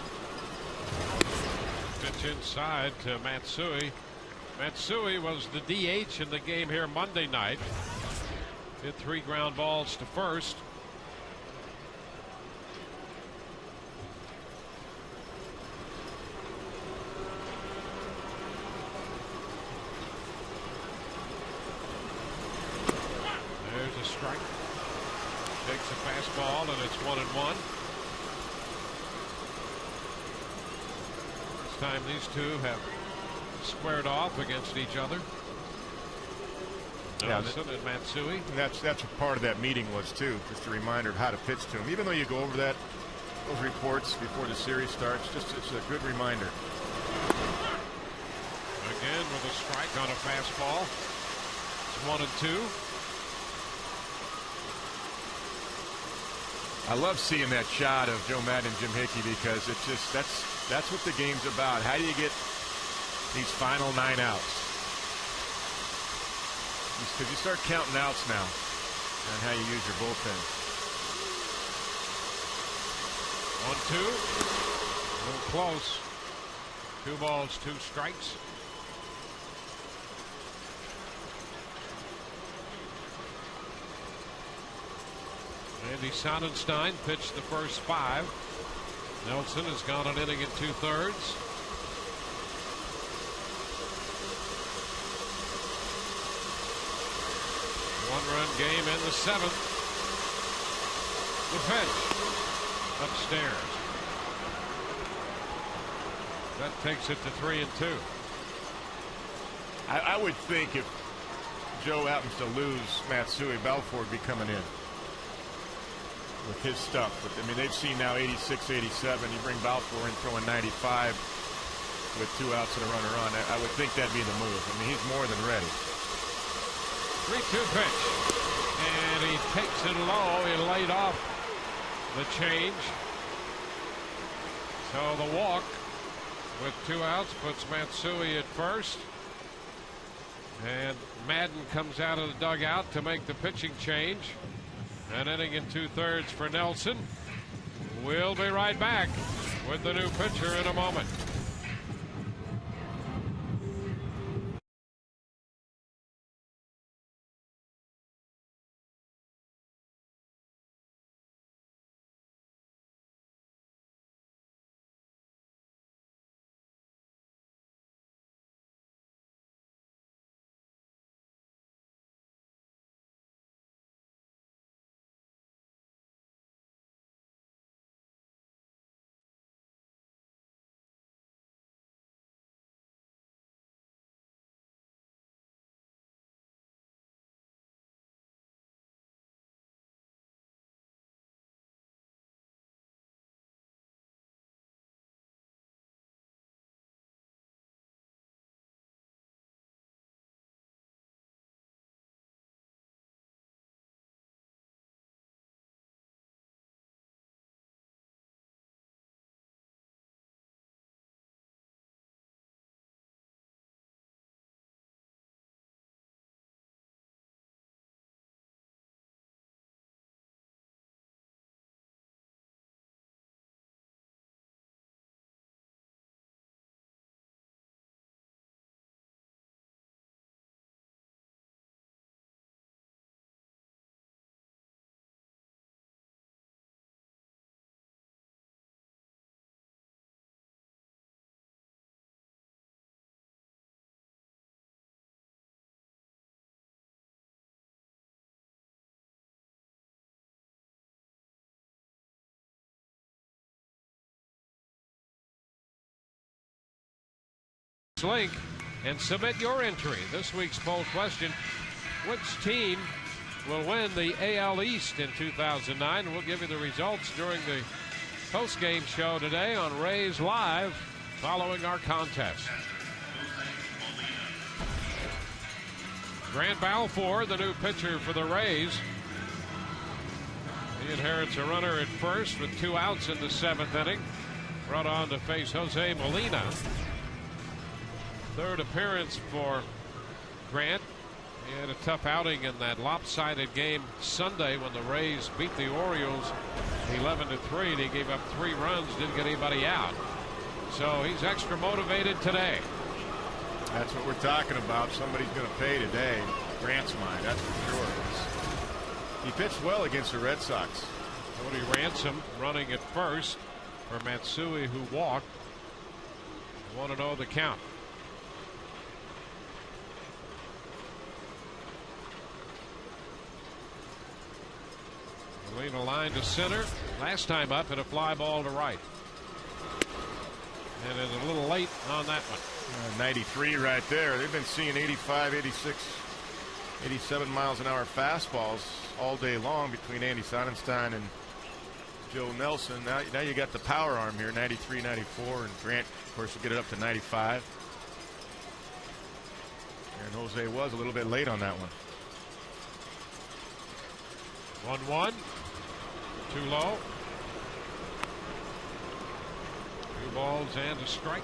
Pitch inside to Matsui. Matsui was the DH in the game here Monday night. Hit 3 ground balls to first. There's a strike. Takes a fastball, and it's 1-1. This time these two have squared off against each other. Nelson and Matsui. And that's what part of that meeting was too. Just a reminder of how to pitch to him. Even though you go over those reports before the series starts, it's a good reminder. Again with a strike on a fastball. It's 1-2. I love seeing that shot of Joe Madden and Jim Hickey, because it's just that's what the game's about. How do you get these final 9 outs? Because you start counting outs now on how you use your bullpen. 1-2. A little close. 2 balls, 2 strikes. Andy Sonnenstein pitched the first 5. Nelson has gone an inning and 2/3. One-run game in the 7th. The pitch upstairs. That takes it to 3-2. I would think if Joe happens to lose Matsui, Balfour would be coming in with his stuff. But I mean, they've seen now 86, 87. You bring Balfour in throwing 95 with 2 outs and a runner on. I would think that'd be the move. I mean, he's more than ready. 3-2 pitch. And he takes it low. He laid off the change. So the walk with 2 outs puts Matsui at first. And Madden comes out of the dugout to make the pitching change. An inning and 2/3 for Nelson. We'll be right back with the new pitcher in a moment. link and submit your entry. This week's poll question: which team will win the AL East in 2009? We'll give you the results during the post-game show today on Rays Live following our contest. Grant Balfour, the new pitcher for the Rays. He inherits a runner at first with 2 outs in the 7th inning. Brought on to face Jose Molina. 3rd appearance for Grant. He had a tough outing in that lopsided game Sunday when the Rays beat the Orioles 11-3, and he gave up 3 runs, didn't get anybody out. So he's extra motivated today. That's what we're talking about. Somebody's going to pay today. Grant's mind, that's for sure. He pitched well against the Red Sox. Cody Ransom running at first for Matsui, who walked. 1-0 the count. Molina line to center. Last time up, hit a fly ball to right. And is a little late on that one. 93 right there. They've been seeing 85, 86, 87 miles an hour fastballs all day long between Andy Sonnenstein and Joe Nelson. Now you got the power arm here, 93, 94, and Grant, of course, will get it up to 95. And Jose was a little bit late on that one. 1-1. Too low. 2 balls and a strike.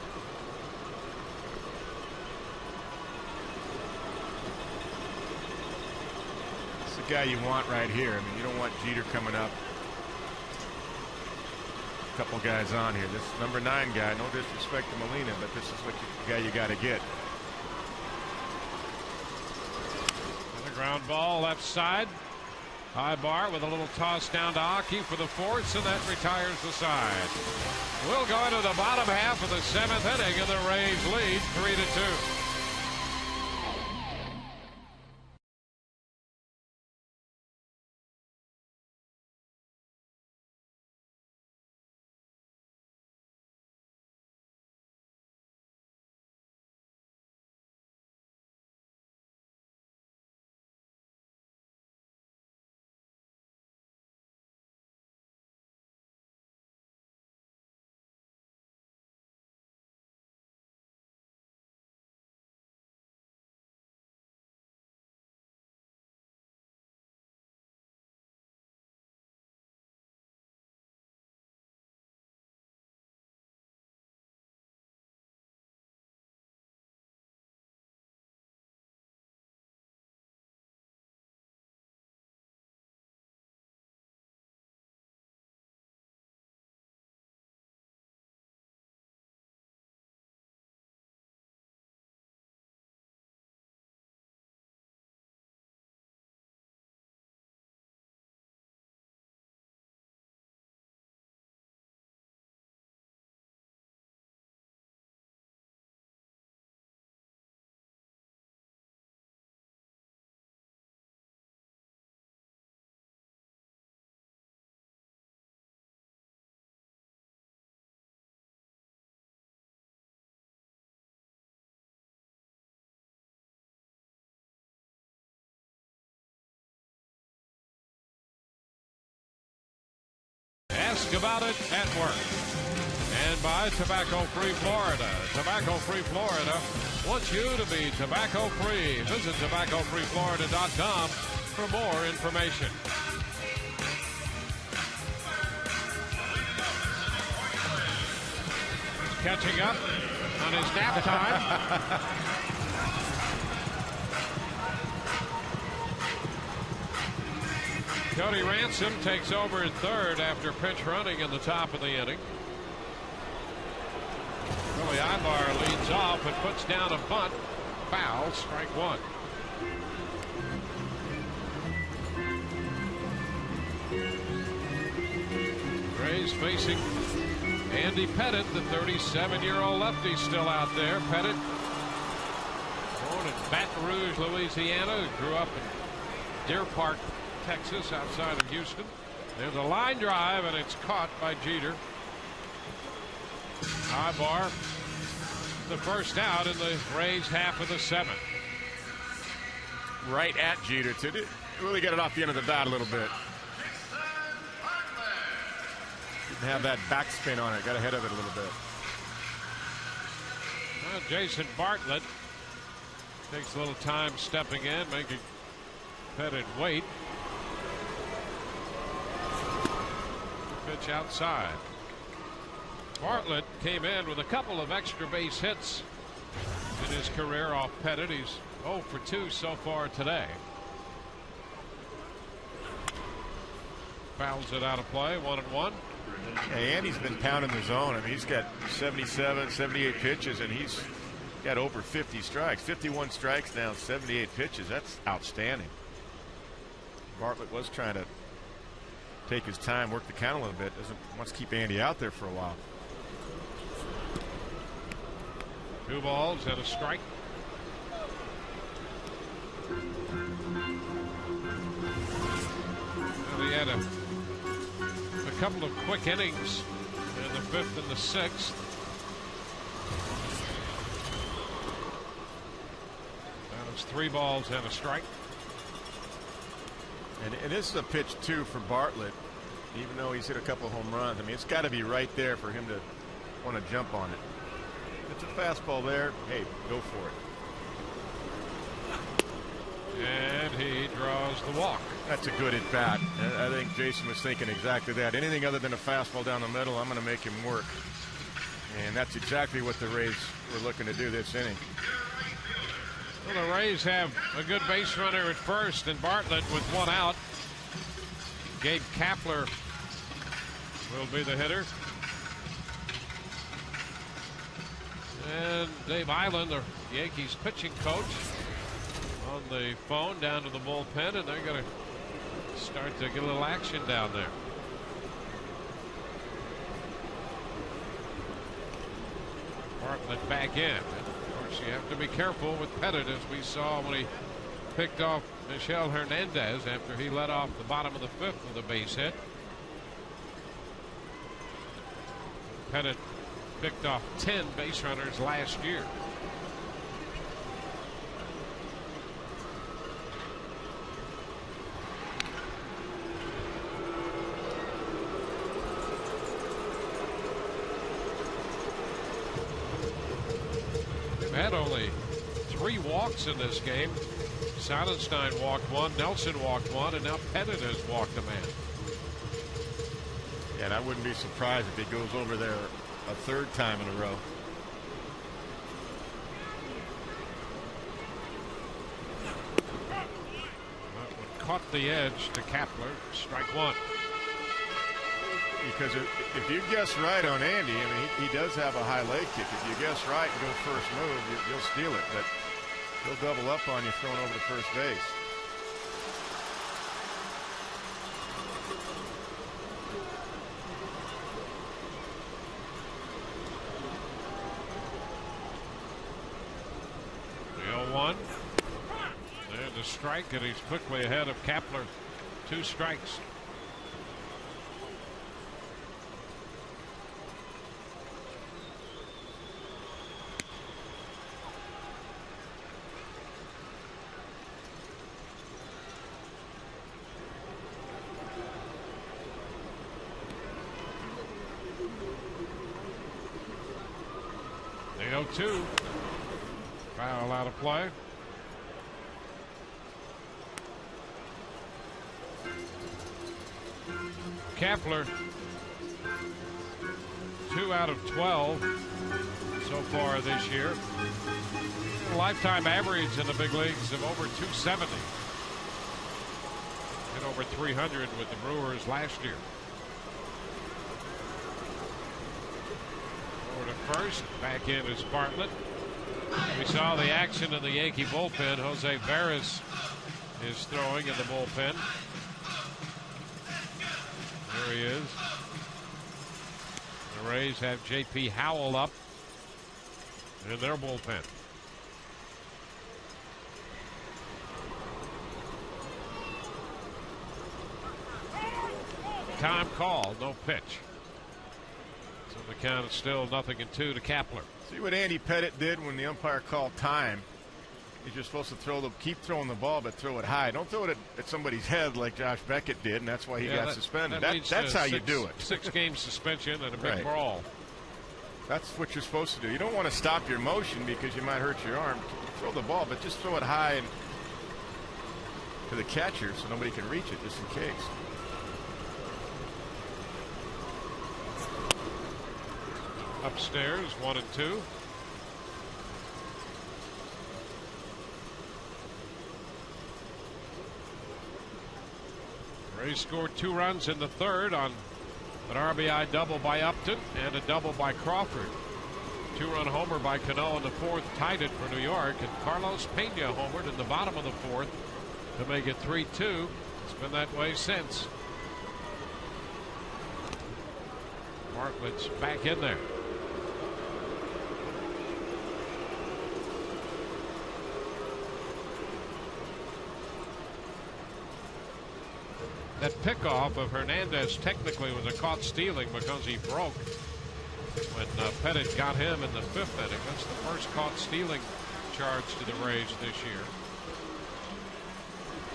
It's the guy you want right here. I mean, you don't want Jeter coming up. A couple guys on here. This number 9 guy, no disrespect to Molina, but this is what the guy you got to get. And a ground ball left side. High bar with a little toss down to Aki for the 4th, and that retires the side. We'll go into the bottom half of the 7th inning, and the Rays lead 3-2. Ask about it at work. And by Tobacco Free Florida. Tobacco Free Florida wants you to be tobacco free. Visit tobaccofreeflorida.com for more information. Catching up on his nap time. Cody Ransom takes over at 3rd after pinch running in the top of the inning. Billy Ibar leads off and puts down a bunt. Foul, strike 1. Rays facing Andy Pettit, the 37-year-old lefty, still out there. Pettit, born in Baton Rouge, Louisiana, grew up in Deer Park, Texas, outside of Houston. There's a line drive, and it's caught by Jeter. High bar the first out in the Rays' half of the 7th. Right at Jeter to really get it off the end of the bat a little bit. Didn't have that backspin on it. Got ahead of it a little bit. Well, Jason Bartlett takes a little time stepping in, making Pettit wait. Pitch outside. Bartlett came in with a couple of extra base hits in his career off Pettit. He's 0 for 2 so far today. Fouls it out of play, 1-1. Yeah, Andy's been pounding the zone. I mean, he's got 77, 78 pitches, and he's got over 50 strikes. 51 strikes now, 78 pitches. That's outstanding. Bartlett was trying to take his time, work the count a little bit. Wants to keep Andy out there for a while. 2 balls and a strike. Well, he had a couple of quick innings in the 5th and the 6th. That was 3 balls and a strike. And this is a pitch, too, for Bartlett, even though he's hit a couple of home runs. I mean, it's got to be right there for him to want to jump on it. If it's a fastball there, hey, go for it. And he draws the walk. That's a good at bat. I think Jason was thinking exactly that. Anything other than a fastball down the middle, I'm going to make him work. And that's exactly what the Rays were looking to do this inning. Well, the Rays have a good base runner at first, and Bartlett with 1 out. Gabe Kapler will be the hitter. And Dave Island, the Yankees pitching coach, on the phone down to the bullpen, and they're going to start to get a little action down there. Bartlett back in. Of course, you have to be careful with Pettit, as we saw when he picked off Michel Hernandez after he led off the bottom of the 5th with a base hit. Pettit picked off 10 base runners last year. They've had only 3 walks in this game. Sonnenstein walked 1, Nelson walked 1, and now Pettit has walked a man. Yeah, and I wouldn't be surprised if he goes over there a 3rd time in a row. That one caught the edge to Kapler. Strike 1. Because if you guess right on Andy, I mean, he does have a high leg kick. If you guess right and go first move, you'll steal it. But he'll double up on you throwing over to first base. The 0-1. There's a strike, and he's quickly ahead of Kapler. 2 strikes. The 0-2. Foul out of play. Kapler, 2 out of 12 so far this year. Lifetime average in the big leagues of over 270. And over 300 with the Brewers last year. Over to first. Back in is Bartlett. We saw the action in the Yankee bullpen. Jose Veras is throwing in the bullpen. There he is. The Rays have J.P. Howell up in their bullpen. Time call, no pitch. So The count is still 0-2 to Kapler. See what Andy Pettit did when the umpire called time. You're supposed to keep throwing the ball, but throw it high. Don't throw it at somebody's head like Josh Beckett did, and that's why he got suspended. That's how you do it. 6-game suspension and a big brawl. That's what you're supposed to do. You don't want to stop your motion because you might hurt your arm. Throw the ball, but just throw it high and to the catcher so nobody can reach it, just in case. Upstairs, 1-2. Rays scored 2 runs in the third on an RBI double by Upton and a double by Crawford. 2-run homer by Cano in the fourth tied it for New York, and Carlos Pena homered in the bottom of the fourth to make it 3-2. It's been that way since. Bartlett's back in there. That pickoff of Hernandez technically was a caught stealing because he broke when Pettit got him in the 5th inning. That's the first caught stealing charge to the Rays this year.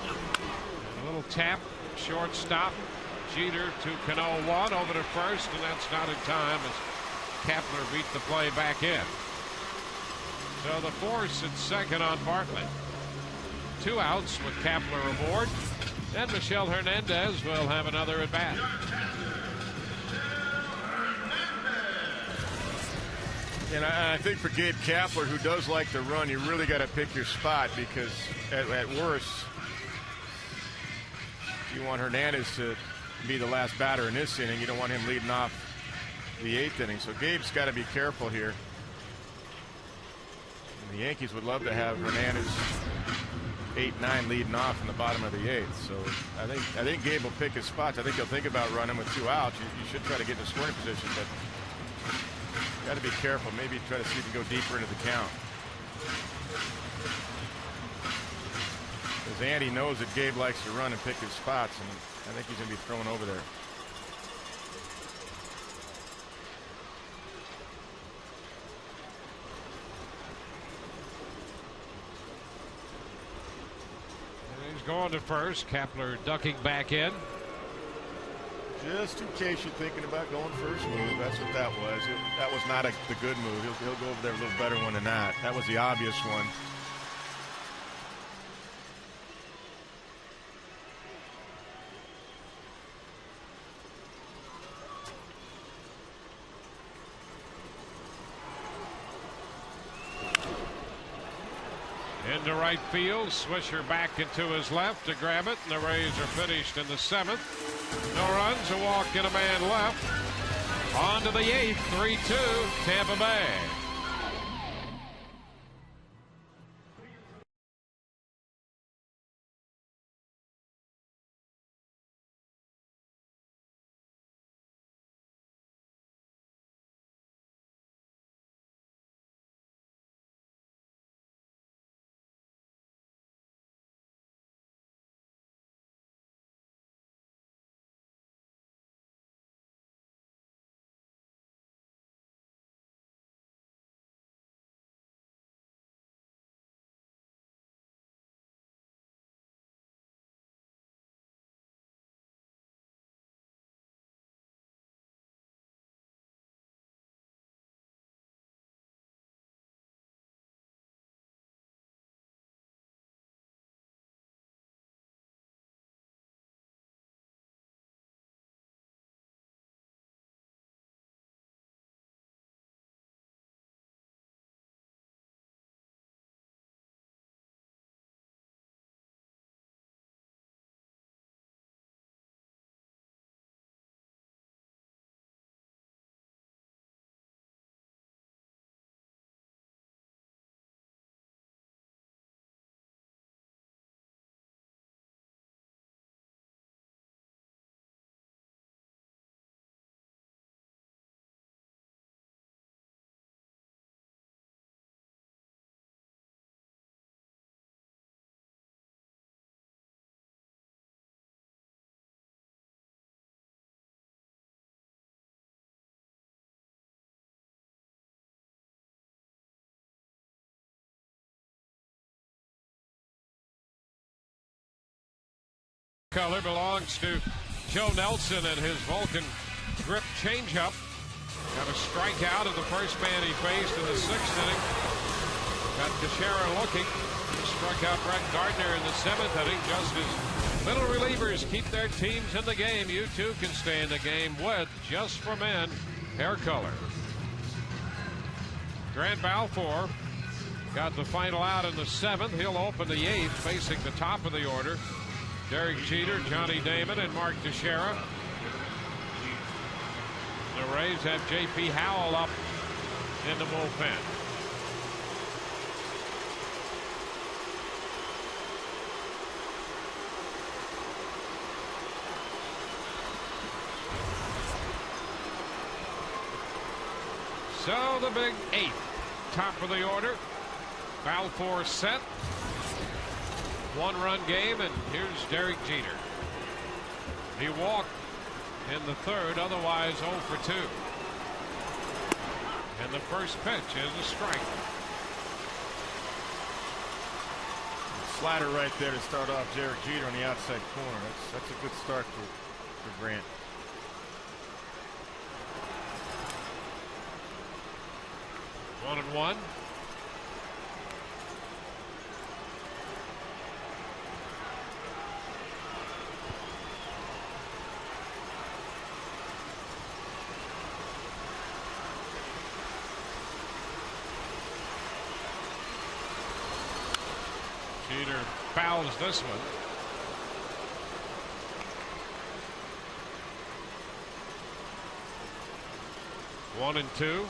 And a little tap, shortstop. Jeter to Cano, 1 over to first, and that's not in time as Kapler beat the play back in. So the force at second on Bartlett. 2 outs with Kapler aboard. And Michel Hernandez will have another at bat. And I think for Gabe Kapler, who does like to run, you really got to pick your spot because at worst, you want Hernandez to be the last batter in this inning. You don't want him leading off the 8th inning. So Gabe's got to be careful here. And the Yankees would love to have Hernandez 8-9 leading off in the bottom of the 8th. So I think Gabe will pick his spots. I think he'll think about running with 2 outs. You should try to get in a scoring position, but got to be careful. Maybe try to see if you can go deeper into the count. Because Andy knows that Gabe likes to run and pick his spots, and I think he's going to be thrown over there. Going to first. Kapler ducking back in. Just in case you're thinking about going first move, that's what that was. That was not the good move. He'll go over there a little better one than that. That was the obvious one. Into right field. Swisher back into his left to grab it, and the Rays are finished in the 7th. No runs, a walk, and a man left. On to the 8th, 3-2, Tampa Bay. color belongs to Joe Nelson and his Vulcan grip changeup. Got a strikeout of the first man he faced in the 6th inning. Got Teixeira looking. Struck out Brett Gardner in the 7th inning. Just as little relievers keep their teams in the game, you too can stay in the game with Just for Men hair color. Grant Balfour got the final out in the 7th. He'll open the 8th, facing the top of the order. Derek Jeter, Johnny Damon, and Mark Teixeira. The Rays have J.P. Howell up in the bullpen. So the big 8th, top of the order. Balfour set. 1-run game, and here's Derek Jeter. He walked in the 3rd, otherwise 0 for 2. And the first pitch is a strike. Slider right there to start off Derek Jeter on the outside corner. That's a good start for Grant. One and one. Jeter fouls this one. One and two.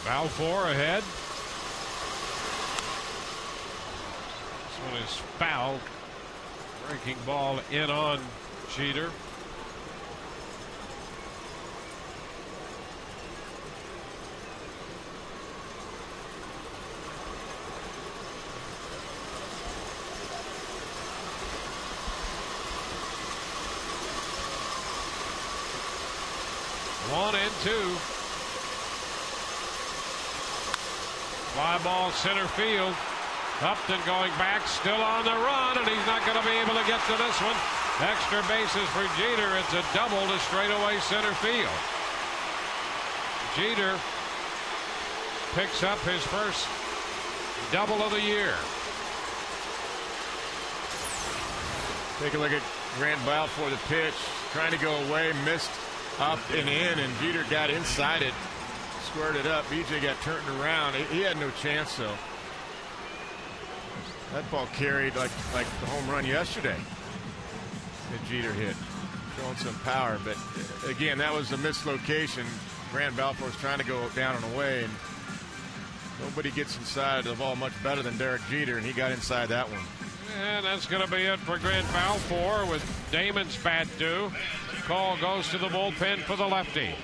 Balfour ahead. This one is fouled. Breaking ball in on Jeter. One and two. Fly ball center field. Upton going back, still on the run, and he's not going to be able to get to this one. Extra bases for Jeter. It's a double to straightaway center field. Jeter picks up his first double of the year. Take a look at Grant Balfour, the pitch, trying to go away, missed up and in, and Jeter got inside it, squared it up. BJ got turned around. He had no chance, though. That ball carried like the home run yesterday that Jeter hit, showing some power. But again, that was a mislocation. Grant Balfour was trying to go down and away, and nobody gets inside the ball much better than Derek Jeter, and he got inside that one. And that's going to be it for Grant Balfour with Damon's bat due. Call goes to the bullpen for the lefty.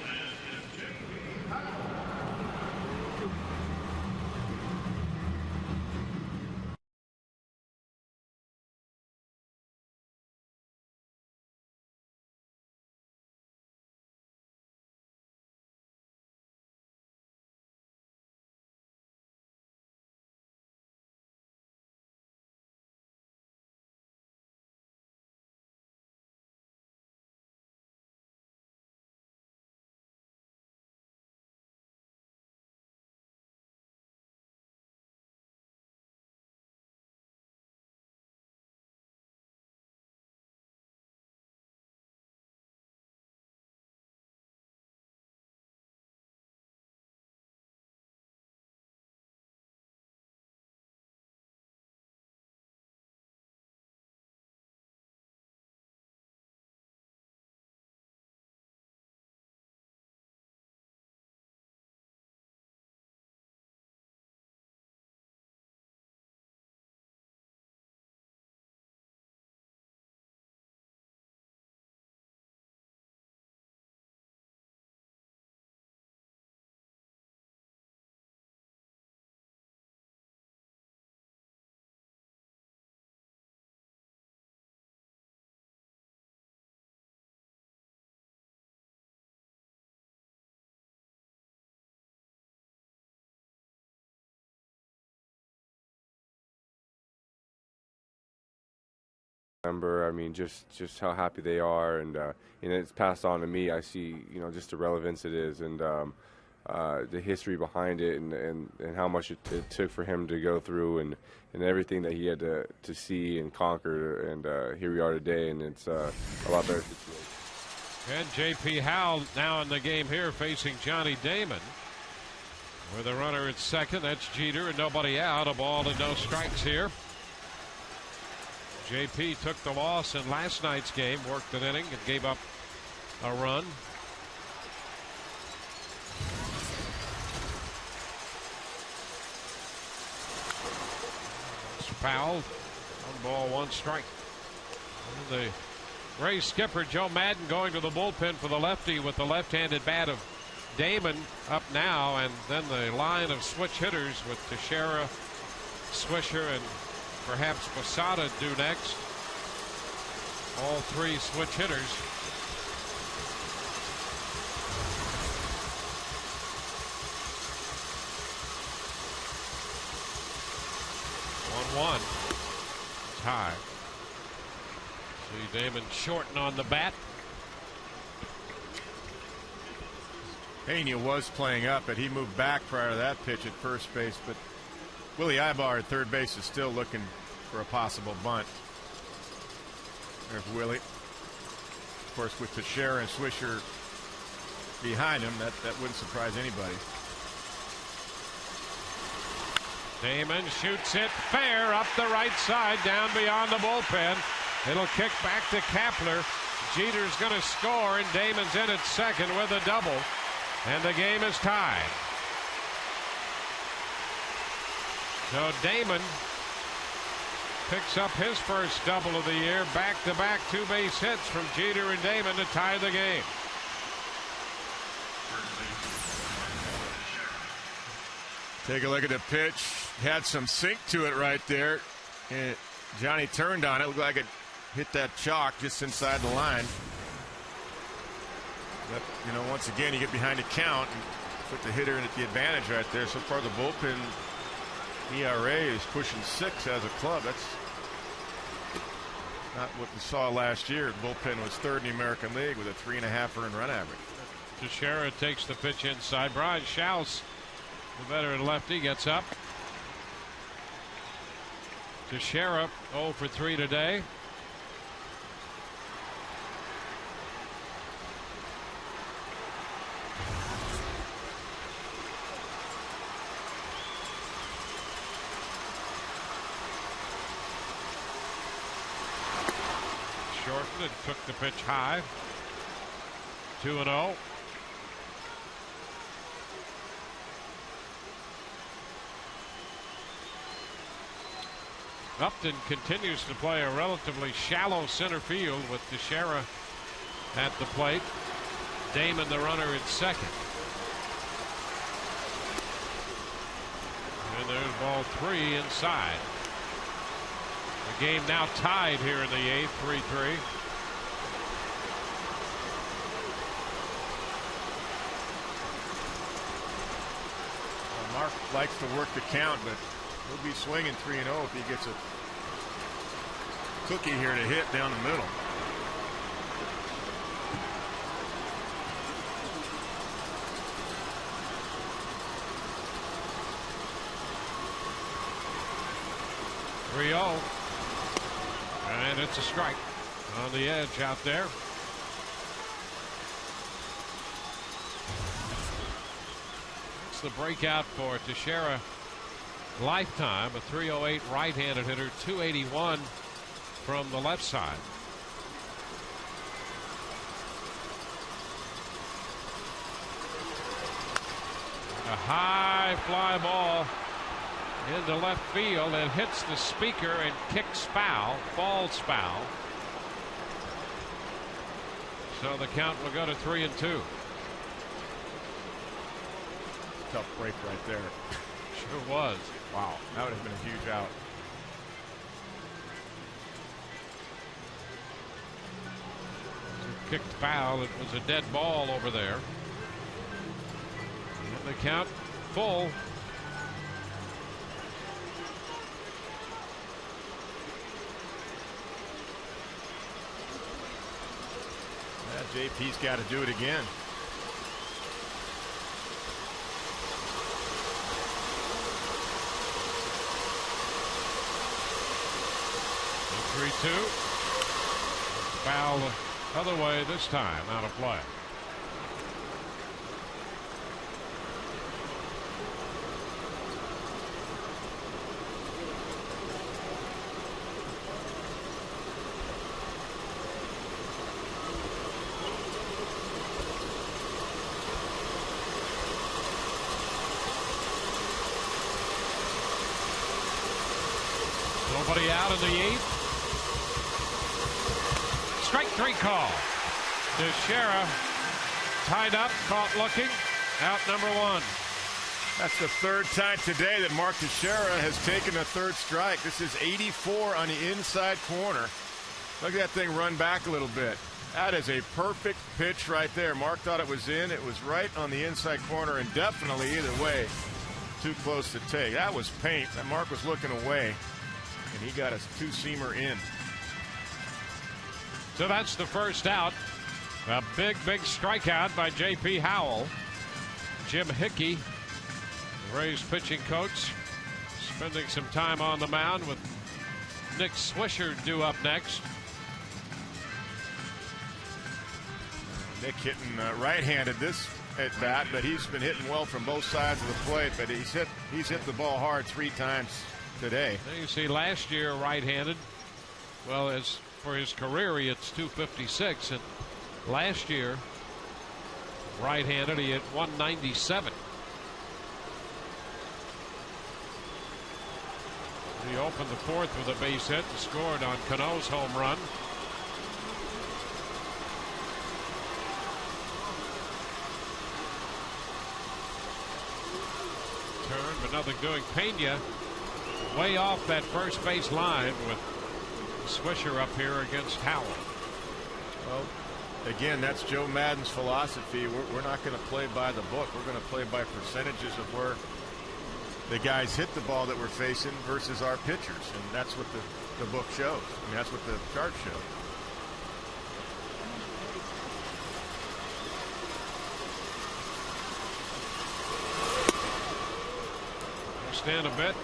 Remember, I mean, just how happy they are, and it's passed on to me. I see, just the relevance it is, and the history behind it, and how much it took for him to go through, and everything that he had to see and conquer, and here we are today, and it's a lot better situation. And J.P. Howell now in the game here facing Johnny Damon. With a runner at second, that's Jeter, and nobody out. A ball and no strikes here. J.P. took the loss in last night's game, worked an inning, and gave up a run. It's fouled. 1 ball, 1 strike. The Rays skipper Joe Madden going to the bullpen for the lefty with the left-handed bat of Damon up now, and then the line of switch hitters with Teixeira, Swisher, and perhaps Posada due next. All 3 switch hitters. One. It's high. See Damon shorten on the bat. Pena was playing up, but he moved back prior to that pitch at first base. But Willie Ibar at third base is still looking for a possible bunt. There's Willie. Of course, with Teixeira and Swisher behind him, that wouldn't surprise anybody. Damon shoots it fair up the right side, down beyond the bullpen. It'll kick back to Kapler. Jeter's going to score, and Damon's in at second with a double. And the game is tied. So Damon picks up his first double of the year. Back-to-back 2-base hits from Jeter and Damon to tie the game. Take a look at the pitch. Had some sink to it right there. And Johnny turned on it. Looked like it hit that chalk just inside the line. But, once again, you get behind the count and put the hitter at the advantage right there. So far, the bullpen ERA is pushing 6 as a club. That's not what we saw last year. The bullpen was third in the American League with a 3.5 earned run average. Teixeira takes the pitch inside. Brian Schaus, the veteran lefty, gets up. Teixeira 0 for 3 today. Shortened and took the pitch high. 2-0. Upton continues to play a relatively shallow center field with Teixeira at the plate. Damon, the runner, at second. And there's ball 3 inside. The game now tied here in the 8th, 3-3. Mark likes to work the count, but he'll be swinging 3-0 if he gets a cookie here to hit down the middle. And it's a strike on the edge out there. It's the breakout for Teixeira lifetime, a 308 right-handed hitter, 281 from the left side. A high fly ball into left field and hits the speaker and kicks foul, falls foul. So the count will go to 3-2. Tough break right there. Sure was. Wow, that would have been a huge out. Kicked foul. It was a dead ball over there. And the count full. JP's got to do it again. 3-2. Foul the other way this time, out of play. Nobody out in the 8th. Strike 3 call. Teixeira tied up, caught looking. Out number 1. That's the 3rd time today that Mark Teixeira has taken a 3rd strike. This is 84 on the inside corner. Look at that thing run back a little bit. That is a perfect pitch right there. Mark thought it was in. It was right on the inside corner, and definitely either way too close to take. That was paint. And Mark was looking away, and he got a 2-seamer in. So that's the first out. A big strikeout by J.P. Howell. Jim Hickey, Rays pitching coach, spending some time on the mound with Nick Swisher due up next. Nick hitting right-handed this at bat, but he's been hitting well from both sides of the plate. But he's hit the ball hard 3 times today. Now you see last year right-handed. Well, as for his career, he hits .256, and last year right-handed he hit .197. He opened the 4th with a base hit and scored on Cano's home run. Turn, but nothing doing. Pena way off that first base line with Swisher up here against Howell. Well, again, that's Joe Madden's philosophy. We're not going to play by the book. We're going to play by percentages of where the guys hit the ball that we're facing versus our pitchers, and that's what the book shows. I mean, that's what the chart shows. Stand a bit.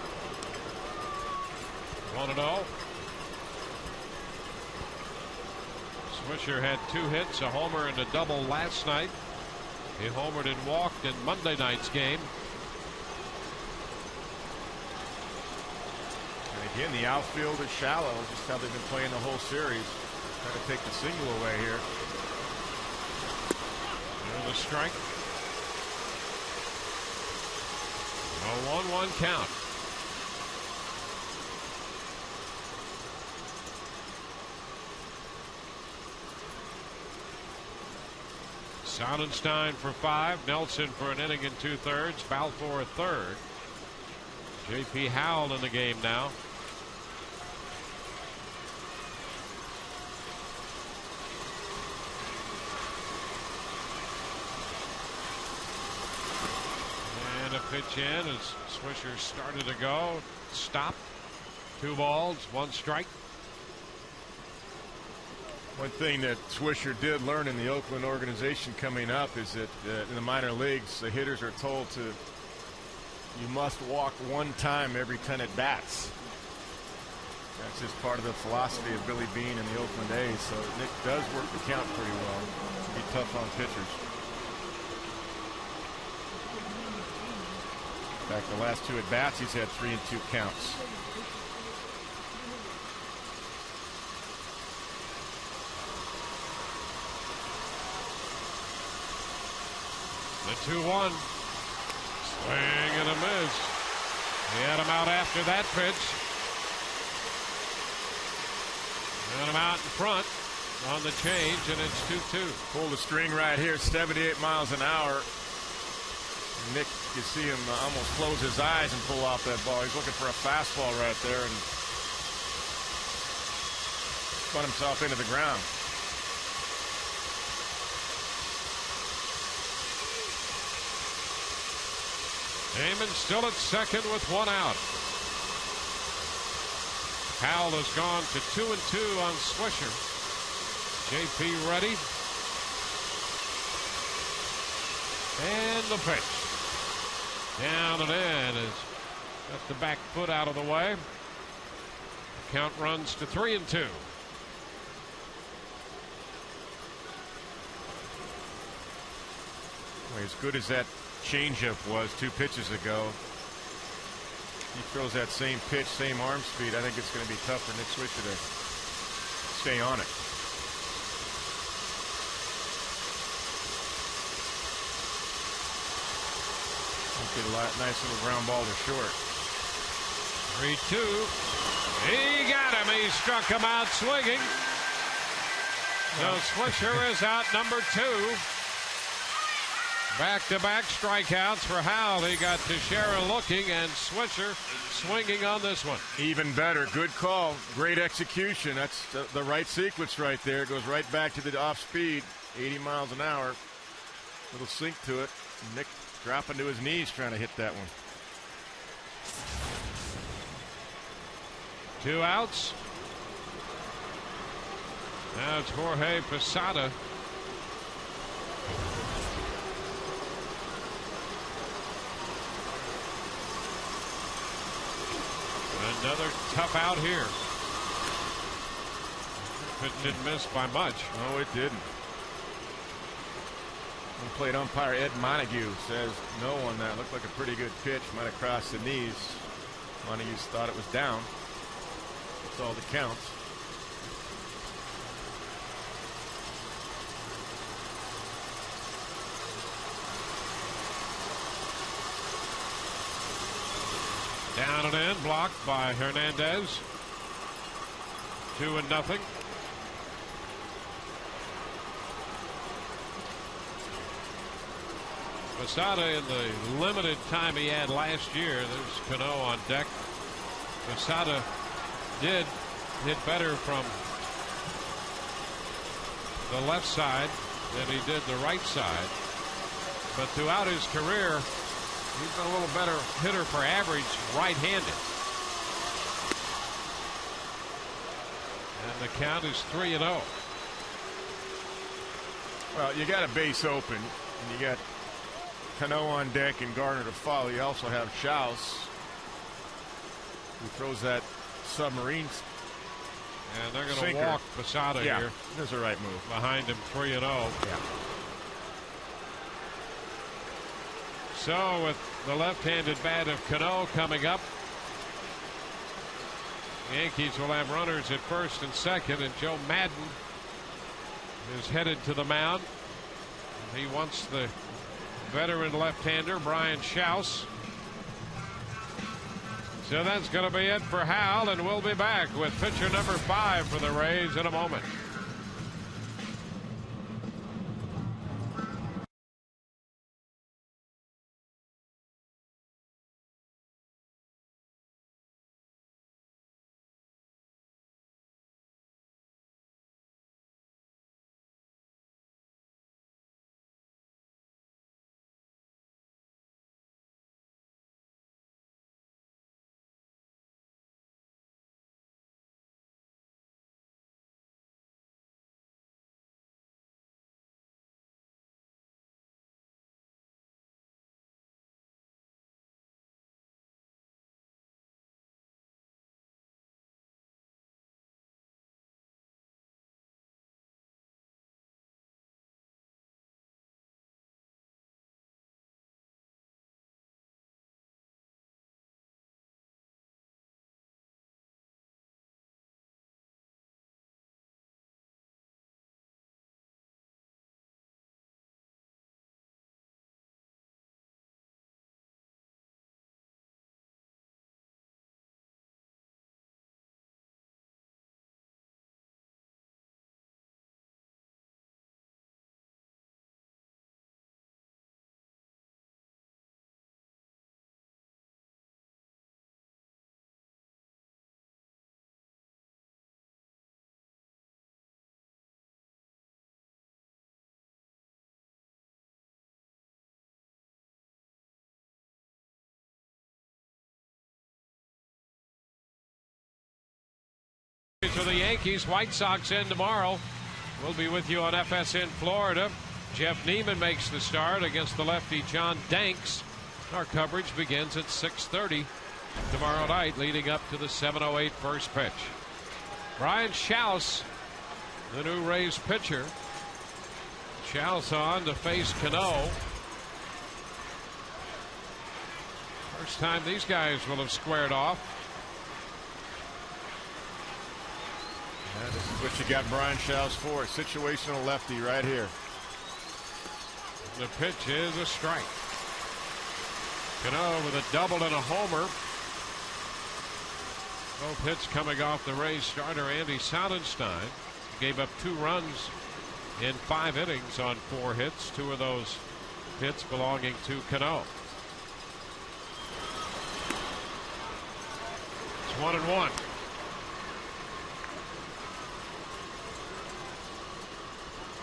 1-0. Swisher had 2 hits, a homer and a double last night. He homered and walked in Monday night's game. And again, the outfield is shallow, just how they've been playing the whole series. Trying to take the single away here. And the strike. A 1-1 count. Sonnenstein for 5. Nelson for an inning and 2/3. Balfour a 3rd. J.P. Howell in the game now. And a pitch in as Swisher started to go. Stopped. 2 balls, 1 strike. One thing that Swisher did learn in the Oakland organization coming up is that in the minor leagues, the hitters are told you must walk 1 time every 10 at bats. That's just part of the philosophy of Billy Beane and the Oakland A's. So Nick does work the count pretty well. To be tough on pitchers. In fact, the last 2 at bats, he's had 3 and 2 counts. The 2-1. Swing and a miss. He had him out after that pitch. Had him out in front on the change, and it's 2-2. Pull the string right here, 78 miles an hour. Nick, you see him almost close his eyes and pull off that ball. He's looking for a fastball right there and spun himself into the ground. Damon still at second with 1 out. Howell has gone to 2-2 on Swisher. JP ready. And the pitch. Down and in is got the back foot out of the way. The count runs to 3-2. As good as that changeup was 2 pitches ago, he throws that same pitch, same arm speed. I think it's going to be tough for Nick Swisher to stay on it. Get a nice little ground ball to short. 3-2. He got him. He struck him out swinging. So Swisher is out number 2. Back-to-back strikeouts for Howell. He got Teixeira looking and Swisher swinging on this one. Even better. Good call. Great execution. That's the right sequence right there. It goes right back to the off speed. 80 miles an hour. Little sink to it. Nick dropping to his knees trying to hit that one. 2 outs. Now it's Jorge Posada. Another tough out here. It didn't miss by much. No, it didn't. Plate umpire Ed Montague says no on that. Looked like a pretty good pitch. Might have crossed the knees. Montague thought it was down. That's all that counts. Down and in, blocked by Hernandez. 2-0. Posada, in the limited time he had last year, there's Cano on deck. Posada did hit better from the left side than he did the right side. But throughout his career, he's been a little better hitter for average right-handed. And the count is 3-0. Well, you got a base open, and you got Cano on deck and Garner to follow. You also have Schaus, who throws that submarine. And they're going to walk Posada here. That's the right move. Behind him, 3-0. Yeah. So with the left-handed bat of Cano coming up, Yankees will have runners at first and second, and Joe Madden is headed to the mound. He wants the veteran left-hander Brian Schaus. So that's going to be it for Howell, and we'll be back with pitcher number 5 for the Rays in a moment. For the Yankees, White Sox in tomorrow. We'll be with you on FSN Florida Jeff Neiman makes the start against the lefty John Danks. Our coverage begins at 6:30 tomorrow night, leading up to the 7:08 first pitch. Brian Schaus, the new Rays pitcher. Schaus on to face Cano. First time these guys will have squared off. Yeah, this is what you got Brian Schaus for. Situational lefty right here. The pitch is a strike. Cano with a double and a homer. No pitch coming off the Rays starter Andy Sonnenstein. Gave up 2 runs in 5 innings on 4 hits. 2 of those hits belonging to Cano. It's 1-1.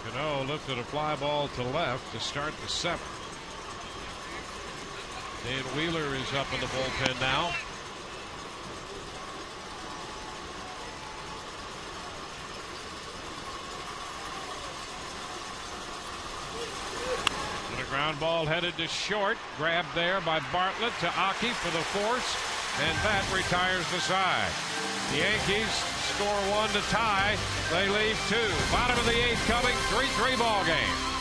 Cano lifted a fly ball to left to start the 7th. Dan Wheeler is up in the bullpen now. And a ground ball headed to short. Grabbed there by Bartlett to Aki for the force. And that retires the side. The Yankees score 1 to tie. They leave 2. Bottom of the 8th coming. 3-3 ball game.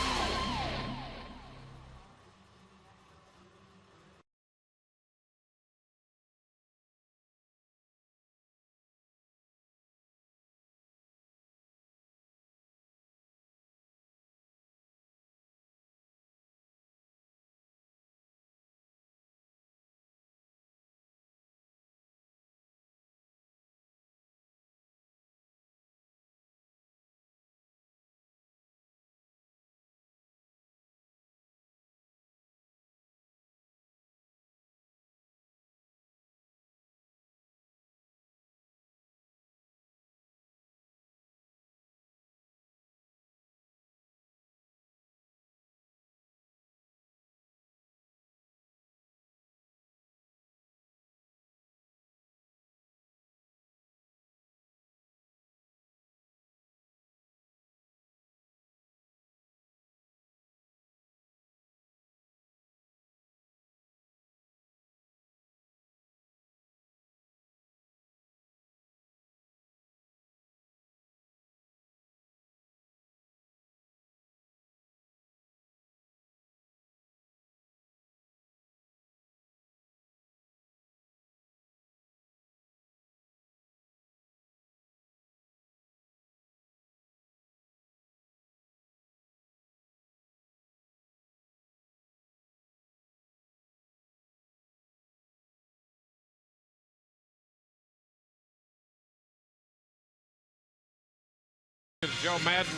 Joe Madden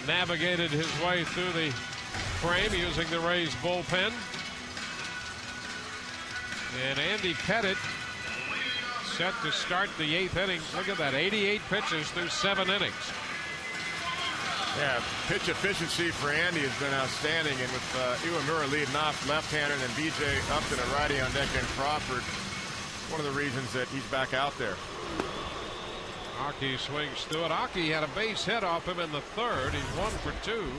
navigated his way through the frame using the Rays bullpen. And Andy Pettit set to start the 8th inning. Look at that, 88 pitches through 7 innings. Yeah, pitch efficiency for Andy has been outstanding, and with Iwamura leading off, left-hander, and then B.J. Upton, a righty on deck, and Crawford, one of the reasons that he's back out there. Aki swings through it. Aki had a base hit off him in the 3rd. He's 1 for 2.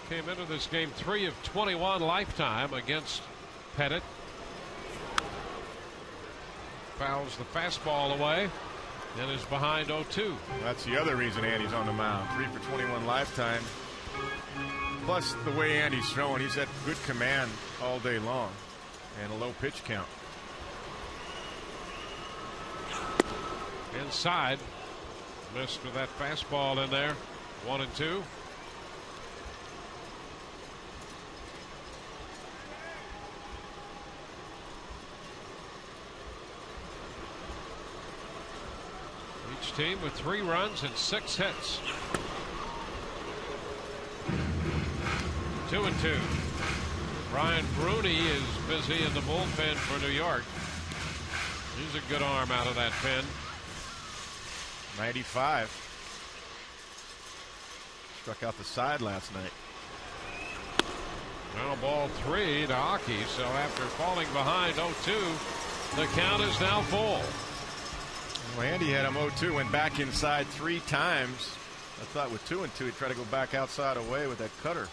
Came into this game 3 of 21 lifetime against Pettit. Fouls the fastball away and is behind 0-2. That's the other reason Andy's on the mound. 3 for 21 lifetime. Plus the way Andy's throwing, he's had good command all day long and a low pitch count. Inside, missed with that fastball in there. 1-2. Each team with 3 runs and 6 hits. 2-2. Brian Bruni is busy in the bullpen for New York. He's a good arm out of that pen. 95. Struck out the side last night. Now ball 3 to Aki. So after falling behind 0-2, the count is now full. Well, Andy had him 0-2, went back inside 3 times I thought with 2-2 he'd try to go back outside away with that cutter.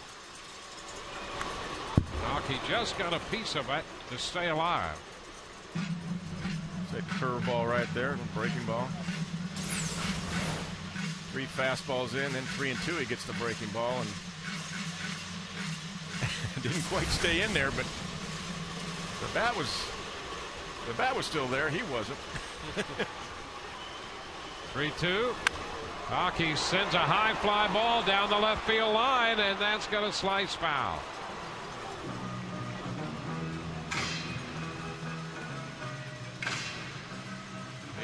He just got a piece of it to stay alive. That curveball right there, breaking ball. 3 fastballs in, then 3-2 he gets the breaking ball, and didn't quite stay in there, but the bat was still there. He wasn't. 3-2. Hockey sends a high fly ball down the left field line, and that's going to slice foul.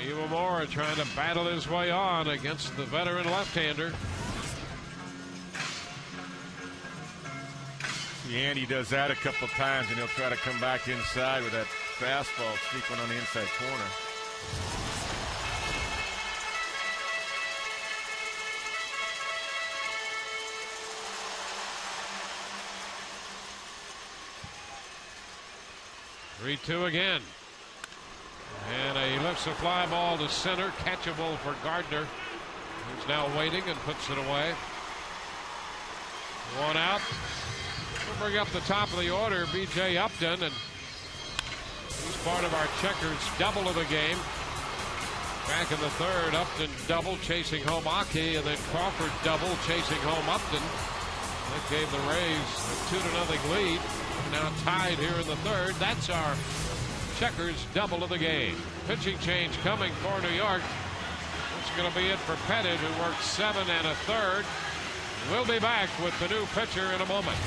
Iwamura trying to battle his way on against the veteran left-hander. Yandy does that a couple times, and he'll try to come back inside with that fastball, sneak one on the inside corner. Three-two again. And he lifts a fly ball to center, catchable for Gardner. He's now waiting and puts it away. 1 out. We'll bring up the top of the order, B.J. Upton, and he's part of our checkers double of the game. Back in the third, Upton double chasing home Aki, and then Crawford double chasing home Upton. That gave the Rays a 2-0 lead. Now tied here in the third. That's our checkers double of the game. Pitching change coming for New York. That's going to be it for Pettit, who worked 7 1/3. We'll be back with the new pitcher in a moment.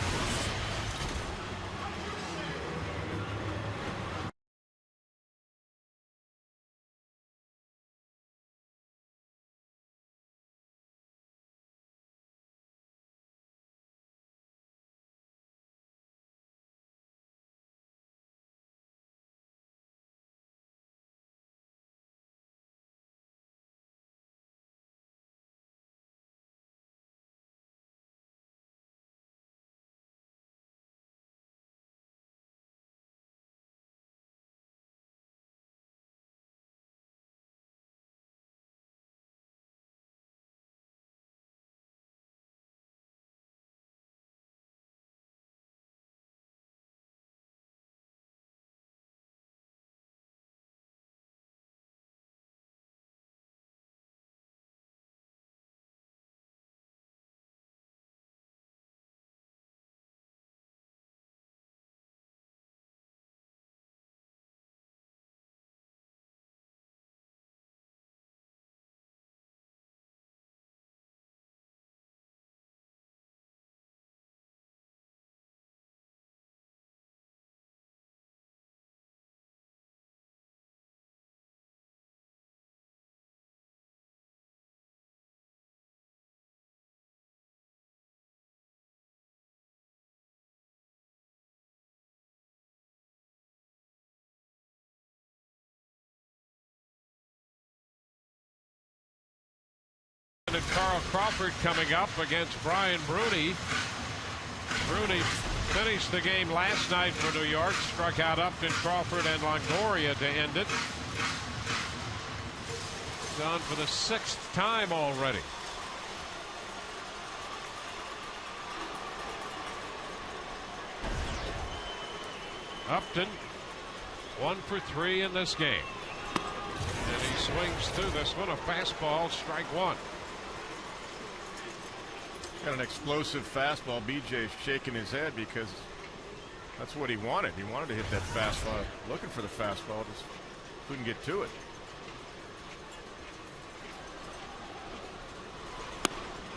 And Carl Crawford coming up against Brian Bruni. Bruni finished the game last night for New York, struck out Upton, Crawford, and Longoria to end it. Gone for the 6th time already. Upton 1 for 3 in this game. And he swings through this one, a fastball, strike 1. Got an explosive fastball. BJ's shaking his head because that's what he wanted. He wanted to hit that fastball. Looking for the fastball, just couldn't get to it.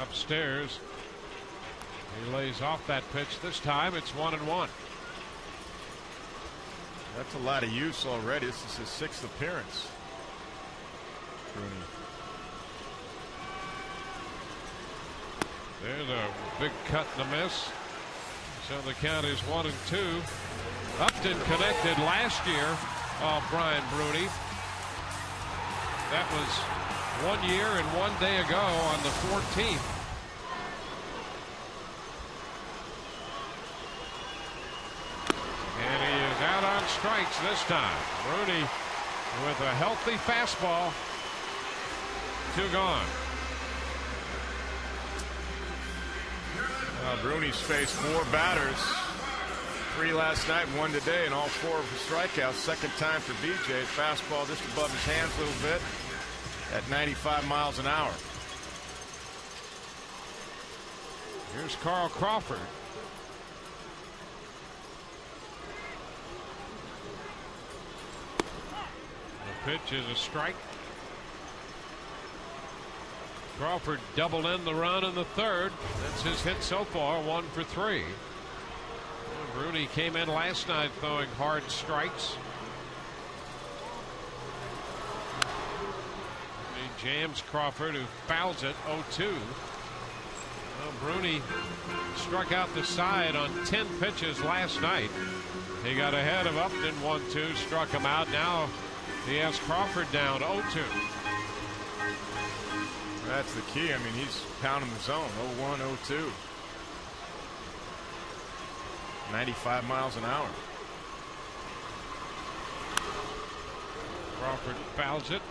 Upstairs, he lays off that pitch. This time it's 1-1. That's a lot of use already. This is his 6th appearance. Bruni. There's a big cut and a miss. So the count is 1-2. Upton connected last year off Brian Bruni. That was 1 year and 1 day ago on the 14th. And he is out on strikes this time. Bruni with a healthy fastball. 2 gone. Bruni's faced 4 batters. 3 last night, 1 today, and all 4 of his strikeouts. Second time for BJ. Fastball just above his hands a little bit at 95 miles an hour. Here's Carl Crawford. The pitch is a strike. Crawford doubled in the run in the 3rd. That's his hit so far, 1 for 3. Bruni came in last night throwing hard strikes. He jams Crawford, who fouls it 0-2. Well, Bruni struck out the side on 10 pitches last night. He got ahead of Upton 1-2, struck him out. Now he has Crawford down 0-2. That's the key. I mean, he's pounding the zone. 0-1, 0-2. 95 miles an hour. Crawford fouls it.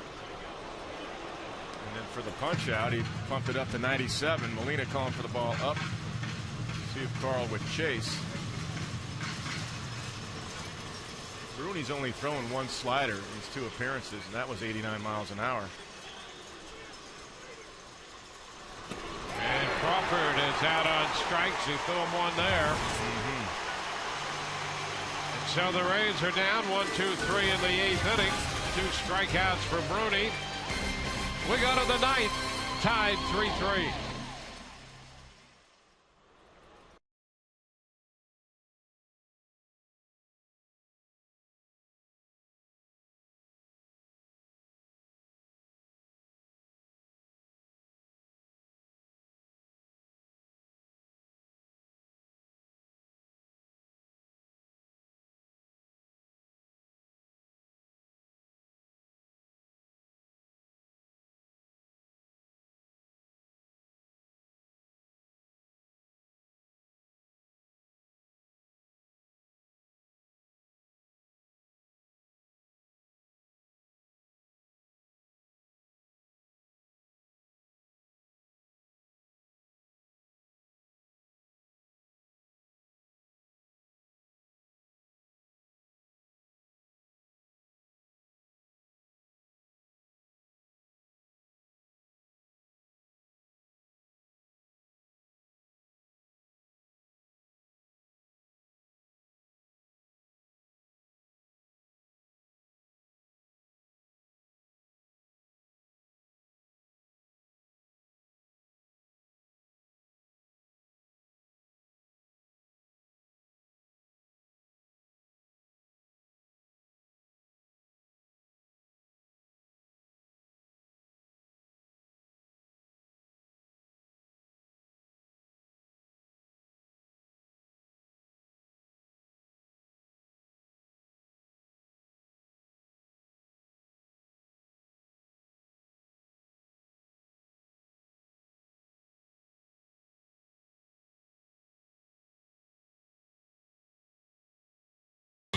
And then for the punch out, he pumped it up to 97. Molina calling for the ball up. See if Carl would chase. Bruni's only thrown 1 slider in his 2 appearances, and that was 89 miles an hour. And Crawford is out on strikes. He threw him 1 there. And so the Rays are down 1-2-3 in the 8th inning. 2 strikeouts for Bruni. We go to the 9th, tied 3-3.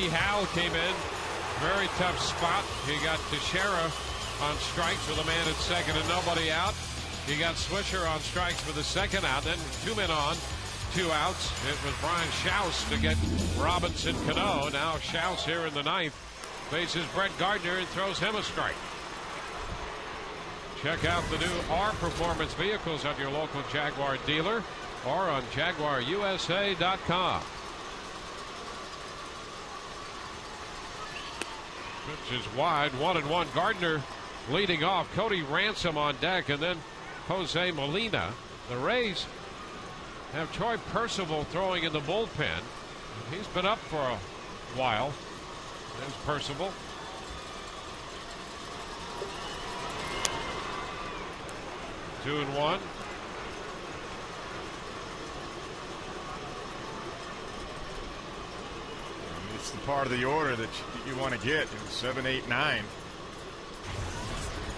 Howell came in, very tough spot. He got Teixeira on strikes with a man at second and nobody out. He got Swisher on strikes for the second out. Then 2 men on, 2 outs. It was Brian Schaus to get Robinson Cano. Now Schaus here in the 9th faces Brett Gardner and throws him a strike. Check out the new R Performance vehicles at your local Jaguar dealer or on JaguarUSA.com. Pitch is wide, 1-1. Gardner leading off. Cody Ransom on deck, and then Jose Molina. The Rays have Troy Percival throwing in the bullpen. He's been up for a while. There's Percival. Two and one. It's the part of the order that you want to get. 7, 8, 9.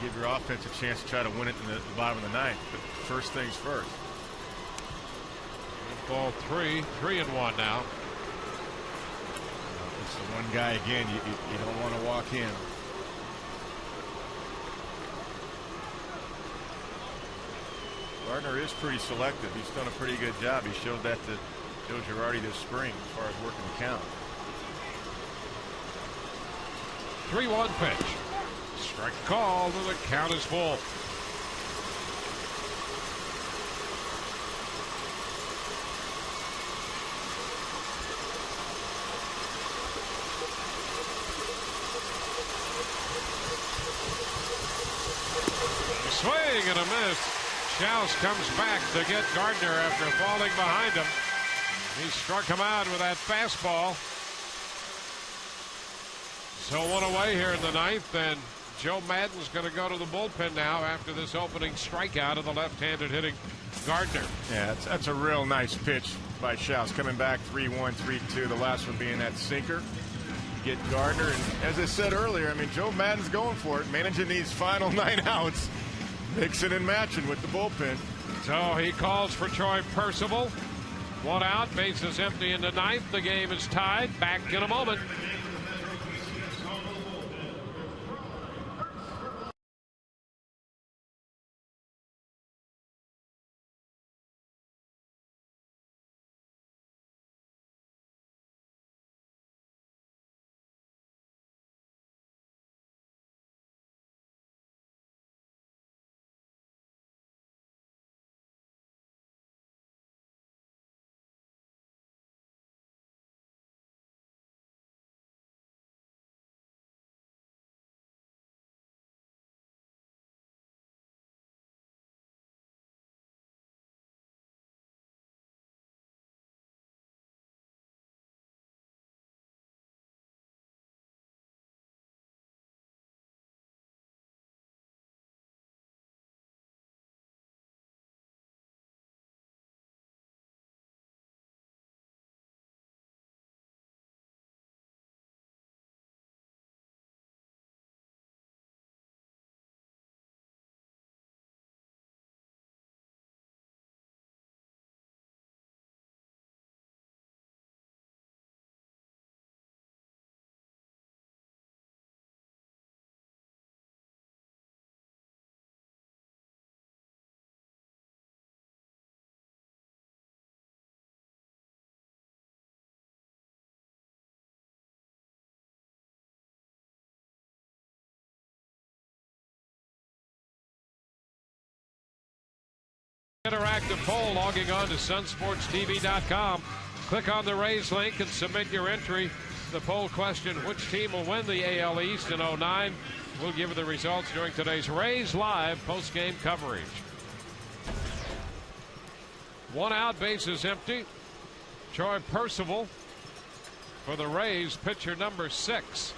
Give your offense a chance to try to win it in the bottom of the 9th. But first things first. Ball 3, 3-1 now. It's the one guy again you don't want to walk in. Gardner is pretty selective. He's done a pretty good job. He showed that to Joe Girardi this spring as far as working the count. 3-1 pitch. Strike called, and the count is full. Swing and a miss. Schaus comes back to get Gardner after falling behind him. He struck him out with that fastball. So one away here in the ninth, and Joe Maddon's going to go to the bullpen now after this opening strikeout of the left-handed hitting Gardner. Yeah, that's a real nice pitch by Schaus, coming back 3-1, 3-2. The last one being that sinker. Get Gardner, and as I said earlier, I mean, Joe Maddon's going for it, managing these final 9 outs, mixing and matching with the bullpen. So he calls for Troy Percival. 1 out, bases empty in the ninth. The game is tied. Back in a moment. Interactive poll logging on to sunsportstv.com. Click on the Rays link and submit your entry. The poll question, which team will win the AL East in 09? We'll give you the results during today's Rays Live post-game coverage. 1 out, bases empty. Troy Percival for the Rays, pitcher number 6.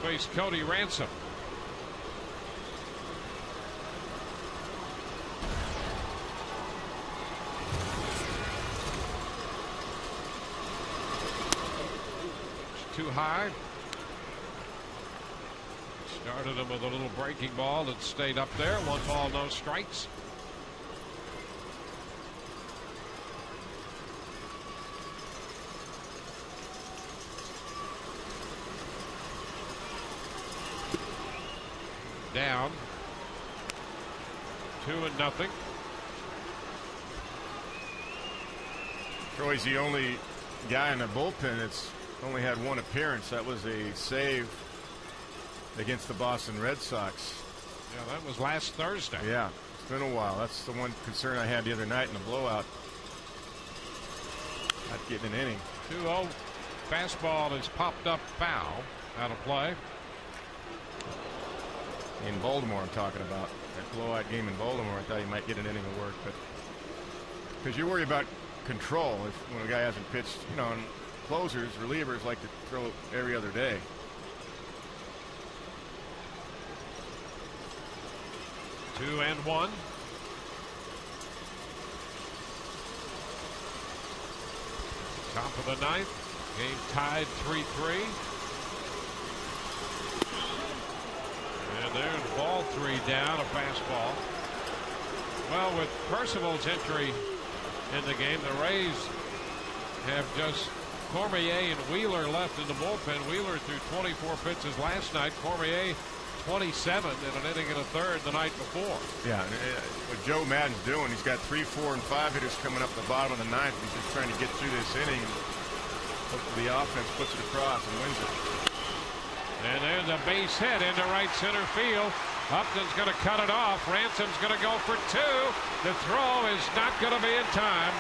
He'll face Cody Ransom. Too high. Started him with a little breaking ball that stayed up there. 1 ball, no strikes. Down 2-0. Troy's the only guy in the bullpen that's only had 1 appearance. That was a save against the Boston Red Sox. Yeah, that was last Thursday. Yeah, it's been a while. That's the one concern I had the other night in the blowout. Not getting an inning. 2-0. Fastball is popped up foul. Out of play. In Baltimore, I'm talking about. That blowout game in Baltimore, I thought he might get an inning of work. But because you worry about control when a guy hasn't pitched, you know, and closers, relievers like to throw every other day. Two and one. Top of the ninth. Game tied 3-3. And there's ball 3 down, a fastball. Well, with Percival's entry in the game, the Rays have just Cormier and Wheeler left in the bullpen. Wheeler threw 24 pitches last night. Cormier 27 in an inning and a third the night before. Yeah, what Joe Madden's doing, he's got 3, 4, and 5 hitters coming up the bottom of the ninth. He's just trying to get through this inning. Hopefully the offense puts it across and wins it. And there's a base hit into right center field. Upton's going to cut it off. Ransom's going to go for 2. The throw is not going to be in time.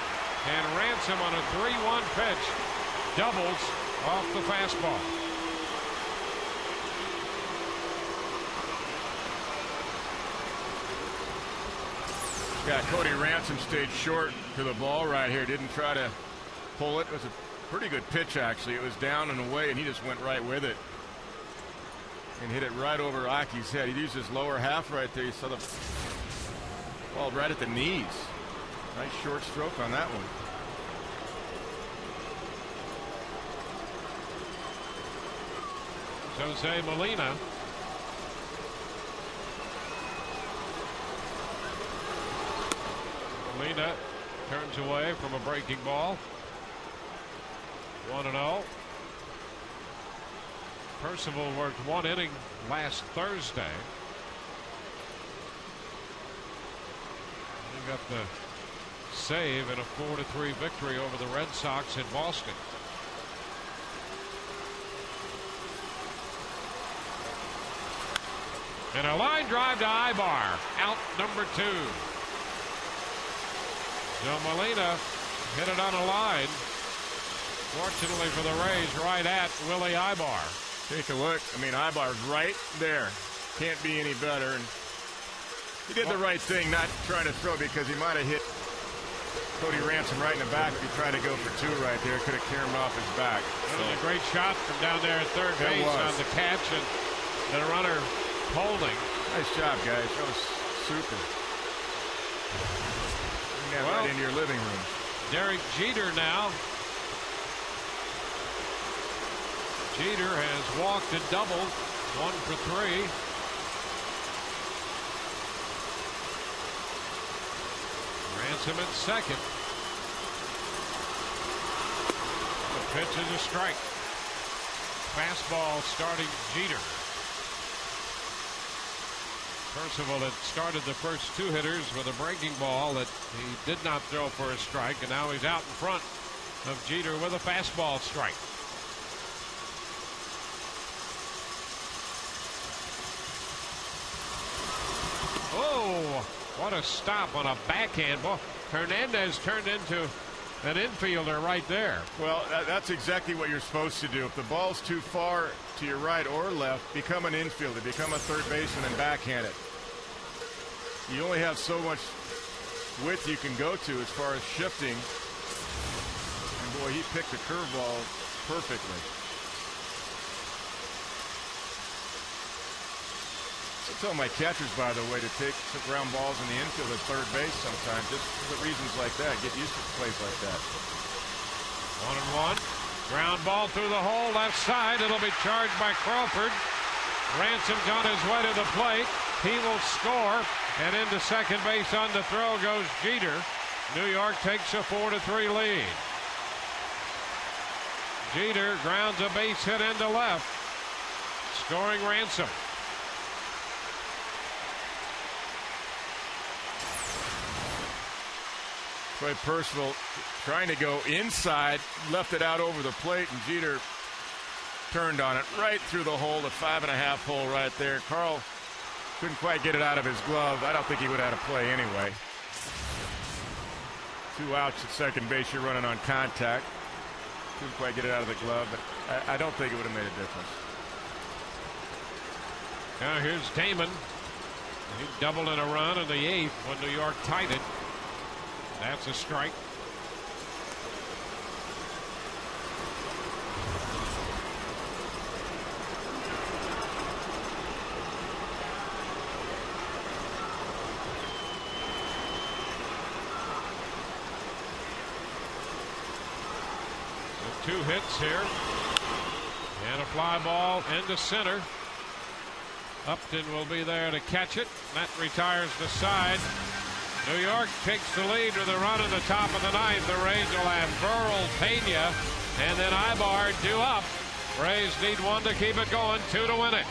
And Ransom on a 3-1 pitch doubles off the fastball. Yeah, Cody Ransom stayed short to the ball right here. Didn't try to pull it. It was a pretty good pitch, actually. It was down and away, and he just went right with it and hit it right over Aki's head. He used his lower half right there. You saw the ball right at the knees. Nice short stroke on that one. Jose Molina. Molina turns away from a breaking ball. 1-0. Percival worked 1 inning last Thursday. He got the save in a 4-3 victory over the Red Sox in Boston. And a line drive to Ibar. Out number 2. So Molina hit it on a line. Fortunately for the Rays, right at Willie Ibar. Take a look. I mean, Ibar's right there. Can't be any better. And he did the right thing, not trying to throw, because he might have hit Cody Ransom right in the back if he tried to go for 2 right there. Could have carried him off his back. That was a great shot from down there at third base on the catch, and the runner holding. Nice job, guys. That was super. Bring that right into your living room. Derek Jeter now. Jeter has walked and doubled. 1 for 3. Ransom at second. The pitch is a strike. Fastball starting Jeter. Percival had started the first 2 hitters with a breaking ball that he did not throw for a strike, and now he's out in front of Jeter with a fastball strike. Oh, what a stop on a backhand ball. Hernandez turned into an infielder right there. Well, that's exactly what you're supposed to do. If the ball's too far to your right or left, become an infielder, become a third baseman and backhand it. You only have so much width you can go to as far as shifting. And boy, he picked the curveball perfectly. I tell my catchers, by the way, to take some ground balls in the infield at third base sometimes, just for reasons like that. Get used to plays like that. 1-1. Ground ball through the hole, left side. It'll be charged by Crawford. Ransom's on his way to the plate. He will score, and into second base on the throw goes Jeter. New York takes a 4-3 lead. Jeter grounds a base hit into left, scoring Ransom. Boy, Percival trying to go inside, left it out over the plate, and Jeter turned on it right through the hole, the 5.5 hole right there. Carl couldn't quite get it out of his glove. I don't think he would have had a play anyway. 2 outs at second base. You're running on contact. Couldn't quite get it out of the glove, but I don't think it would have made a difference. Now here's Damon. He doubled in a run in the 8th when New York tied it. That's a strike. So 2 hits here. And a fly ball into center. Upton will be there to catch it. That retires the side. New York takes the lead with a run in the top of the 9th. The Rays will have Burrell, Pena, and then Ibar due up. Rays need 1 to keep it going, 2 to win it.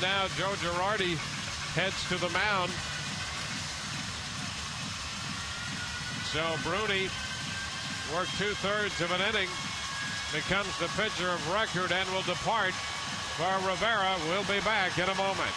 Now Joe Girardi heads to the mound. So Bruni worked 2/3 of an inning, becomes the pitcher of record and will depart, where Rivera will be back in a moment.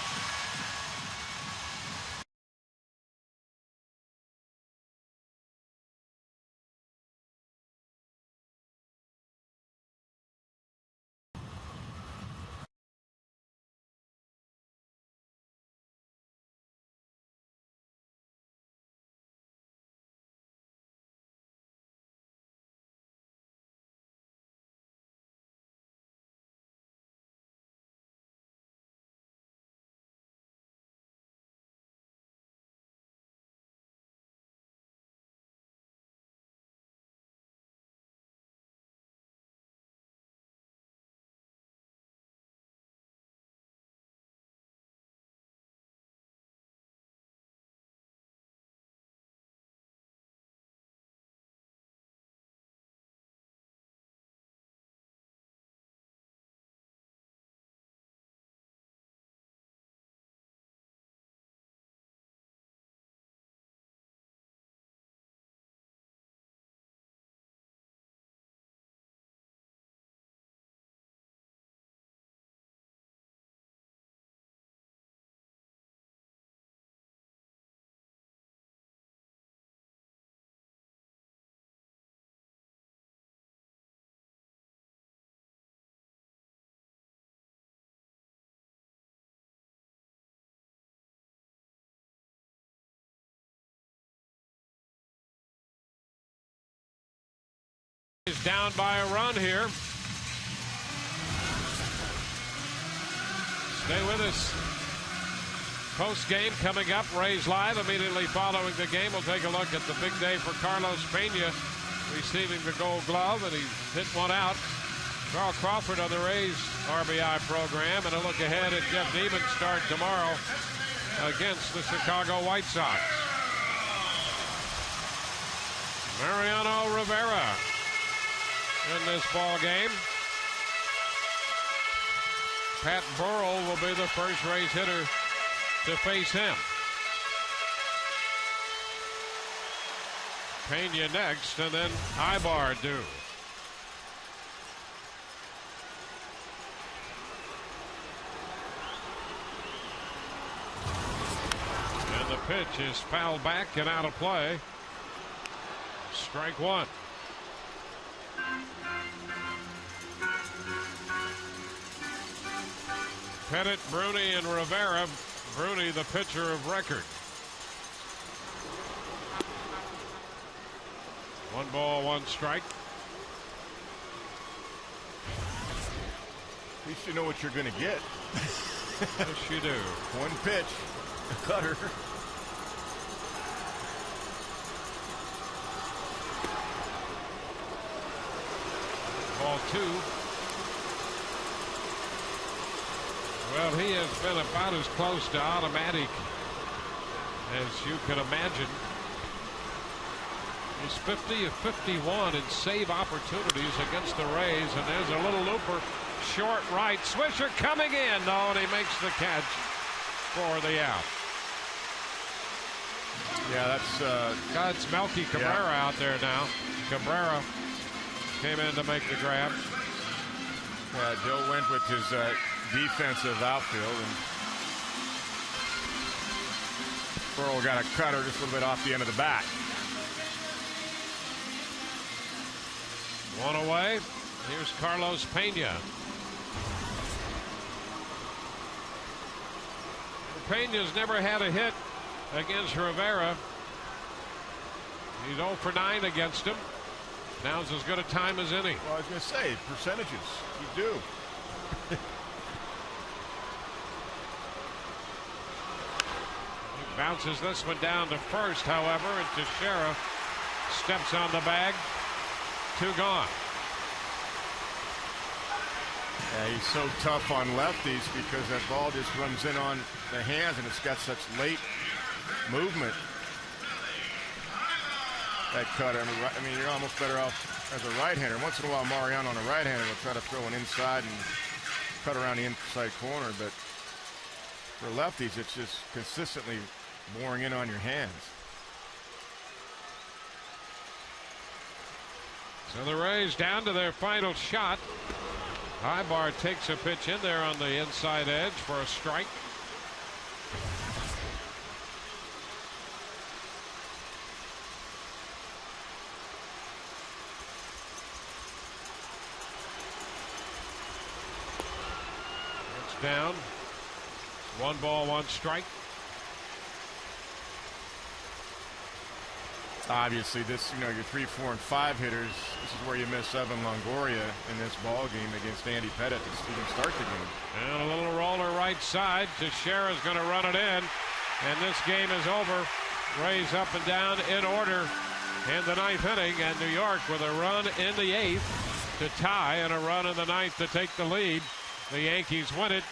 Is down by a run here. Stay with us. Post game coming up. Rays Live immediately following the game. We'll take a look at the big day for Carlos Pena, receiving the Gold Glove, and he hit one out. Carl Crawford on the Rays RBI program, and a look ahead at Jeff Neiman's start tomorrow against the Chicago White Sox. Mariano Rivera in this ball game. Pat Burrell will be the first Rays hitter to face him. Pena next, and then Ibar due. And the pitch is fouled back and out of play. Strike one. Pettit, Bruni, and Rivera. Bruni, the pitcher of record. 1 ball, 1 strike. At least you know what you're going to get. Yes, you do. One pitch, a cutter. Ball 2. Well, he has been about as close to automatic as you can imagine. He's 50 of 51 in save opportunities against the Rays, and there's a little looper, short right. Swisher coming in, no, and he makes the catch for the out. Yeah, that's Melky Cabrera out there now. Cabrera came in to make the grab. Joe went with his defensive outfield, and Burrell got a cutter just a little bit off the end of the bat. 1 away. Here's Carlos Pena. Pena's never had a hit against Rivera. He's 0 for 9 against him. Now's as good a time as any. Well, I was going to say, percentages, you do. He bounces this one down to first, however, and Teixeira steps on the bag. 2 gone. Yeah, he's so tough on lefties because that ball just runs in on the hands, and it's got such late movement. That cutter. I mean, you're almost better off as a right-hander. Once in a while, Mariano on a right-hander will try to throw an inside and cut around the inside corner, but For lefties, it's just consistently boring in on your hands. So the Rays down to their final shot. Highbar takes a pitch in there on the inside edge for a strike. It's down. 1 ball, 1 strike. Obviously, this, your 3, 4, and 5 hitters, this is where you miss Evan Longoria in this ball game against Andy Pettit to see him start the game. And a little roller right side. Teixeira's going to run it in, and this game is over. Rays up and down in order in the 9th inning, and New York with a run in the 8th to tie and a run in the 9th to take the lead. The Yankees win it